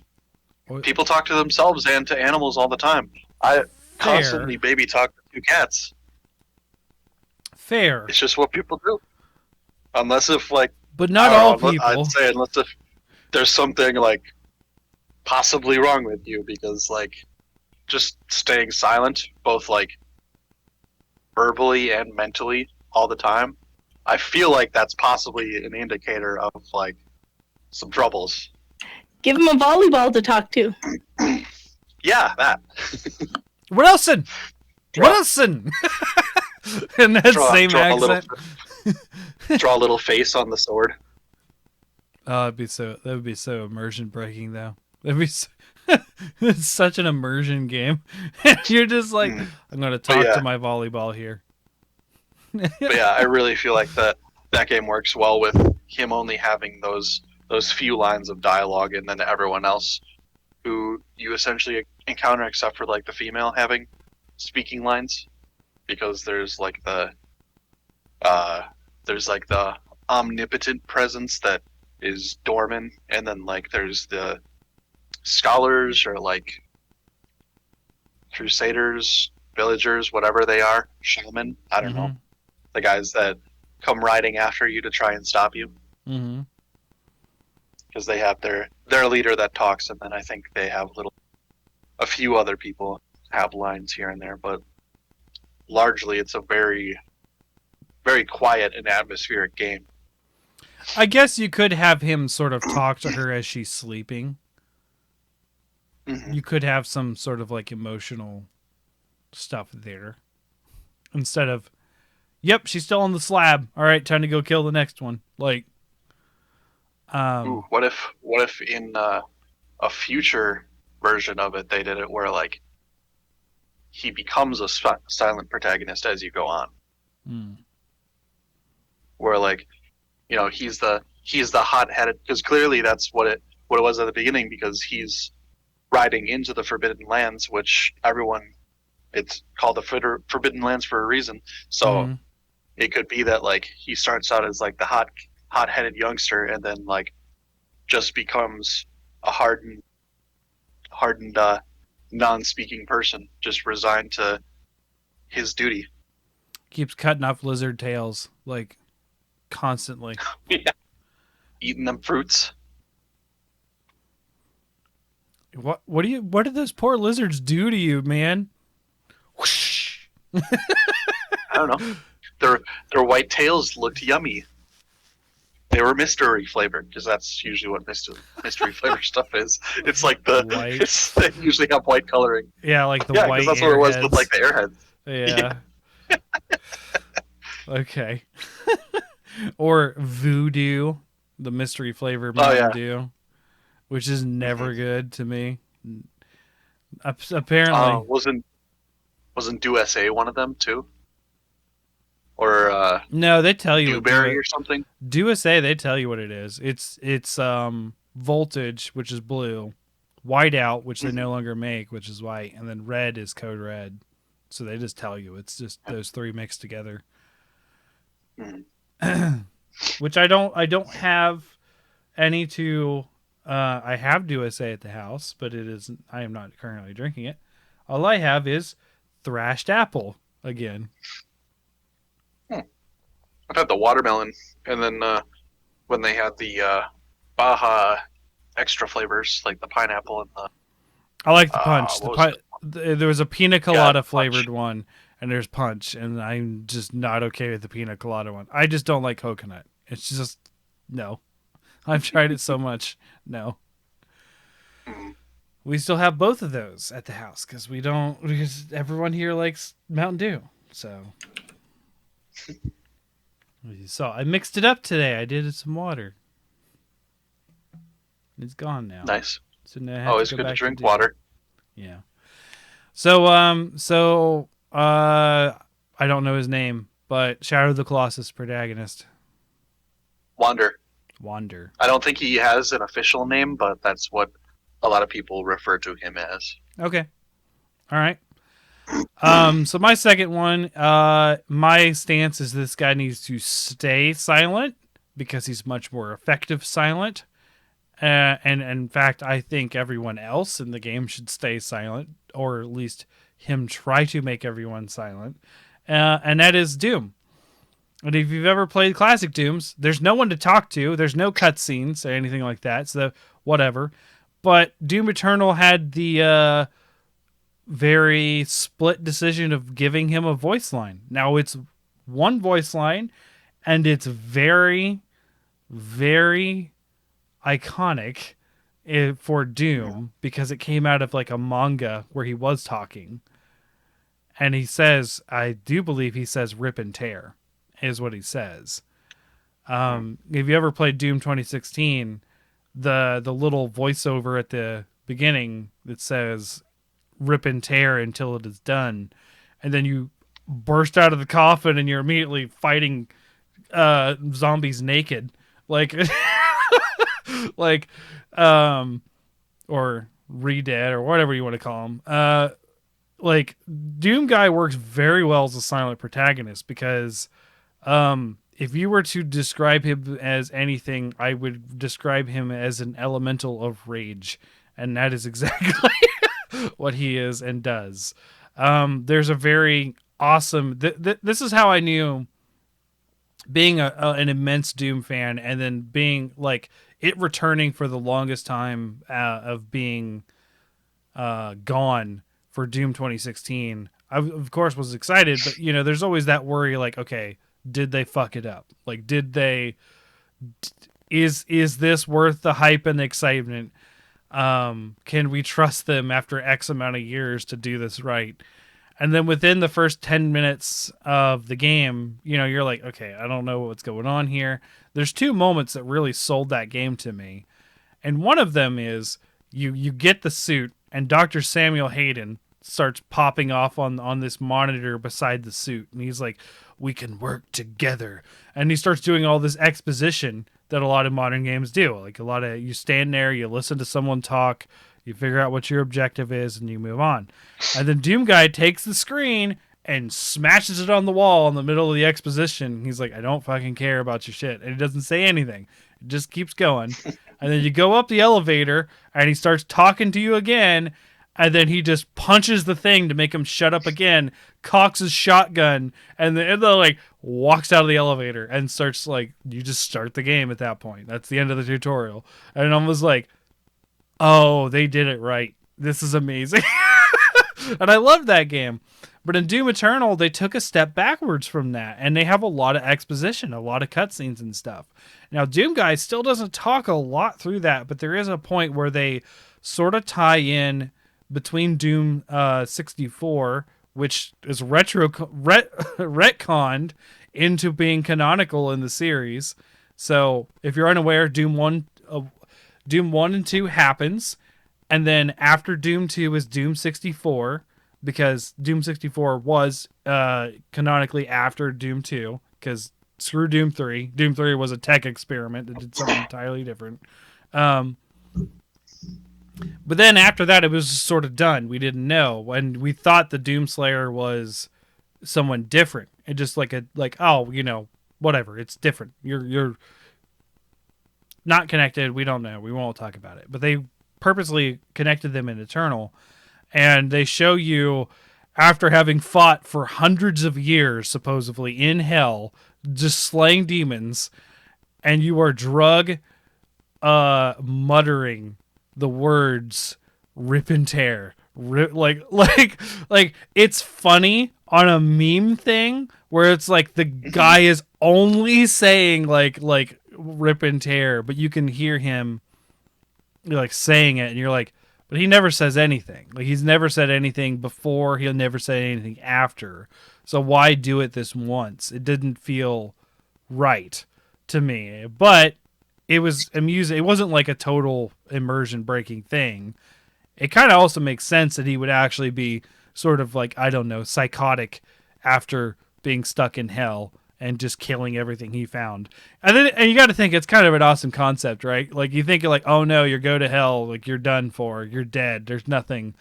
Speaker 4: People talk to themselves and to animals all the time. I constantly baby talk to 2 cats.
Speaker 1: Fair.
Speaker 4: It's just what people do. Unless if like...
Speaker 1: But not all people.
Speaker 4: I'd say unless if there's something like possibly wrong with you, because like just staying silent, both like verbally and mentally all the time, I feel like that's possibly an indicator of like some troubles.
Speaker 2: Give him a volleyball to talk to.
Speaker 4: Yeah, that.
Speaker 1: Wilson! Wilson! In that same accent.
Speaker 4: Draw a little face on the sword.
Speaker 1: Oh, that would be so immersion breaking, though. That'd be it's such an immersion game. You're just like, I'm going to talk to my volleyball here.
Speaker 4: But yeah, I really feel like that game works well with him only having those few lines of dialogue, and then everyone else who you essentially encounter, except for like the female, having speaking lines, because there's like the omnipotent presence that is dormant, and then like there's the scholars or like crusaders, villagers, whatever they are, shaman, I don't know, the guys that come riding after you to try and stop you.
Speaker 1: Mm-hmm.
Speaker 4: Because they have their leader that talks, and then I think they have a few other people have lines here and there, but largely it's a very, very quiet and atmospheric game.
Speaker 1: I guess you could have him sort of talk to her as she's sleeping.
Speaker 4: Mm-hmm.
Speaker 1: You could have some sort of like emotional stuff there. Instead of, yep, she's still on the slab. All right, time to go kill the next one. Like,
Speaker 4: what if in a future version of it they did it where like he becomes a silent protagonist as you go on, where like, you know, he's the hot-headed, because clearly that's what it was at the beginning, because he's riding into the Forbidden Lands, which it's called the Forbidden Lands for a reason. So it could be that like he starts out as like the hot-headed youngster, and then like just becomes a hardened non-speaking person, just resigned to his duty.
Speaker 1: Keeps cutting off lizard tails like constantly.
Speaker 4: Yeah. Eating them fruits.
Speaker 1: What did those poor lizards do to you, man? Whoosh.
Speaker 4: I don't know. Their white tails looked yummy. They were mystery flavored, because that's usually what mystery flavored stuff is. It's like they usually have white coloring.
Speaker 1: Yeah, like the white.
Speaker 4: Yeah, that's what it was with like the airheads.
Speaker 1: Yeah. Okay. Or voodoo, the mystery flavor Mountain Dew, which is never good to me. Apparently,
Speaker 4: wasn't Dew SA one of them too? Or
Speaker 1: no, they tell you
Speaker 4: Dewberry or something.
Speaker 1: Dew SA, they tell you what it is. It's voltage, which is blue, whiteout, which they no longer make, which is white, and then red is code red. So they just tell you it's just those three mixed together. Which I don't have any to. I have Dew SA at the house, but I am not currently drinking it. All I have is thrashed apple again.
Speaker 4: I've had the watermelon, and then when they had the Baja extra flavors, like the pineapple and the.
Speaker 1: I like the punch. There was a pina colada flavored one, and there's punch, and I'm just not okay with the pina colada one. I just don't like coconut. It's just no. I've tried it so much. No. We still have both of those at the house because everyone here likes Mountain Dew. So you saw I mixed it up today. I did some water. It's gone now.
Speaker 4: Nice.
Speaker 1: So now I have
Speaker 4: always
Speaker 1: to
Speaker 4: good to drink
Speaker 1: Dew.
Speaker 4: water.
Speaker 1: Yeah. So I don't know his name, but Shadow of the Colossus protagonist.
Speaker 4: Wander.
Speaker 1: Wander.
Speaker 4: I don't think he has an official name, but that's what a lot of people refer to him as.
Speaker 1: Okay. All right. So my second one, my stance is this guy needs to stay silent because he's much more effective silent. And in fact, I think everyone else in the game should stay silent, or at least him try to make everyone silent. And that is Doom. And if you've ever played classic Dooms, there's no one to talk to. There's no cutscenes or anything like that. So whatever. But Doom Eternal had the very split decision of giving him a voice line. Now it's one voice line, and it's very, very iconic for Doom because it came out of like a manga where he was talking. And he says, I do believe he says rip and tear is what he says. If you ever played Doom 2016, the little voiceover at the beginning that says rip and tear until it is done, and then you burst out of the coffin and you're immediately fighting zombies naked, like or re-dead or whatever you want to call them. Like Doom guy works very well as a silent protagonist because if you were to describe him as anything, I would describe him as an elemental of rage, and that is exactly what he is and does. There's a very awesome. This is how I knew, being an immense Doom fan, and then being like it returning for the longest time of being gone for Doom 2016. I of course was excited, but there's always that worry, like, okay, did they fuck it up? Like, is this worth the hype and the excitement? Can we trust them after X amount of years to do this right? And then within the first 10 minutes of the game, you're like, okay, I don't know what's going on here. There's two moments that really sold that game to me. And one of them is you get the suit and Dr. Samuel Hayden starts popping off on this monitor beside the suit. And he's like, we can work together. And he starts doing all this exposition that a lot of modern games do. Like you stand there, you listen to someone talk, you figure out what your objective is, and you move on. And then Doom Guy takes the screen and smashes it on the wall in the middle of the exposition. He's like, I don't fucking care about your shit. And he doesn't say anything. It just keeps going. And then you go up the elevator, and he starts talking to you again. and then he just punches the thing to make him shut up again, cocks his shotgun, and then like walks out of the elevator and starts like, you just start the game at that point. That's the end of the tutorial. And I was like, oh, they did it right. This is amazing. And I loved that game. But in Doom Eternal, they took a step backwards from that, and they have a lot of exposition, a lot of cutscenes and stuff. Now, Doom Guy still doesn't talk a lot through that, but there is a point where they sort of tie in between Doom 64, which is retconned into being canonical in the series. So, if you're unaware, Doom 1 and 2 happens, and then after Doom 2 is Doom 64, because Doom 64 was canonically after Doom 2, because screw Doom 3. Doom 3 was a tech experiment that did something entirely different. But then after that, it was sort of done. We didn't know, and we thought the Doomslayer was someone different. It just oh, you know, whatever. It's different. You're not connected. We don't know. We won't talk about it. But they purposely connected them in Eternal. And they show you, after having fought for hundreds of years, supposedly, in hell, just slaying demons, and you are drug muttering the words, rip and tear. Like it's funny on a meme thing, where it's like the guy is only saying like rip and tear, but you can hear him like saying it, and you're like, but he never says anything. Like, he's never said anything before. He'll never say anything after. So why do it this once? It didn't feel right to me. But it was amusing. It wasn't like a total immersion breaking thing. It kind of also makes sense that he would actually be sort of like, I don't know, psychotic after being stuck in hell and just killing everything he found. And you got to think it's kind of an awesome concept, right? Like, you think like, oh no, you go to hell, like you're done for, you're dead, there's nothing.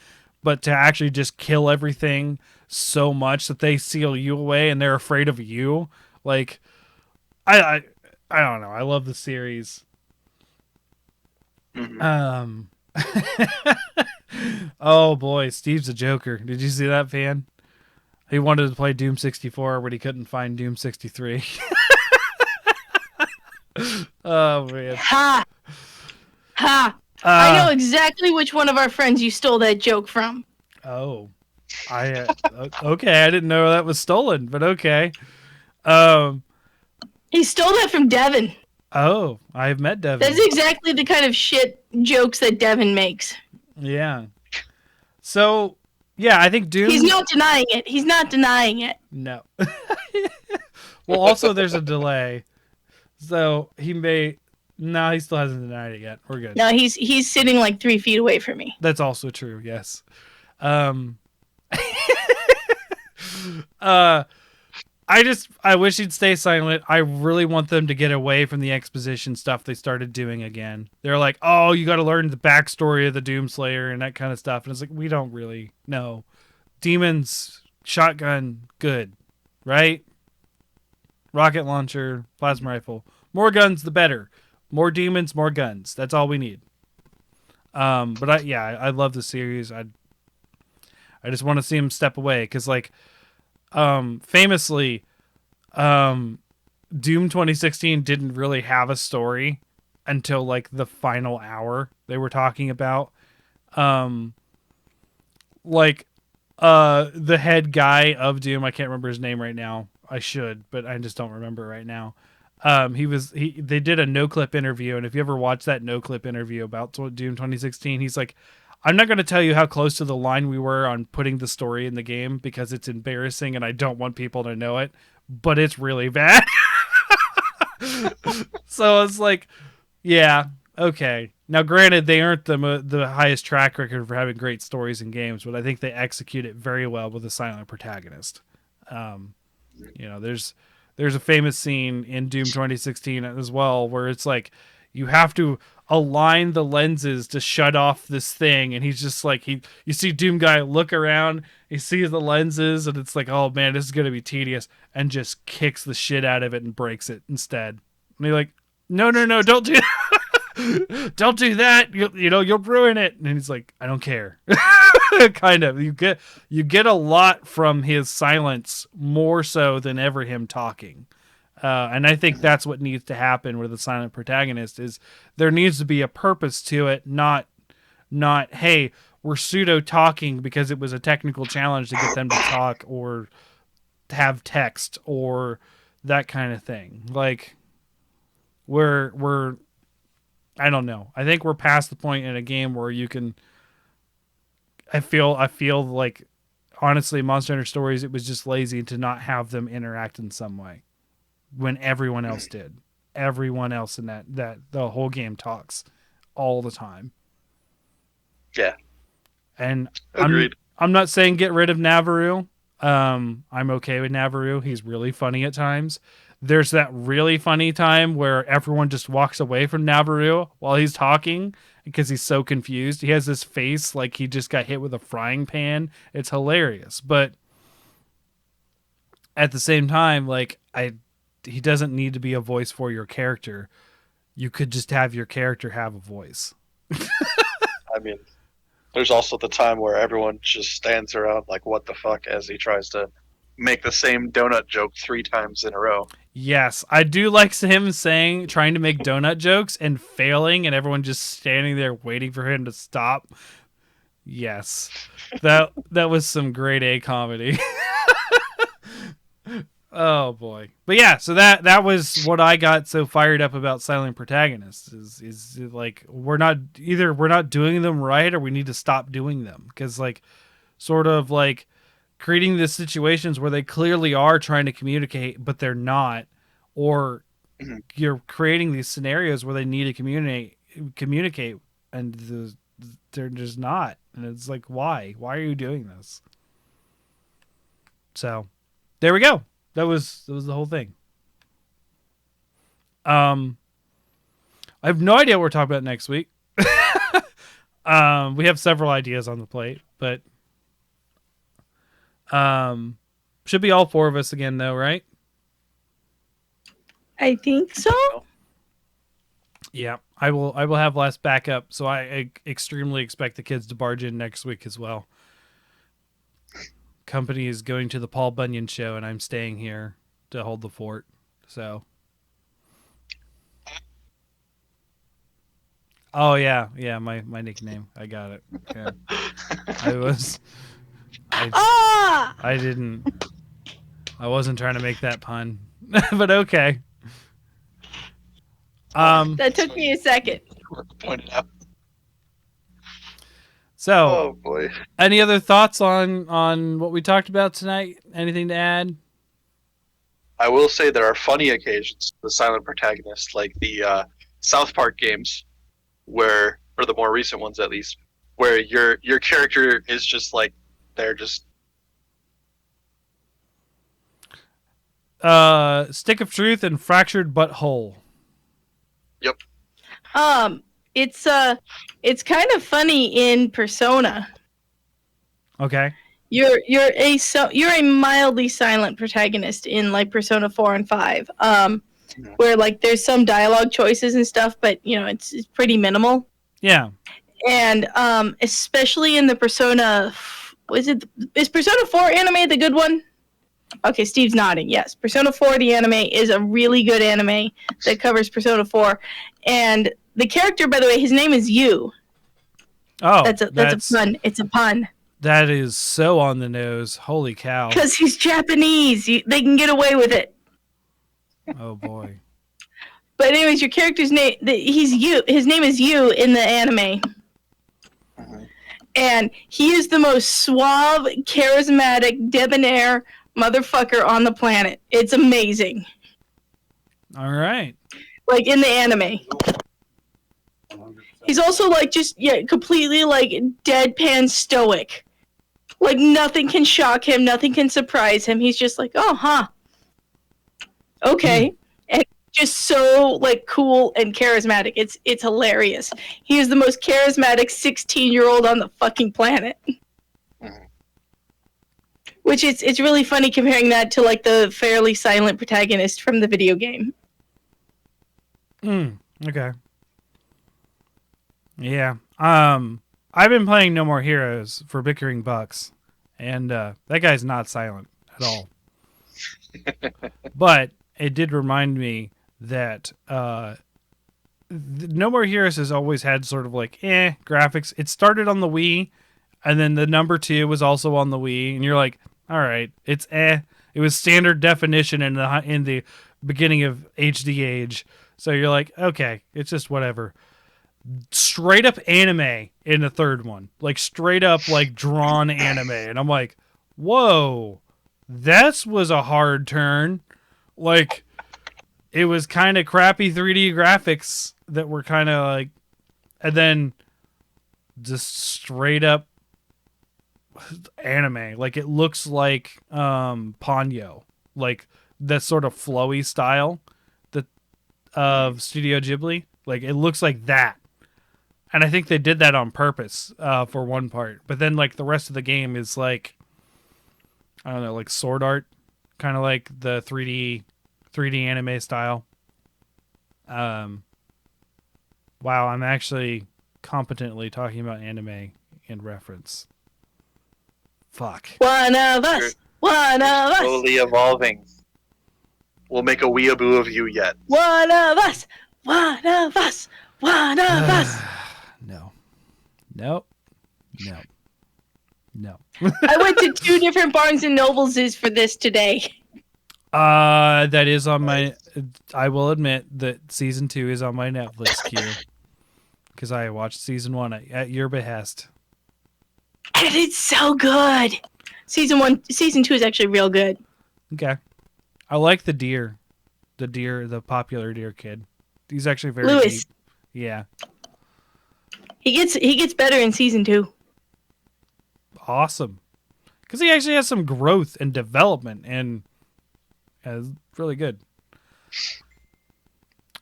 Speaker 1: But to actually just kill everything so much that they seal you away and they're afraid of you, like, I don't know. I love the series. Mm-hmm. Oh boy, Steve's a joker. Did you see that, fan? He wanted to play Doom 64, but he couldn't find Doom 63. Oh, man.
Speaker 2: Ha! Ha! I know exactly which one of our friends you stole that joke from.
Speaker 1: Oh. Okay, I didn't know that was stolen, but okay.
Speaker 2: He stole that from Devin.
Speaker 1: Oh, I've met Devin.
Speaker 2: That's exactly the kind of shit jokes that Devin makes.
Speaker 1: Yeah. So... yeah, I think Doom...
Speaker 2: he's not denying it. He's not denying it.
Speaker 1: No. Well, also, there's a delay. So, he may... no, he still hasn't denied it yet. We're good.
Speaker 2: No, he's sitting like 3 feet away from me.
Speaker 1: That's also true, yes. I wish he'd stay silent. I really want them to get away from the exposition stuff they started doing again. They're like, oh, you got to learn the backstory of the Doomslayer and that kind of stuff. And it's like, we don't really know. Demons, shotgun, good, right? Rocket launcher, plasma rifle. More guns, the better. More demons, more guns. That's all we need. But I love the series. I just want to see him step away, because like, famously, Doom 2016 didn't really have a story until like the final hour they were talking about. The head guy of Doom, I can't remember his name right now. I should, but I just don't remember right now. They did a no-clip interview, and if you ever watch that no-clip interview about Doom 2016, he's like, I'm not going to tell you how close to the line we were on putting the story in the game, because it's embarrassing and I don't want people to know it, but it's really bad. So it's like, yeah, okay. Now, granted, they aren't the highest track record for having great stories in games, but I think they execute it very well with a silent protagonist. There's a famous scene in Doom 2016 as well, where it's like, you have to align the lenses to shut off this thing, and he's just like, you see Doom Guy look around, he sees the lenses, and it's like, oh man, this is gonna be tedious, and just kicks the shit out of it and breaks it instead. And you're like, no, don't do that. Don't do that. You'll ruin it. And he's like, I don't care. kind of. You get a lot from his silence more so than ever him talking. And I think that's what needs to happen with the silent protagonist is there needs to be a purpose to it, not hey, we're pseudo talking because it was a technical challenge to get them to talk or have text or that kind of thing. Like we're I don't know. I think we're past the point in a game where you can I feel like honestly Monster Hunter Stories it was just lazy to not have them interact in some way when everyone else did. Everyone else in that the whole game talks all the time.
Speaker 4: Yeah.
Speaker 1: And
Speaker 4: Agreed.
Speaker 1: I'm not saying get rid of Navaroo. I'm okay with Navaroo. He's really funny at times. There's that really funny time where everyone just walks away from Navaroo while he's talking because he's so confused. He has this face like he just got hit with a frying pan. It's hilarious. But at the same time, like he doesn't need to be a voice for your character. You could just have your character have a voice.
Speaker 4: I mean, there's also the time where everyone just stands around like, what the fuck, as he tries to make the same donut joke 3 times in a row.
Speaker 1: Yes, I do like him trying to make donut jokes and failing and everyone just standing there waiting for him to stop. Yes, that was some grade A comedy. Oh boy. But yeah, so that was what I got so fired up about silent protagonists is like we're not doing them right or we need to stop doing them because like sort of like creating these situations where they clearly are trying to communicate but they're not, or you're creating these scenarios where they need to communicate and they're just not, and it's like why are you doing this? So there we go. That was the whole thing. I have no idea what we're talking about next week. We have several ideas on the plate, but should be all 4 of us again though, right?
Speaker 2: I think so.
Speaker 1: Yeah, I will have last backup, so I extremely expect the kids to barge in next week as well. Company is going to the Paul Bunyan show and I'm staying here to hold the fort. So oh yeah, my nickname. I got it. Yeah. I wasn't trying to make that pun. But okay.
Speaker 2: That took me a second.
Speaker 4: Point it out.
Speaker 1: So,
Speaker 4: oh boy.
Speaker 1: Any other thoughts on what we talked about tonight? Anything to add?
Speaker 4: I will say there are funny occasions, the silent protagonist, like the South Park games, or the more recent ones at least, where your character is just like they're just
Speaker 1: Stick of Truth and Fractured Butthole.
Speaker 4: Yep.
Speaker 2: It's kind of funny in Persona.
Speaker 1: Okay.
Speaker 2: You're a mildly silent protagonist in like Persona 4 and 5. Where like there's some dialogue choices and stuff, but you know, it's pretty minimal.
Speaker 1: Yeah.
Speaker 2: And especially in the Persona is Persona 4 anime the good one? Okay, Steve's nodding. Yes, Persona 4 the anime is a really good anime that covers Persona 4. And the character, by the way, his name is Yu.
Speaker 1: Oh,
Speaker 2: that's a pun. It's a pun.
Speaker 1: That is so on the nose. Holy cow.
Speaker 2: Because he's Japanese. They can get away with it.
Speaker 1: Oh, boy.
Speaker 2: But anyways, your character's name, he's Yu. His name is Yu in the anime. And he is the most suave, charismatic, debonair motherfucker on the planet. It's amazing.
Speaker 1: All right.
Speaker 2: Like in the anime. He's also like completely like deadpan stoic. Like nothing can shock him, nothing can surprise him. He's just like, oh, huh. Okay. And just so like cool and charismatic. It's hilarious. He is the most charismatic 16-year-old on the fucking planet. Which it's really funny comparing that to like the fairly silent protagonist from the video game.
Speaker 1: Okay. Yeah. I've been playing No More Heroes for bickering bucks, and that guy's not silent at all. But it did remind me that No More Heroes has always had sort of like graphics. It started on the Wii, and then the number 2 was also on the Wii, and you're like, all right, it's It was standard definition in the beginning of HD age, so you're like, okay, it's just whatever. Straight up anime in the third one, like straight up like drawn anime, and I'm like, whoa, that was a hard turn. Like, it was kind of crappy 3D graphics that were kind of like, and then just straight up anime. Like, it looks like Ponyo, like that sort of flowy style that of Studio Ghibli. Like, it looks like that. And I think they did that on purpose for one part. But then, like, the rest of the game is like, I don't know, like sword art, kind of like the 3D anime style. Wow, I'm actually competently talking about anime in reference. Fuck.
Speaker 2: One of us. One of us.
Speaker 4: Slowly evolving. We'll make a weeaboo of you yet.
Speaker 2: One of us. One of us. One of us.
Speaker 1: No. Nope. No. No.
Speaker 2: I went to 2 different Barnes and Nobles for this today.
Speaker 1: That is on my. I will admit that season 2 is on my Netflix queue because I watched season 1 at your behest.
Speaker 2: And it's so good. Season 2 is actually real good.
Speaker 1: Okay, I like the popular deer kid. He's actually very
Speaker 2: Lewis.
Speaker 1: deep. Yeah.
Speaker 2: He gets better in season 2.
Speaker 1: Awesome, because he actually has some growth and development, and is really good.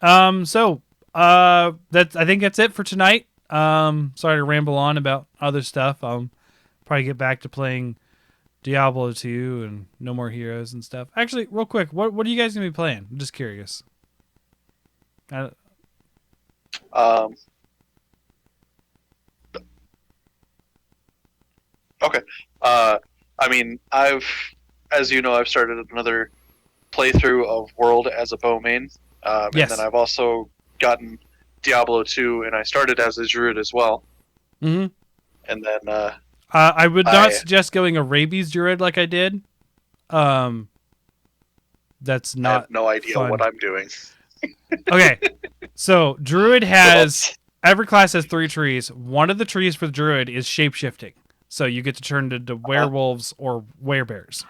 Speaker 1: So I think that's it for tonight. Sorry to ramble on about other stuff. I'll probably get back to playing Diablo 2 and No More Heroes and stuff. Actually, real quick, what are you guys gonna be playing? I'm just curious.
Speaker 4: Okay. I mean, as you know, I've started another playthrough of World as a bow main.
Speaker 1: Yes.
Speaker 4: And then I've also gotten Diablo 2, and I started as a druid as well.
Speaker 1: Mm-hmm.
Speaker 4: And then
Speaker 1: I would not suggest going a rabies druid like I did. That's not.
Speaker 4: I have no idea
Speaker 1: fun.
Speaker 4: what I'm doing.
Speaker 1: Okay, so druid has every class has 3 trees. One of the trees for the druid is shape-shifting, so you get to turn into werewolves or werebears.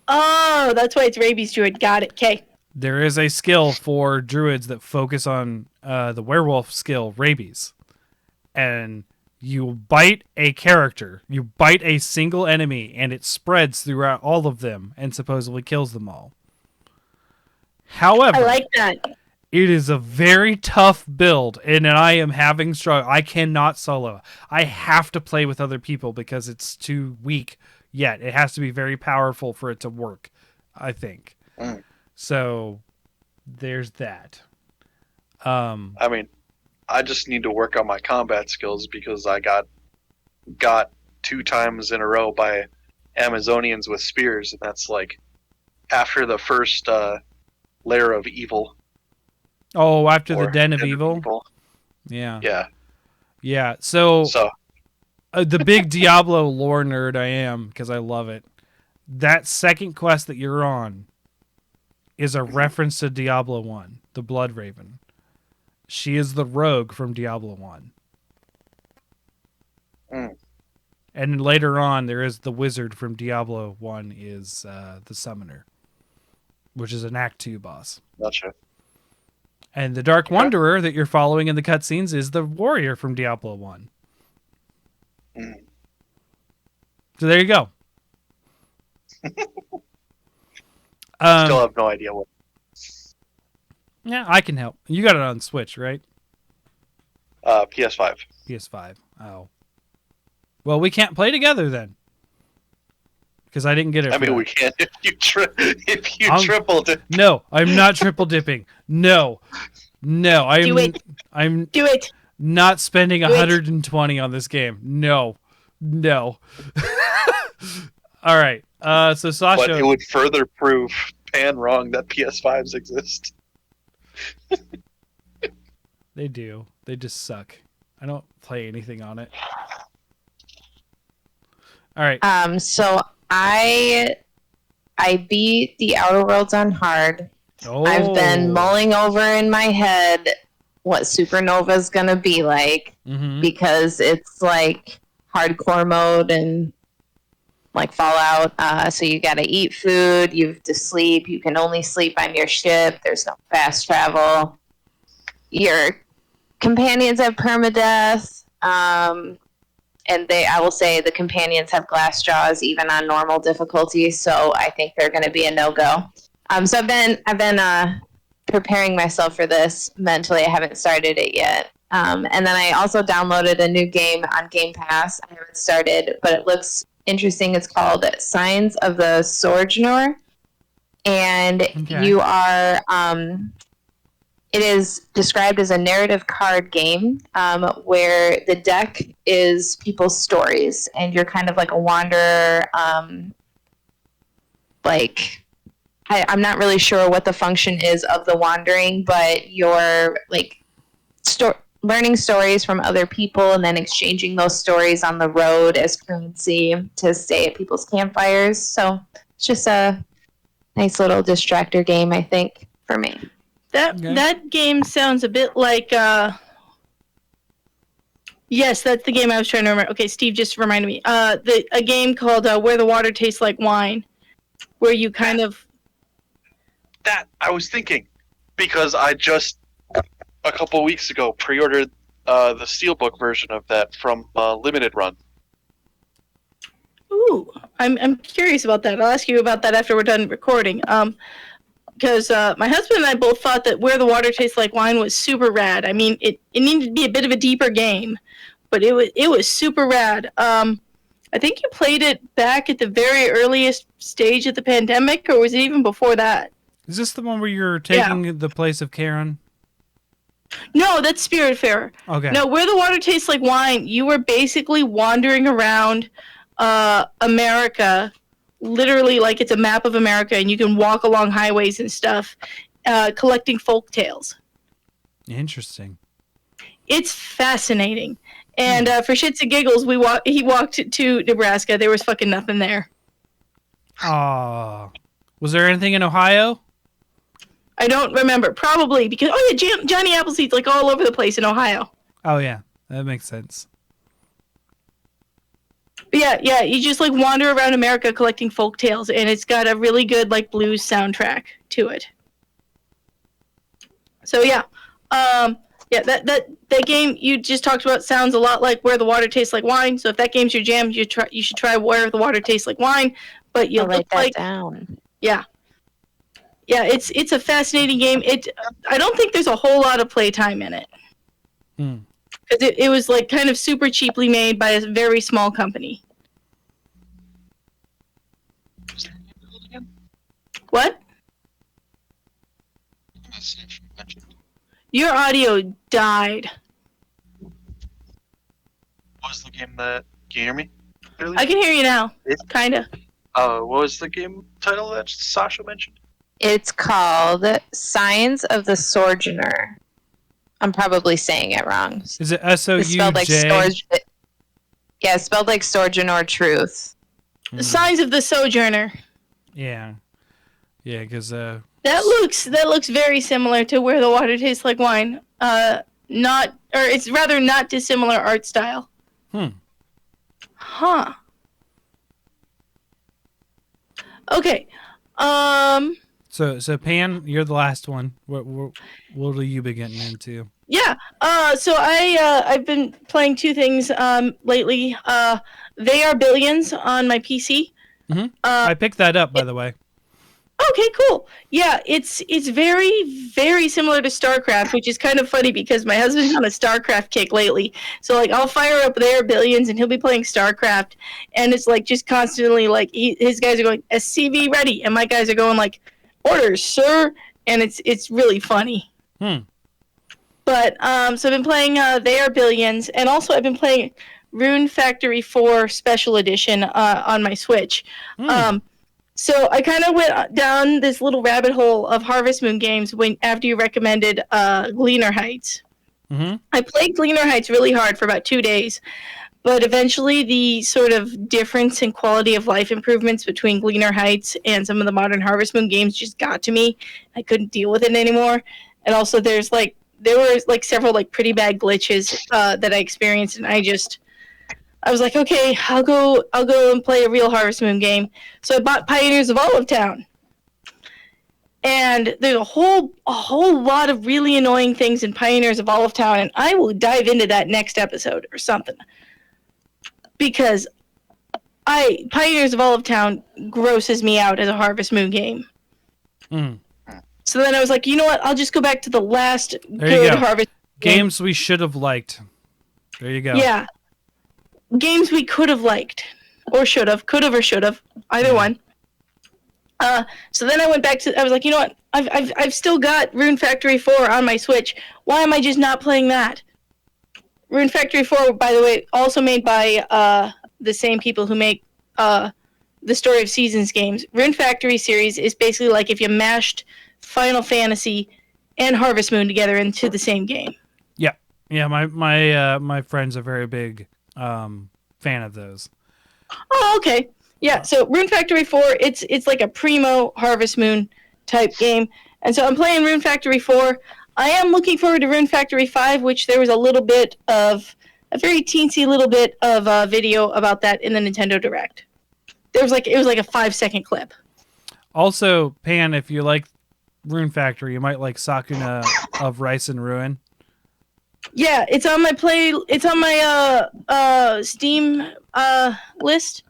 Speaker 2: Oh, that's why it's rabies druid. Got it. Okay.
Speaker 1: There is a skill for druids that focus on the werewolf skill, rabies, and you bite a character, you bite a single enemy, and it spreads throughout all of them and supposedly kills them all. However,
Speaker 2: I like that.
Speaker 1: It is a very tough build, and I am having struggle. I cannot solo. I have to play with other people because it's too weak yet. It has to be very powerful for it to work, I think. So there's that.
Speaker 4: I mean, I just need to work on my combat skills because I got 2 times in a row by Amazonians with spears, and that's like after the first layer of evil.
Speaker 1: Oh, after the Den of Evil? Yeah.
Speaker 4: Yeah.
Speaker 1: Yeah. So the big Diablo lore nerd I am, because I love it. That second quest that you're on is a reference to Diablo 1, the Blood Raven. She is the rogue from Diablo 1. And later on, there is the wizard from Diablo 1 is the summoner, which is an Act 2 boss.
Speaker 4: Gotcha.
Speaker 1: And the Dark Wanderer that you're following in the cutscenes is the warrior from Diablo 1. So there you go.
Speaker 4: Still have no idea what.
Speaker 1: Yeah, I can help. You got it on Switch, right?
Speaker 4: PS5.
Speaker 1: PS5. Oh. Well, we can't play together then. Because I didn't get it.
Speaker 4: I mean, we can't if you triple dip.
Speaker 1: No, I'm not triple dipping. No.
Speaker 2: Do it.
Speaker 1: Not spending 120 on this game. No. All right. So Sasha.
Speaker 4: But it would further prove Pan wrong that PS5s exist.
Speaker 1: They do. They just suck. I don't play anything on it. All right.
Speaker 3: So I beat the Outer Worlds on hard.
Speaker 1: Oh.
Speaker 3: I've been mulling over in my head what Supernova's gonna be like, because it's like hardcore mode and like Fallout. So you gotta eat food, you have to sleep, you can only sleep on your ship, there's no fast travel. Your companions have permadeath. And I will say the companions have glass jaws even on normal difficulty, so I think they're going to be a no-go. So I've been preparing myself for this mentally. I haven't started it yet. And then I also downloaded a new game on Game Pass. I haven't started, but it looks interesting. It's called Signs of the Sojourner, and you are. It is described as a narrative card game where the deck is people's stories, and you're kind of like a wanderer. I'm not really sure what the function is of the wandering, but you're like learning stories from other people and then exchanging those stories on the road as currency to stay at people's campfires. So it's just a nice little distractor game, I think, for me.
Speaker 2: That game sounds a bit like yes, that's the game I was trying to remember. Okay, Steve just reminded me. A game called Where the Water Tastes Like Wine, where you kind of
Speaker 4: that I was thinking, because I just a couple weeks ago pre-ordered the Steelbook version of that from Limited Run.
Speaker 2: Ooh, I'm curious about that. I'll ask you about that after we're done recording. Because my husband and I both thought that Where the Water Tastes Like Wine was super rad. I mean, it needed to be a bit of a deeper game, but it was super rad. I think you played it back at the very earliest stage of the pandemic, or was it even before that?
Speaker 1: Is this the one where you're taking the place of Karen?
Speaker 2: No, that's Spiritfarer.
Speaker 1: Okay.
Speaker 2: No, Where the Water Tastes Like Wine, you were basically wandering around America, literally like it's a map of America, and you can walk along highways and stuff, collecting folk tales.
Speaker 1: Interesting.
Speaker 2: It's fascinating. And for shits and giggles, he walked to Nebraska. There was fucking nothing there.
Speaker 1: Oh. Was there anything in Ohio?
Speaker 2: I don't remember. Probably because Johnny Appleseed's like all over the place in Ohio.
Speaker 1: Oh yeah, that makes sense.
Speaker 2: But yeah, you just like wander around America collecting folk tales, and it's got a really good like blues soundtrack to it. So that game you just talked about sounds a lot like Where the Water Tastes Like Wine. So if that game's your jam, you should try Where the Water Tastes Like Wine. But you'll
Speaker 3: write that down.
Speaker 2: Yeah, it's a fascinating game. I don't think there's a whole lot of playtime in it. Because it was like kind of super cheaply made by a very small company. What? Your audio died.
Speaker 4: What was the game that... Can you hear me? Really?
Speaker 2: I can hear you now. Kinda.
Speaker 4: What was the game title that Sasha mentioned?
Speaker 3: It's called Signs of the Sojourner. I'm probably saying it wrong.
Speaker 1: Is it S-O-U-J?
Speaker 3: It's spelled like it's spelled like Sojourner Truth.
Speaker 2: Signs of the Sojourner.
Speaker 1: Yeah, because
Speaker 2: that looks very similar to Where the Water Tastes Like Wine. It's rather not dissimilar art style. Huh. Okay.
Speaker 1: So Pan, you're the last one. What will you be getting into?
Speaker 2: Yeah. So I've been playing two things lately. They Are Billions on my PC.
Speaker 1: I picked that up, by the way.
Speaker 2: Okay, cool. Yeah, it's very, very similar to StarCraft, which is kind of funny because my husband's on a StarCraft kick lately. So like I'll fire up They Are Billions and he'll be playing StarCraft, and it's like just constantly like his guys are going SCV ready, and my guys are going like orders, sir, and it's really funny. But But so I've been playing They Are Billions, and also I've been playing Rune Factory 4 Special Edition on my Switch. So I kind of went down this little rabbit hole of Harvest Moon games after you recommended Gleaner Heights. I played Gleaner Heights really hard for about 2 days, but eventually the sort of difference in quality of life improvements between Gleaner Heights and some of the modern Harvest Moon games just got to me. I couldn't deal with it anymore. And also there were several pretty bad glitches that I experienced, and I was like, okay, I'll go and play a real Harvest Moon game. So I bought Pioneers of Olive Town. And there's a whole lot of really annoying things in Pioneers of Olive Town, and I will dive into that next episode or something. Because Pioneers of Olive Town grosses me out as a Harvest Moon game. So then I was like, you know what? I'll just go back to the last good Harvest
Speaker 1: games we should have liked. There you go.
Speaker 2: Yeah. Games we could have liked. Or should have. Could have or should have. Either one. So then I went back I was like, you know what? I've still got Rune Factory 4 on my Switch. Why am I just not playing that? Rune Factory 4, by the way, also made by the same people who make the Story of Seasons games. Rune Factory series is basically like if you mashed Final Fantasy and Harvest Moon together into the same game.
Speaker 1: Yeah. My friend's a very big fan of those.
Speaker 2: Oh, okay. Yeah. So Rune Factory 4, it's like a primo Harvest Moon type game, and so I'm playing Rune Factory 4. I am looking forward to Rune Factory 5, which there was a very teensy little bit of video about that in the Nintendo Direct. It was like a 5-second clip.
Speaker 1: Also, Pan, if you like Rune Factory, you might like Sakuna of Rice and Ruin.
Speaker 2: Yeah, it's on my Steam list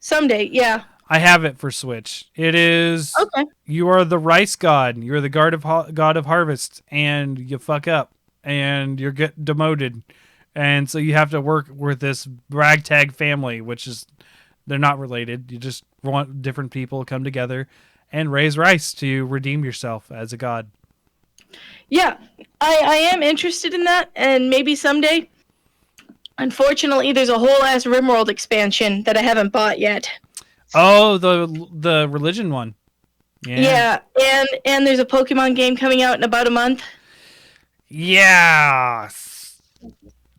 Speaker 2: someday. Yeah.
Speaker 1: I have it for Switch. It is
Speaker 2: okay.
Speaker 1: You are the rice god. You're the god of harvest, and you fuck up, and you get demoted, and so you have to work with this ragtag family, which is they're not related. You just want different people to come together and raise rice to redeem yourself as a god.
Speaker 2: Yeah, I am interested in that, and maybe someday. Unfortunately, there's a whole ass RimWorld expansion that I haven't bought yet.
Speaker 1: Oh, the religion one.
Speaker 2: Yeah, and there's a Pokemon game coming out in about a month.
Speaker 1: Yeah.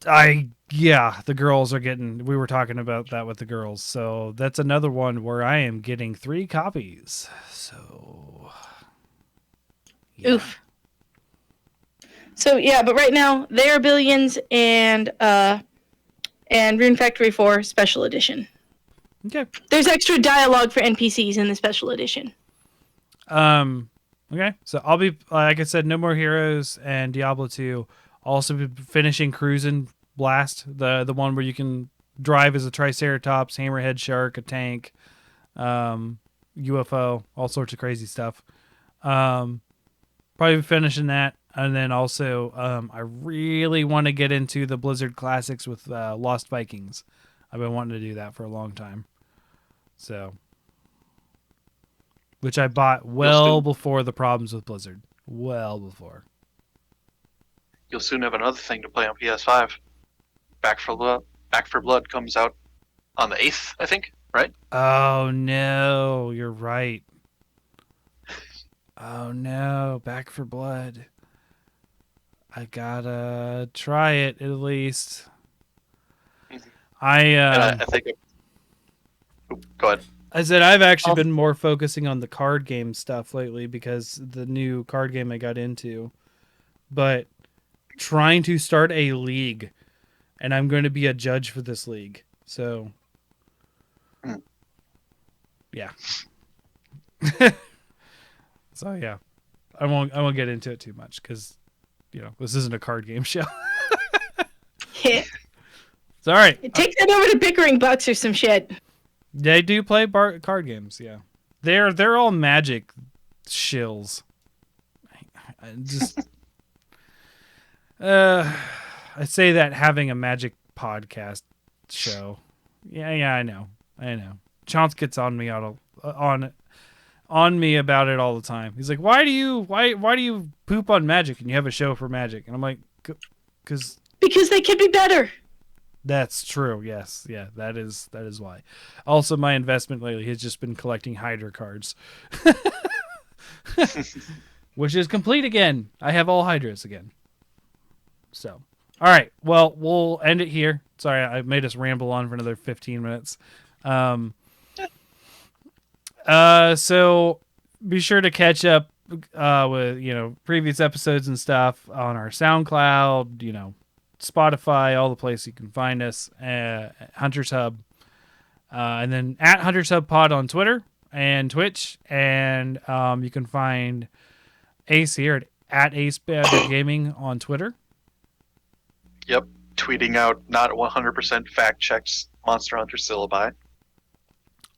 Speaker 1: The girls are getting, we were talking about that with the girls. So that's another one where I am getting 3 copies. So yeah.
Speaker 2: Oof. So yeah, but right now They Are Billions and Rune Factory 4 Special Edition.
Speaker 1: Okay.
Speaker 2: There's extra dialogue for NPCs in the Special Edition.
Speaker 1: Okay. So I'll be, like I said, No More Heroes and Diablo 2. I'll also be finishing Cruisin' Blast, the one where you can drive as a Triceratops, Hammerhead Shark, a tank, UFO, all sorts of crazy stuff. Probably be finishing that. And then also, I really want to get into the Blizzard Classics with Lost Vikings. I've been wanting to do that for a long time. So, which I bought well before the problems with Blizzard. Well before.
Speaker 4: You'll soon have another thing to play on PS5. Back for Blood comes out on the 8th, I think, right?
Speaker 1: Oh, no. You're right. Oh, no. Back for Blood. I gotta try it at least.
Speaker 4: I think. Go ahead.
Speaker 1: I said I've actually been more focusing on the card game stuff lately because the new card game I got into. But trying to start a league, and I'm going to be a judge for this league. So, yeah. So yeah, I won't get into it too much because this isn't a card game show.
Speaker 2: Yeah.
Speaker 1: It's all right.
Speaker 2: Take that over to Bickering Bucks or some shit.
Speaker 1: They do play card games, yeah. They're all Magic shills. I just I say that having a Magic podcast show. Yeah, I know. Chance gets on me on me about it all the time. He's like, "Why do you poop on Magic and you have a show for Magic?" And I'm like, Because
Speaker 2: they can be better.
Speaker 1: That's true. Yes. Yeah, that is why. Also, my investment lately has just been collecting Hydra cards. Which is complete again. I have all Hydras again. So, all right. Well, we'll end it here. Sorry, I made us ramble on for another 15 minutes. So be sure to catch up with previous episodes and stuff on our SoundCloud, Spotify, all the places you can find us, Hunters Hub, and then at Hunters Hub Pod on Twitter and Twitch, and you can find Ace here at Ace Badger Gaming on Twitter.
Speaker 4: Yep, tweeting out not 100% fact-checked Monster Hunter syllabi.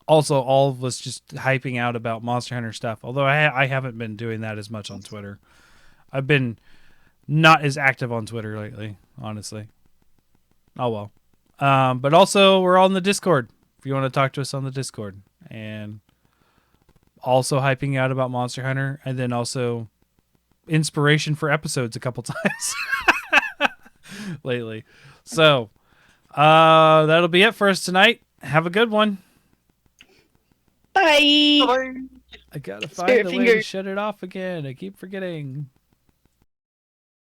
Speaker 1: Also, all of us just hyping out about Monster Hunter stuff, although I haven't been doing that as much on Twitter. I've been not as active on Twitter lately, honestly. Oh, well. But also, we're all in the Discord, if you want to talk to us on the Discord. And also hyping out about Monster Hunter, and then also inspiration for episodes a couple times lately. So, that'll be it for us tonight. Have a good one.
Speaker 2: Bye.
Speaker 4: Bye.
Speaker 1: I gotta find a way to shut it off again. I keep forgetting.